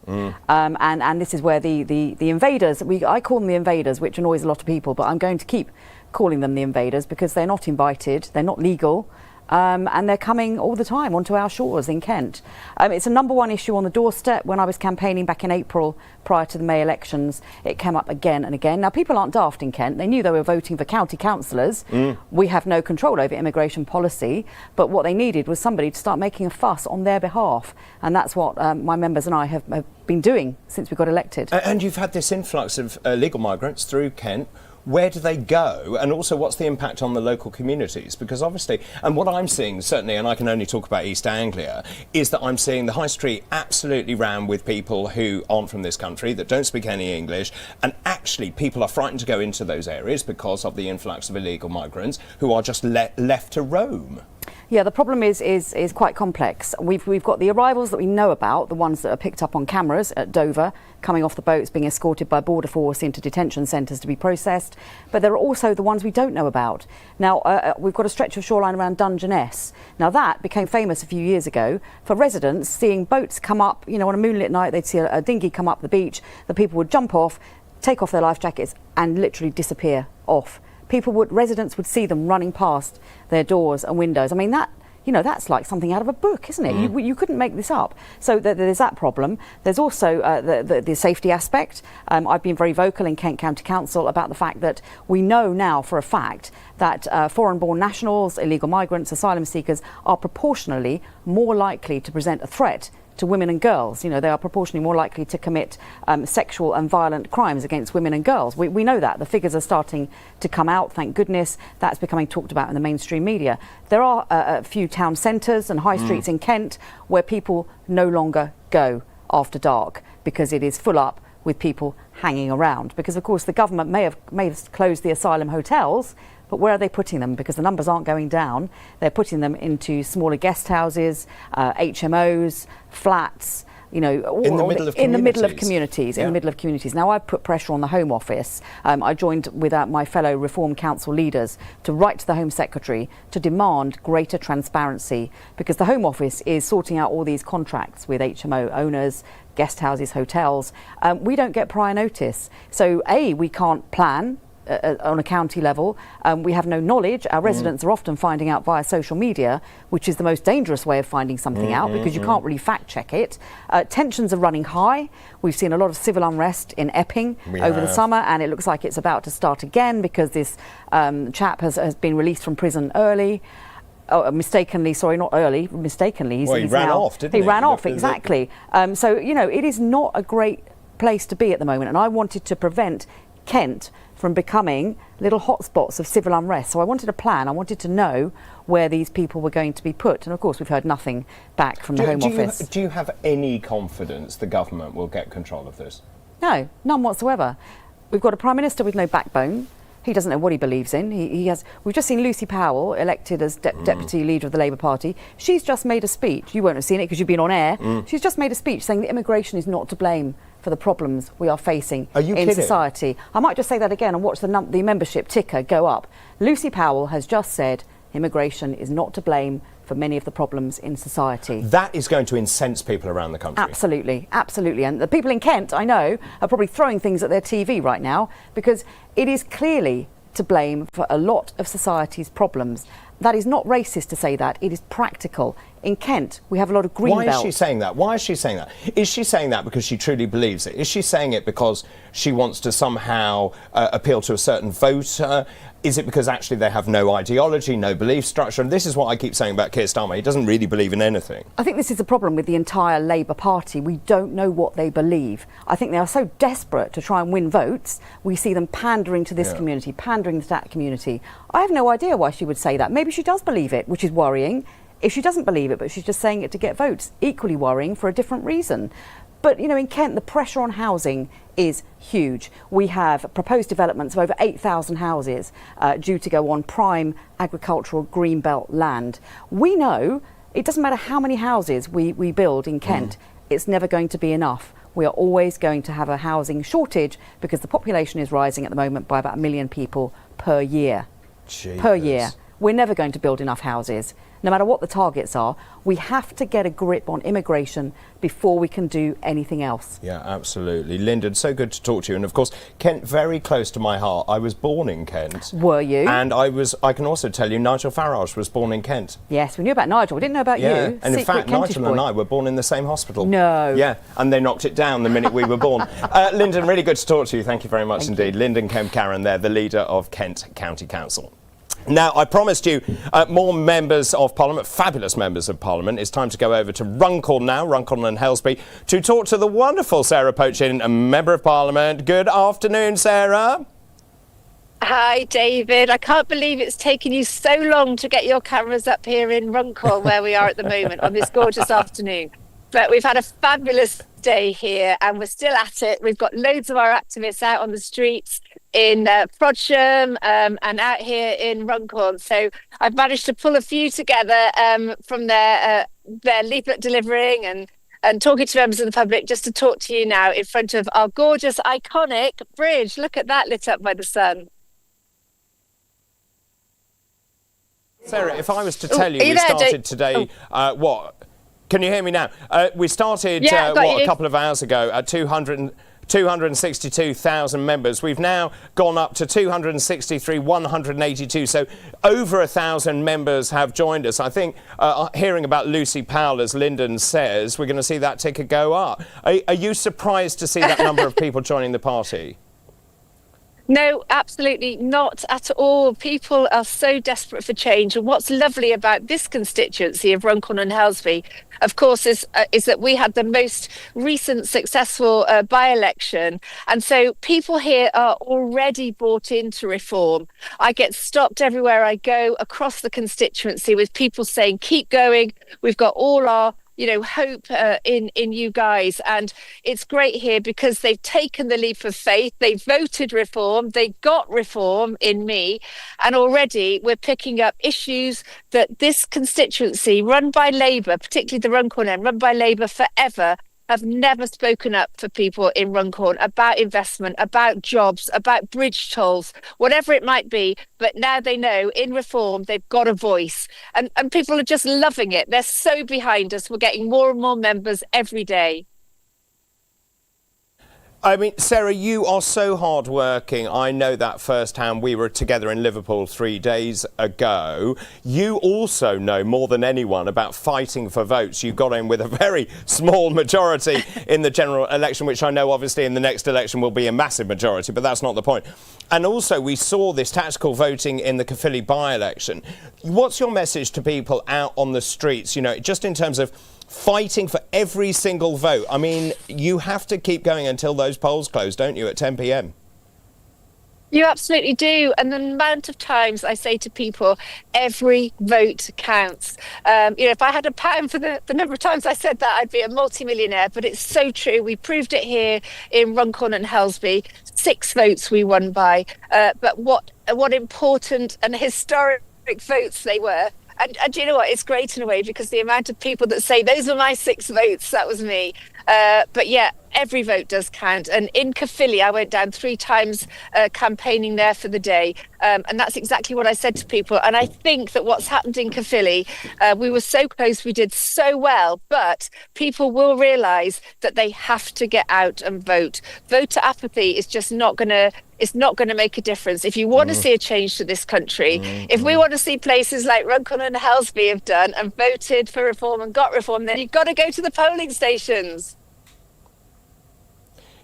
And this is where the invaders, I call them the invaders, which annoys a lot of people, but I'm going to keep calling them the invaders because they're not invited, they're not legal, and they're coming all the time onto our shores in Kent. It's a number one issue on the doorstep. When I was campaigning back in April prior to the May elections, it came up again and again. Now, people aren't daft in Kent. They knew they were voting for county councillors. We have no control over immigration policy, but what they needed was somebody to start making a fuss on their behalf, and that's what my members and I have been doing since we got elected. And you've had this influx of illegal migrants through Kent. Where do they go? And also, what's the impact on the local communities? Because obviously, and what I'm seeing, certainly, and I can only talk about East Anglia, is that I'm seeing the high street absolutely rammed with people who aren't from this country, that don't speak any English, and actually people are frightened to go into those areas because of the influx of illegal migrants who are just left to roam. Yeah, the problem is quite complex. We've got the arrivals that we know about, the ones that are picked up on cameras at Dover, coming off the boats, being escorted by Border Force into detention centres to be processed. But there are also the ones we don't know about. Now, we've got a stretch of shoreline around Dungeness. Now, that became famous a few years ago for residents seeing boats come up, you know, on a moonlit night. They'd see a dinghy come up the beach. The people would jump off, take off their life jackets and literally disappear off. Residents would see them running past their doors and windows. I mean, that's like something out of a book, isn't it? You couldn't make this up. So there's that problem. There's also the safety aspect. I've been very vocal in Kent County Council about the fact that we know now for a fact that foreign-born nationals, illegal migrants, asylum seekers are proportionally more likely to present a threat to women and girls. You know, they are proportionally more likely to commit sexual and violent crimes against women and girls. We know that. The figures are starting to come out, thank goodness. That's becoming talked about in the mainstream media. There are a few town centres and high streets in Kent where people no longer go after dark because it is full up with people hanging around. Because, of course, the government may have closed the asylum hotels, but where are they putting them? Because the numbers aren't going down. They're putting them into smaller guest houses, HMOs, flats, you know, in the middle of communities. Now, I've put pressure on the Home Office. I joined with my fellow Reform Council leaders to write to the Home Secretary to demand greater transparency, because the Home Office is sorting out all these contracts with HMO owners, guest houses, hotels. We don't get prior notice. So, we can't plan on a county level. We have no knowledge. Our residents are often finding out via social media, which is the most dangerous way of finding something out, because you can't really fact check it. Tensions are running high. We've seen a lot of civil unrest in Epping over the summer, and it looks like it's about to start again because this chap has been released from prison early. Mistakenly. He ran off, didn't he? He ran off, exactly. So, you know, it is not a great place to be at the moment, and I wanted to prevent Kent from becoming little hotspots of civil unrest. So I wanted a plan. I wanted to know where these people were going to be put. And of course, we've heard nothing back from the Home Office. Do you have any confidence the government will get control of this? No, none whatsoever. We've got a Prime Minister with no backbone. He doesn't know what he believes in. We've just seen Lucy Powell elected as deputy leader of the Labour Party. She's just made a speech. You won't have seen it because you've been on air. She's just made a speech saying that immigration is not to blame for the problems we are facing in society. I might just say that again and watch the membership ticker go up. Lucy Powell has just said immigration is not to blame for many of the problems in society. That is going to incense people around the country. Absolutely, absolutely. And the people in Kent, I know, are probably throwing things at their TV right now because it is clearly to blame for a lot of society's problems. That is not racist to say that. It is practical. In Kent, we have a lot of green belts. Why is she saying that? Why is she saying that? Is she saying that because she truly believes it? Is she saying it because she wants to somehow appeal to a certain voter? Is it because actually they have no ideology, no belief structure? And this is what I keep saying about Keir Starmer. He doesn't really believe in anything. I think this is the problem with the entire Labour Party. We don't know what they believe. I think they are so desperate to try and win votes. We see them pandering to this community, pandering to that community. I have no idea why she would say that. Maybe she does believe it, which is worrying. If she doesn't believe it, but she's just saying it to get votes, equally worrying for a different reason. But, you know, in Kent, the pressure on housing is huge. We have proposed developments of over 8,000 houses due to go on prime agricultural greenbelt land. We know it doesn't matter how many houses we build in Kent, it's never going to be enough. We are always going to have a housing shortage because the population is rising at the moment by about 1 million people per year. Jeepers. Per year. We're never going to build enough houses. No matter what the targets are, we have to get a grip on immigration before we can do anything else. Yeah, absolutely. Lyndon, so good to talk to you. And of course, Kent, very close to my heart. I was born in Kent. Were you? And I can also tell you, Nigel Farage was born in Kent. Yes, we knew about Nigel. We didn't know about you. And in fact, Nigel and I were born in the same hospital. No. Yeah, and they knocked it down the minute we were born. Lyndon, really good to talk to you. Thank you very much indeed. Lyndon Kemp-Carran there, the leader of Kent County Council. Now, I promised you more members of Parliament, fabulous members of Parliament. It's time to go over to Runcorn now, Runcorn and Helsby, to talk to the wonderful Sarah Pochin, a Member of Parliament. Good afternoon, Sarah. Hi, David. I can't believe it's taken you so long to get your cameras up here in Runcorn, where we are at the moment, on this gorgeous afternoon. But we've had a fabulous day here and we're still at it. We've got loads of our activists out on the streets in Frodsham and out here in Runcorn. So I've managed to pull a few together from their leaflet delivering and talking to members of the public, just to talk to you now in front of our gorgeous, iconic bridge. Look at that, lit up by the sun. Sarah, if I was to tell you, we started today, what? Can you hear me now? We started, a couple of hours ago at 262,000 members. We've now gone up to 263,182. So over 1,000 members have joined us. I think hearing about Lucy Powell, as Lyndon says, we're going to see that ticker go up. Are you surprised to see that number of people joining the party? No, absolutely not at all. People are so desperate for change. And what's lovely about this constituency of Runcorn and Helsby, of course, is that we had the most recent successful by-election. And so people here are already bought into reform. I get stopped everywhere I go across the constituency with people saying, keep going. We've got all our hope in you guys. And it's great here because they've taken the leap of faith. They voted reform. They got reform in me. And already we're picking up issues that this constituency, run by Labour, particularly the Runcorn end, run by Labour forever, have never spoken up for people in Runcorn about investment, about jobs, about bridge tolls, whatever it might be. But now they know in reform, they've got a voice and people are just loving it. They're so behind us. We're getting more and more members every day. I mean, Sarah, you are so hardworking. I know that firsthand. We were together in Liverpool 3 days ago. You also know more than anyone about fighting for votes. You got in with a very small majority in the general election, which I know obviously in the next election will be a massive majority, but that's not the point. And also we saw this tactical voting in the Caerphilly by-election. What's your message to people out on the streets, just in terms of fighting for every single vote? I mean, you have to keep going until those polls close, don't you, at 10 p.m? You absolutely do. And the amount of times I say to people, every vote counts. If I had a pattern for the number of times I said that, I'd be a multimillionaire. But it's so true. We proved it here in Runcorn and Helsby. 6 votes we won by. But what important and historic votes they were. And do you know what? It's great in a way because the amount of people that say, those were my 6 votes, that was me. But yeah, every vote does count. And in Caerphilly, I went down 3 times campaigning there for the day. And that's exactly what I said to people. And I think that what's happened in Caerphilly, we were so close, we did so well, but people will realise that they have to get out and vote. Voter apathy is just not going to make a difference. If you want to see a change to this country, if we want to see places like Runcorn and Helsby have done and voted for reform and got reform, then you've got to go to the polling stations.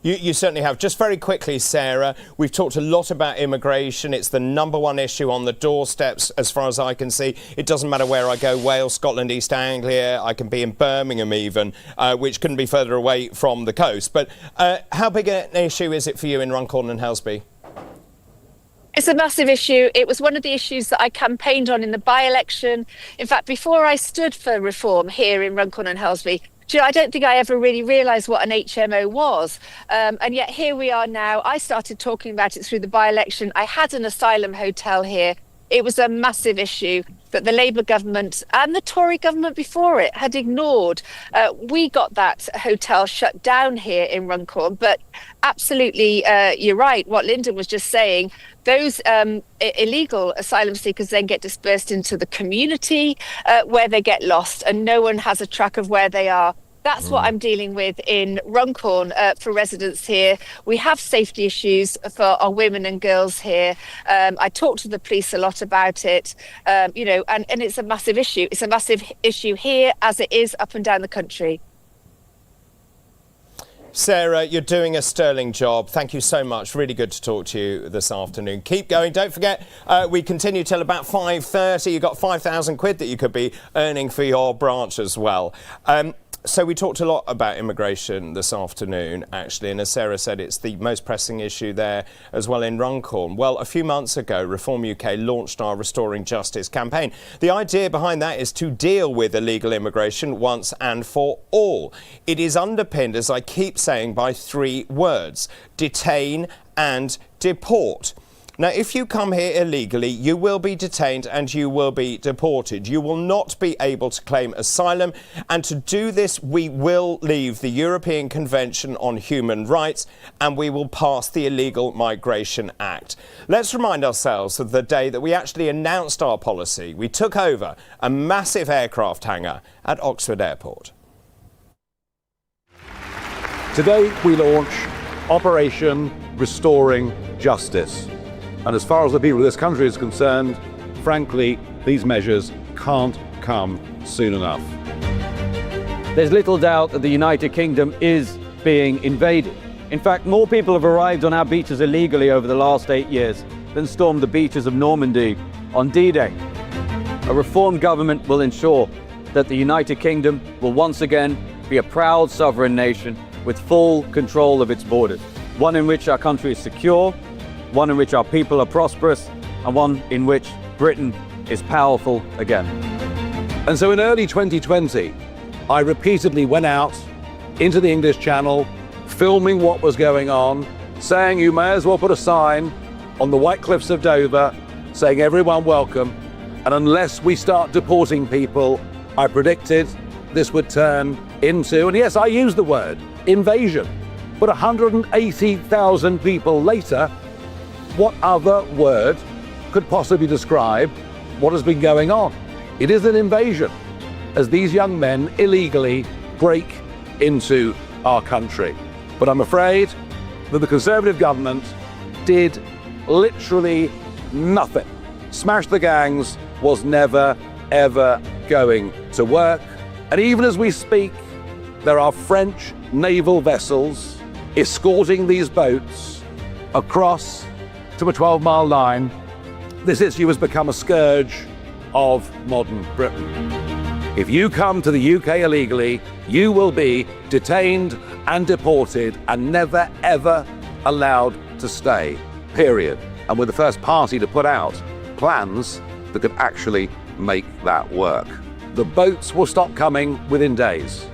You certainly have. Just very quickly, Sarah, we've talked a lot about immigration. It's the #1 issue on the doorsteps, as far as I can see. It doesn't matter where I go, Wales, Scotland, East Anglia. I can be in Birmingham even, which couldn't be further away from the coast. But how big an issue is it for you in Runcorn and Helsby? It's a massive issue. It was one of the issues that I campaigned on in the by-election. In fact, before I stood for reform here in Runcorn and Helsby, I don't think I ever really realised what an HMO was. And yet here we are now. I started talking about it through the by-election. I had an asylum hotel here. It was a massive issue that the Labour government and the Tory government before it had ignored. We got that hotel shut down here in Runcorn. But absolutely, you're right, what Lyndon was just saying. Those illegal asylum seekers then get dispersed into the community where they get lost and no one has a track of where they are. That's what I'm dealing with in Runcorn for residents here. We have safety issues for our women and girls here. I talk to the police a lot about it, and it's a massive issue. It's a massive issue here as it is up and down the country. Sarah, you're doing a sterling job. Thank you so much. Really good to talk to you this afternoon. Keep going. Don't forget, we continue till about 5:30. You've got 5,000 quid that you could be earning for your branch as well. So we talked a lot about immigration this afternoon, actually, and as Sarah said, it's the most pressing issue there as well in Runcorn. Well, a few months ago, Reform UK launched our Restoring Justice campaign. The idea behind that is to deal with illegal immigration once and for all. It is underpinned, as I keep saying, by 3 words: detain and deport. Now, if you come here illegally, you will be detained and you will be deported. You will not be able to claim asylum. And to do this, we will leave the European Convention on Human Rights and we will pass the Illegal Migration Act. Let's remind ourselves of the day that we actually announced our policy. We took over a massive aircraft hangar at Oxford Airport. Today we launch Operation Restoring Justice. And as far as the people of this country is concerned, frankly, these measures can't come soon enough. There's little doubt that the United Kingdom is being invaded. In fact, more people have arrived on our beaches illegally over the last 8 years than stormed the beaches of Normandy on D-Day. A reformed government will ensure that the United Kingdom will once again be a proud sovereign nation with full control of its borders, one in which our country is secure, one in which our people are prosperous, and one in which Britain is powerful again. And so in early 2020, I repeatedly went out into the English Channel, filming what was going on, saying you may as well put a sign on the White Cliffs of Dover saying everyone welcome, and unless we start deporting people, I predicted this would turn into, and yes, I used the word, invasion. But 180,000 people later, what other word could possibly describe what has been going on? It is an invasion, as these young men illegally break into our country. But I'm afraid that the Conservative government did literally nothing. Smash the gangs was never, ever going to work. And even as we speak, there are French naval vessels escorting these boats across to a 12-mile line. This issue has become a scourge of modern Britain. If you come to the UK illegally, you will be detained and deported and never, ever allowed to stay, period. And we're the first party to put out plans that could actually make that work. The boats will stop coming within days.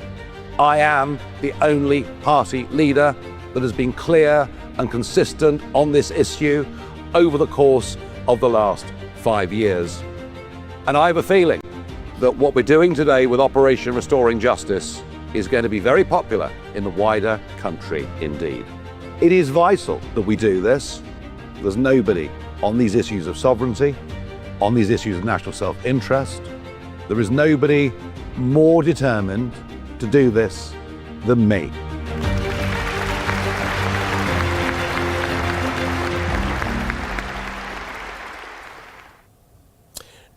I am the only party leader that has been clear and consistent on this issue over the course of the last 5 years. And I have a feeling that what we're doing today with Operation Restoring Justice is going to be very popular in the wider country indeed. It is vital that we do this. There's nobody on these issues of sovereignty, on these issues of national self-interest. There is nobody more determined to do this than me.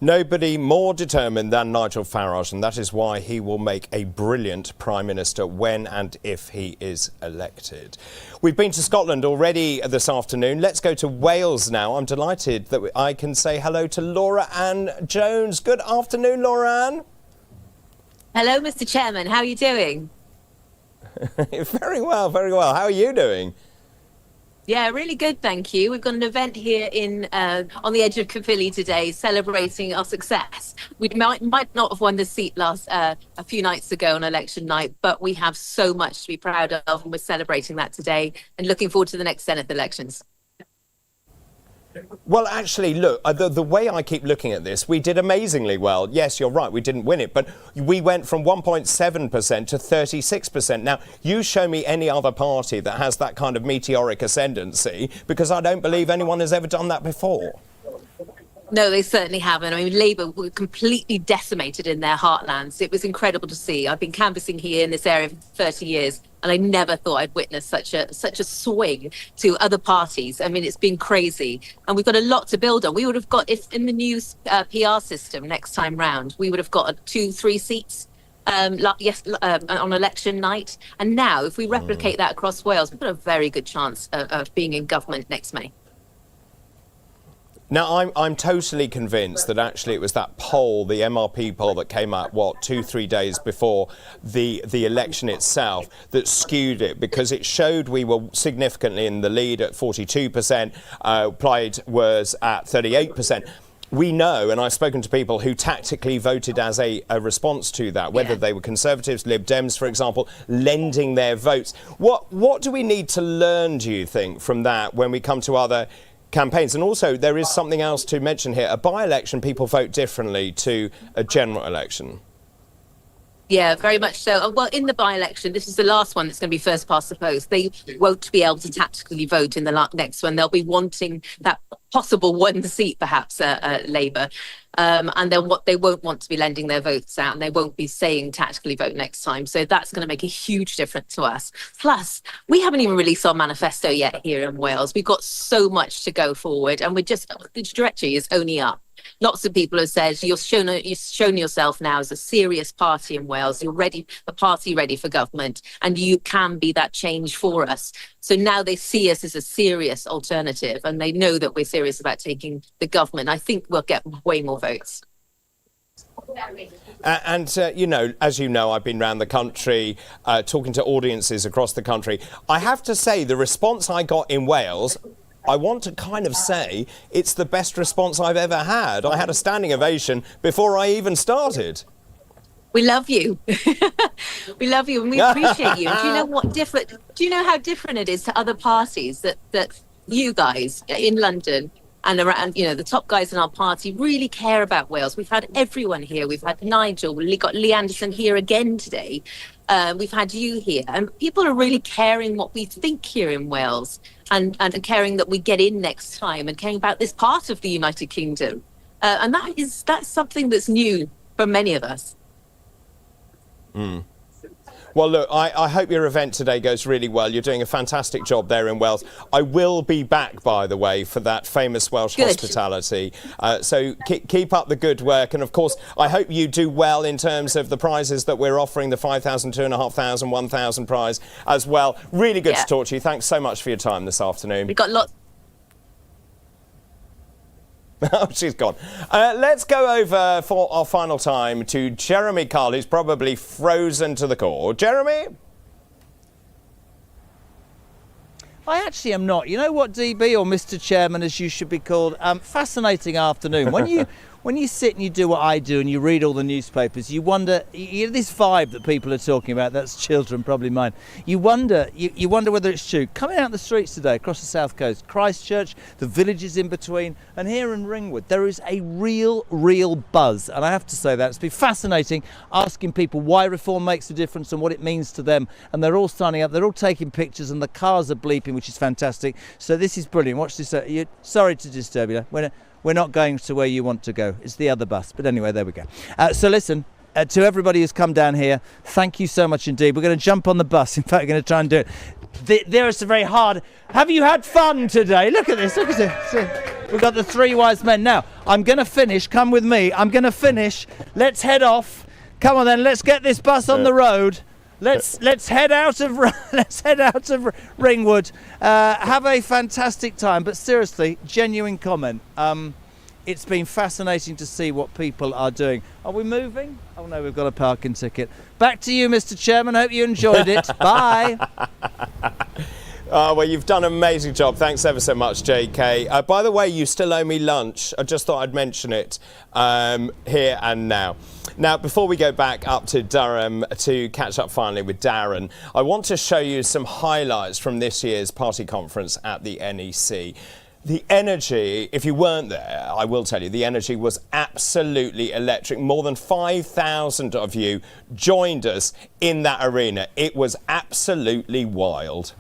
Nobody more determined than Nigel Farage, and that is why he will make a brilliant Prime Minister when and if he is elected. We've been to Scotland already this afternoon. Let's go to Wales now. I'm delighted that I can say hello to Laura Ann Jones. Good afternoon, Laura Ann. Hello, Mr. Chairman. How are you doing? Very well, very well. How are you doing? Yeah, really good, thank you. We've got an event here in on the edge of Caerphilly today, celebrating our success. We might not have won the seat a few nights ago on election night, but we have so much to be proud of, and we're celebrating that today and looking forward to the next Senate elections. Well, actually, look, the way I keep looking at this, we did amazingly well. Yes, you're right, we didn't win it, but we went from 1.7% to 36%. Now, you show me any other party that has that kind of meteoric ascendancy, because I don't believe anyone has ever done that before. No, they certainly haven't. I mean, Labour were completely decimated in their heartlands. It was incredible to see. I've been canvassing here in this area for 30 years, and I never thought I'd witness such a swing to other parties. I mean, it's been crazy, and we've got a lot to build on. We would have got, if in the new PR system next time round, we would have got 2-3 seats on election night. And now, if we replicate that across Wales, we've got a very good chance of being in government next May. Now, I'm totally convinced that actually it was that poll, the MRP poll that came out, 2-3 days before the election itself, that skewed it, because it showed we were significantly in the lead at 42%, Plaid was at 38%. we know, and I've spoken to people who tactically voted as a response to that, whether they were Conservatives, Lib Dems, for example, lending their votes. What do we need to learn, do you think, from that when we come to other campaigns? And also, there is something else to mention here. A by-election, people vote differently to a general election. Yeah, very much so. Well, in the by-election, this is the last one that's going to be first past the post. They won't be able to tactically vote in the next one. They'll be wanting that possible one seat, perhaps, Labour. And then they won't want to be lending their votes out, and they won't be saying tactically vote next time. So that's going to make a huge difference to us. Plus, we haven't even released our manifesto yet here in Wales. We've got so much to go forward, and the trajectory is only up. Lots of people have said you've shown yourself now as a serious party in Wales. You're ready, a party ready for government, and you can be that change for us. So now they see us as a serious alternative, and they know that we're serious about taking the government. I think we'll get way more votes. You know, as you know, I've been around the country talking to audiences across the country. I have to say, the response I got in Wales, I want to kind of say it's the best response I've ever had. I had a standing ovation before I even started. We love you. We love you and we appreciate you. Do you know what different? Do you know how different it is to other parties that you guys in London and around, you know, the top guys in our party really care about Wales? We've had everyone here. We've had Nigel. We've got Lee Anderson here again today. We've had you here, and people are really caring what we think here in Wales, and caring that we get in next time, and caring about this part of the United Kingdom. And that's something that's new for many of us. Mm. Well, look, I hope your event today goes really well. You're doing a fantastic job there in Wales. I will be back, by the way, for that famous Welsh hospitality. So keep up the good work. And, of course, I hope you do well in terms of the prizes that we're offering, the 5,000, 2,500, 1,000 prize as well. Really good to talk to you. Thanks so much for your time this afternoon. We've got lots. Oh, she's gone. Let's go over for our final time to Jeremy Kyle, who's probably frozen to the core. Jeremy? I actually am not. You know what, DB, or Mr. Chairman, as you should be called? Fascinating afternoon. When you sit and you do what I do and you read all the newspapers, you wonder, you know, this vibe that people are talking about, that's children, probably mine. You wonder whether it's true. Coming out the streets today across the south coast, Christchurch, the villages in between, and here in Ringwood, there is a real buzz. And I have to say that it's been fascinating asking people why reform makes a difference and what it means to them. And they're all standing up, they're all taking pictures, and the cars are bleeping, which is fantastic. So this is brilliant. Watch this. Sorry to disturb you. We're not going to where you want to go. It's the other bus. But anyway, there we go. So listen, to everybody who's come down here, thank you so much indeed. We're going to jump on the bus. In fact, we're going to try and do it. There is a very hard... Have you had fun today? Look at this. Look at this. We've got the three wise men. Now, I'm going to finish. Come with me. I'm going to finish. Let's head off. Come on then. Let's get this bus on the road. Let's head out of Ringwood. Have a fantastic time. But seriously, genuine comment. It's been fascinating to see what people are doing. Are we moving? Oh no, we've got a parking ticket. Back to you, Mr. Chairman. Hope you enjoyed it. Bye. Well, you've done an amazing job. Thanks ever so much, JK. By the way, you still owe me lunch. I just thought I'd mention it here and now. Now, before we go back up to Durham to catch up finally with Darren, I want to show you some highlights from this year's party conference at the NEC. The energy, if you weren't there, I will tell you, the energy was absolutely electric. More than 5,000 of you joined us in that arena. It was absolutely wild.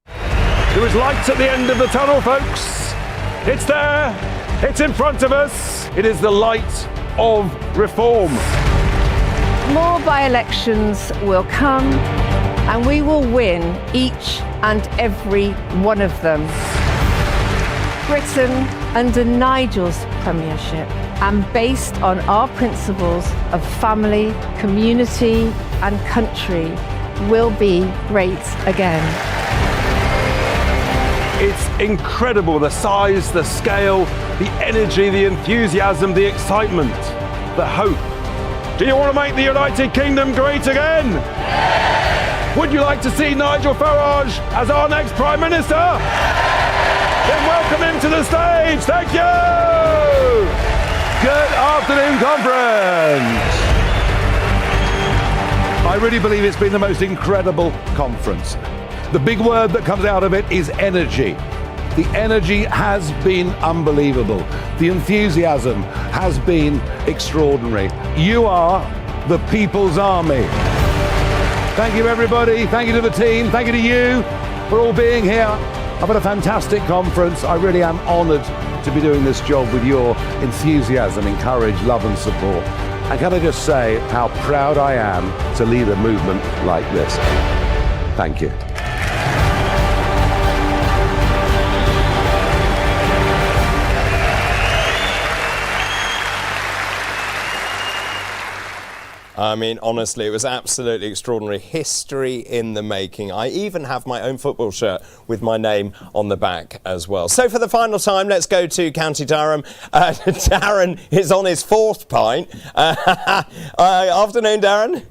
There is light at the end of the tunnel, folks. It's there. It's in front of us. It is the light of reform. More by-elections will come, and we will win each and every one of them. Britain, under Nigel's premiership, and based on our principles of family, community and country, will be great again. It's incredible, the size, the scale, the energy, the enthusiasm, the excitement, the hope. Do you want to make the United Kingdom great again? Would you like to see Nigel Farage as our next Prime Minister? Then welcome welcome him to the stage. Thank you. Good afternoon, conference. I really believe it's been the most incredible conference. The big word that comes out of it is energy. The energy has been unbelievable. The enthusiasm has been extraordinary. You are the people's army. Thank you, everybody. Thank you to the team. Thank you to you for all being here. I've had a fantastic conference. I really am honoured to be doing this job with your enthusiasm, encourage, love and support. And can I just say how proud I am to lead a movement like this. Thank you. I mean, honestly, it was absolutely extraordinary. History in the making. I even have my own football shirt with my name on the back as well. So for the final time, let's go to County Durham. Darren is on his 4th pint. Afternoon, Darren.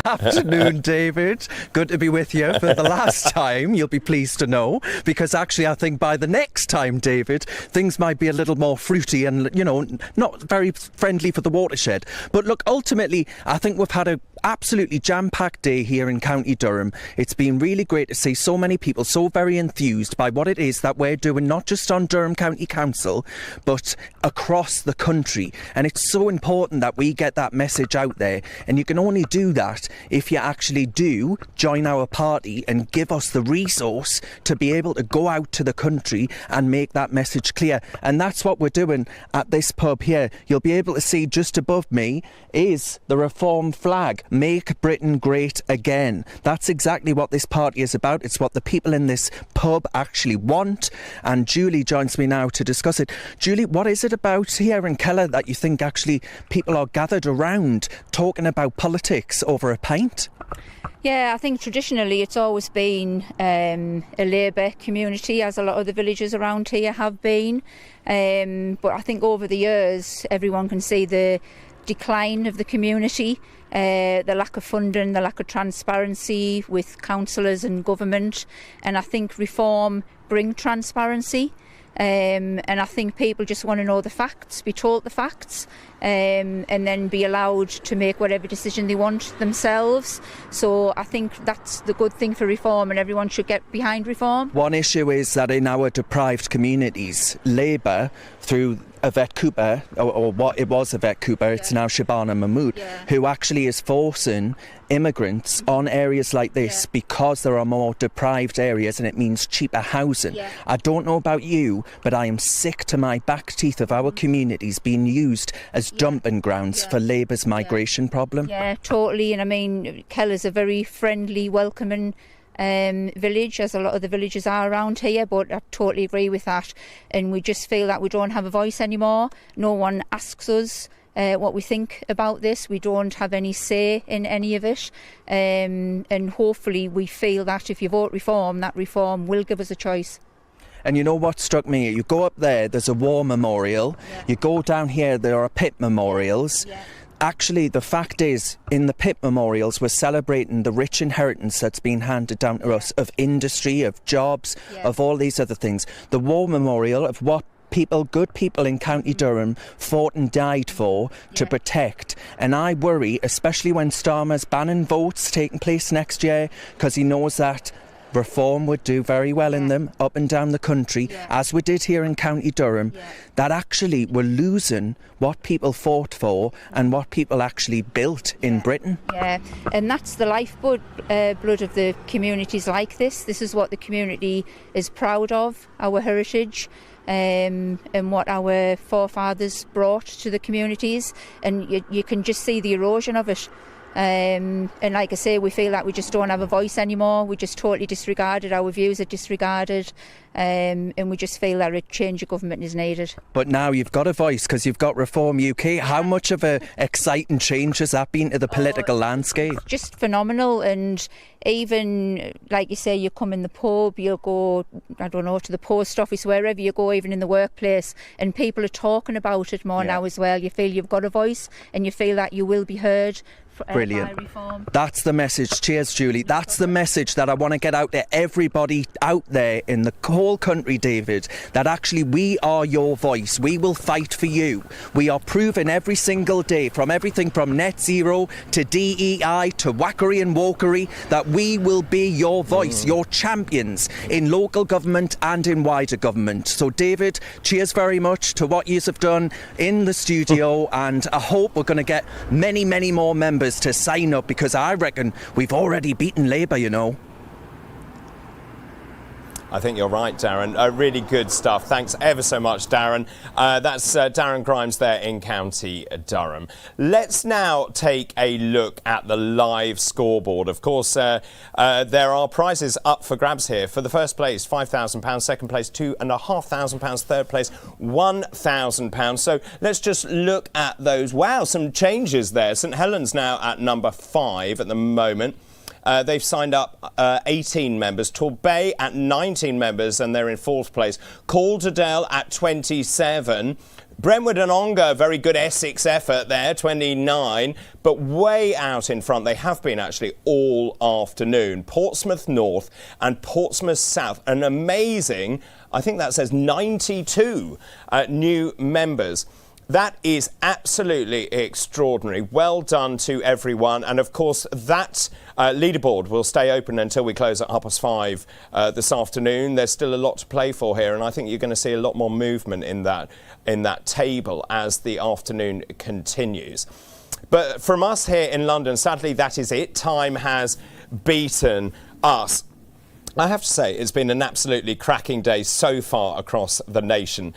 Afternoon, David. Good to be with you for the last time, you'll be pleased to know, because actually I think by the next time, David, things might be a little more fruity and, you know, not very friendly for the watershed. But look, ultimately, I think we've had a absolutely jam-packed day here in County Durham. It's been really great to see so many people so very enthused by what it is that we're doing, not just on Durham County Council, but across the country. And it's so important that we get that message out there. And you can only do that if you actually do join our party and give us the resource to be able to go out to the country and make that message clear. And that's what we're doing at this pub here. You'll be able to see just above me is the Reform flag. Make Britain great again. That's exactly what this party is about. It's what the people in this pub actually want. And Julie joins me now to discuss it. Julie, what is it about here in Keller that you think actually people are gathered around talking about politics over a pint? Yeah, I think traditionally it's always been a Labour community, as a lot of the villages around here have been. But I think over the years everyone can see the decline of the community, the lack of funding, the lack of transparency with councillors and government. And I think reform bring transparency. And I think people just want to know the facts, be told the facts, and then be allowed to make whatever decision they want themselves. So I think that's the good thing for reform, and everyone should get behind reform. One issue is that in our deprived communities, Labour, through Yvette Cooper, or what it was Yvette Cooper, it's now Shabana Mahmood, who actually is forcing immigrants on areas like this because there are more deprived areas, and it means cheaper housing. I don't know about you, but I am sick to my back teeth of our communities being used as dumping grounds for Labour's migration problem. Yeah, totally. And I mean, Keller's a very friendly, welcoming village, as a lot of the villages are around here, but I totally agree with that. And we just feel that we don't have a voice anymore. No one asks us what we think about this. We don't have any say in any of it, and hopefully we feel that if you vote reform, that reform will give us a choice. And you know what struck me? You go up there, there's a war memorial. You go down here, there are pit memorials. Actually, the fact is, in the pit memorials, we're celebrating the rich inheritance that's been handed down to us of industry, of jobs, of all these other things. The war memorial of what people, good people in County Durham, fought and died for to protect. And I worry, especially when Starmer's banning votes taking place next year, because he knows that reform would do very well in them up and down the country, as we did here in County Durham, that actually we're losing what people fought for and what people actually built in Britain. Yeah, and that's the lifeblood blood of the communities like this. This is what the community is proud of, our heritage. And what our forefathers brought to the communities, and you can just see the erosion of it. And like I say, we feel like we just don't have a voice anymore. We just totally disregarded, our views are disregarded, and we just feel that a change of government is needed. But now you've got a voice because you've got Reform UK. How much of a exciting change has that been to the political landscape? Just phenomenal. And even, like you say, you come in the pub, you'll go, I don't know, to the post office, wherever you go, even in the workplace, and people are talking about it more now as well. You feel you've got a voice and you feel that you will be heard Brilliant. by reform. That's the message. Cheers, Julie. That's the message that I want to get out there. Everybody out there in the whole country, David, that actually we are your voice. We will fight for you. We are proving every single day, from everything from net zero to DEI to whackery and wokery, that we will be your voice, your champions in local government and in wider government. So, David, cheers very much to what you have done in the studio, and I hope we're going to get many, many more members to sign up, because I reckon we've already beaten Labour, you know. I think you're right, Darren. Really good stuff. Thanks ever so much, Darren. That's Darren Grimes there in County Durham. Let's now take a look at the live scoreboard. Of course, there are prizes up for grabs here. For the first place, £5,000. Second place, £2,500. Third place, £1,000. So let's just look at those. Wow, some changes there. St Helens now at number 5 at the moment. They've signed up 18 members. Torbay at 19 members, and they're in 4th place. Calderdale at 27. Brentwood and Ongar, very good Essex effort there, 29. But way out in front, they have been actually all afternoon. Portsmouth North and Portsmouth South, an amazing, I think that says 92 new members. That is absolutely extraordinary. Well done to everyone. And of course, that leaderboard will stay open until we close at 5:30 this afternoon. There's still a lot to play for here, and I think you're going to see a lot more movement in that table as the afternoon continues. But from us here in London, sadly, that is it. Time has beaten us. I have to say, it's been an absolutely cracking day so far across the nation.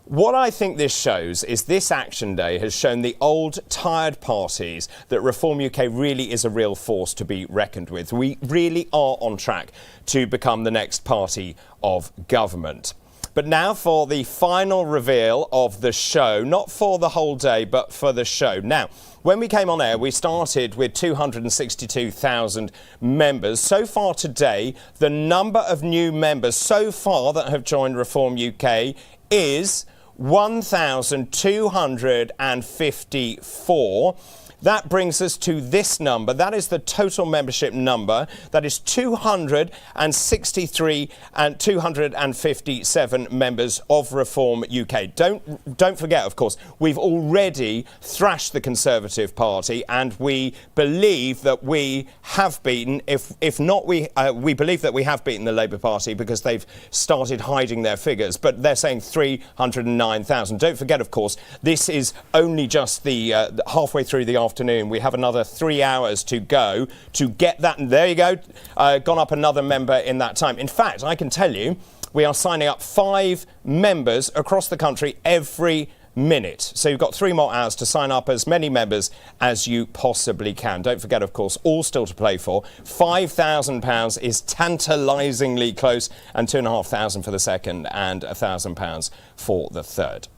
What I think this shows is this Action Day has shown the old, tired parties that Reform UK really is a real force to be reckoned with. We really are on track to become the next party of government. But now for the final reveal of the show, not for the whole day, but for the show. Now, when we came on air, we started with 262,000 members. So far today, the number of new members so far that have joined Reform UK is 1,254. That brings us to this number. That is the total membership number. That is 263 and 257 members of Reform UK. Don't forget, of course, we've already thrashed the Conservative Party, and we believe that we have beaten, if not we believe that we have beaten the Labour Party, because they've started hiding their figures, but they're saying 309,000. Don't forget, of course, this is only just the halfway through the afternoon. We have another 3 hours to go to get that. And there you go, gone up another member in that time. In fact, I can tell you, we are signing up 5 members across the country every minute. So you've got 3 more hours to sign up as many members as you possibly can. Don't forget, of course, all still to play for. £5,000 is tantalisingly close, and £2,500 for the second and £1,000 for the third.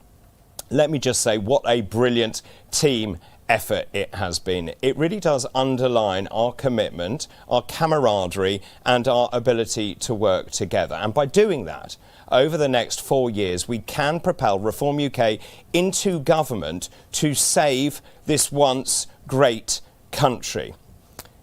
Let me just say, what a brilliant team effort it has been. It really does underline our commitment, our camaraderie, and our ability to work together. And by doing that, over the next 4 years, we can propel Reform UK into government to save this once great country.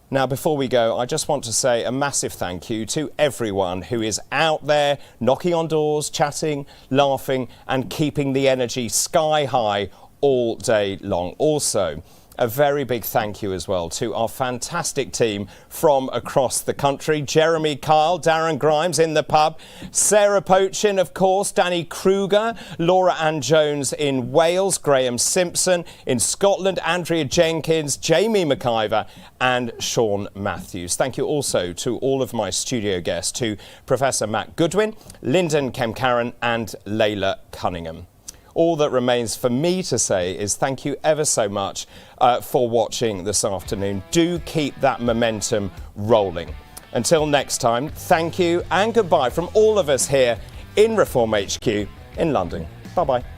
Now, before we go, I just want to say a massive thank you to everyone who is out there knocking on doors, chatting, laughing, and keeping the energy sky high all day long. Also, a very big thank you as well to our fantastic team from across the country. Jeremy Kyle, Darren Grimes in the pub, Sarah Pochin, of course, Danny Kruger, Laura Ann Jones in Wales, Graham Simpson in Scotland, Andrea Jenkins, Jamie McIver and Sean Matthews. Thank you also to all of my studio guests, to Professor Matt Goodwin, Lyndon Kemcaran and Layla Cunningham. All that remains for me to say is thank you ever so much for watching this afternoon. Do keep that momentum rolling. Until next time, thank you and goodbye from all of us here in Reform HQ in London. Bye-bye.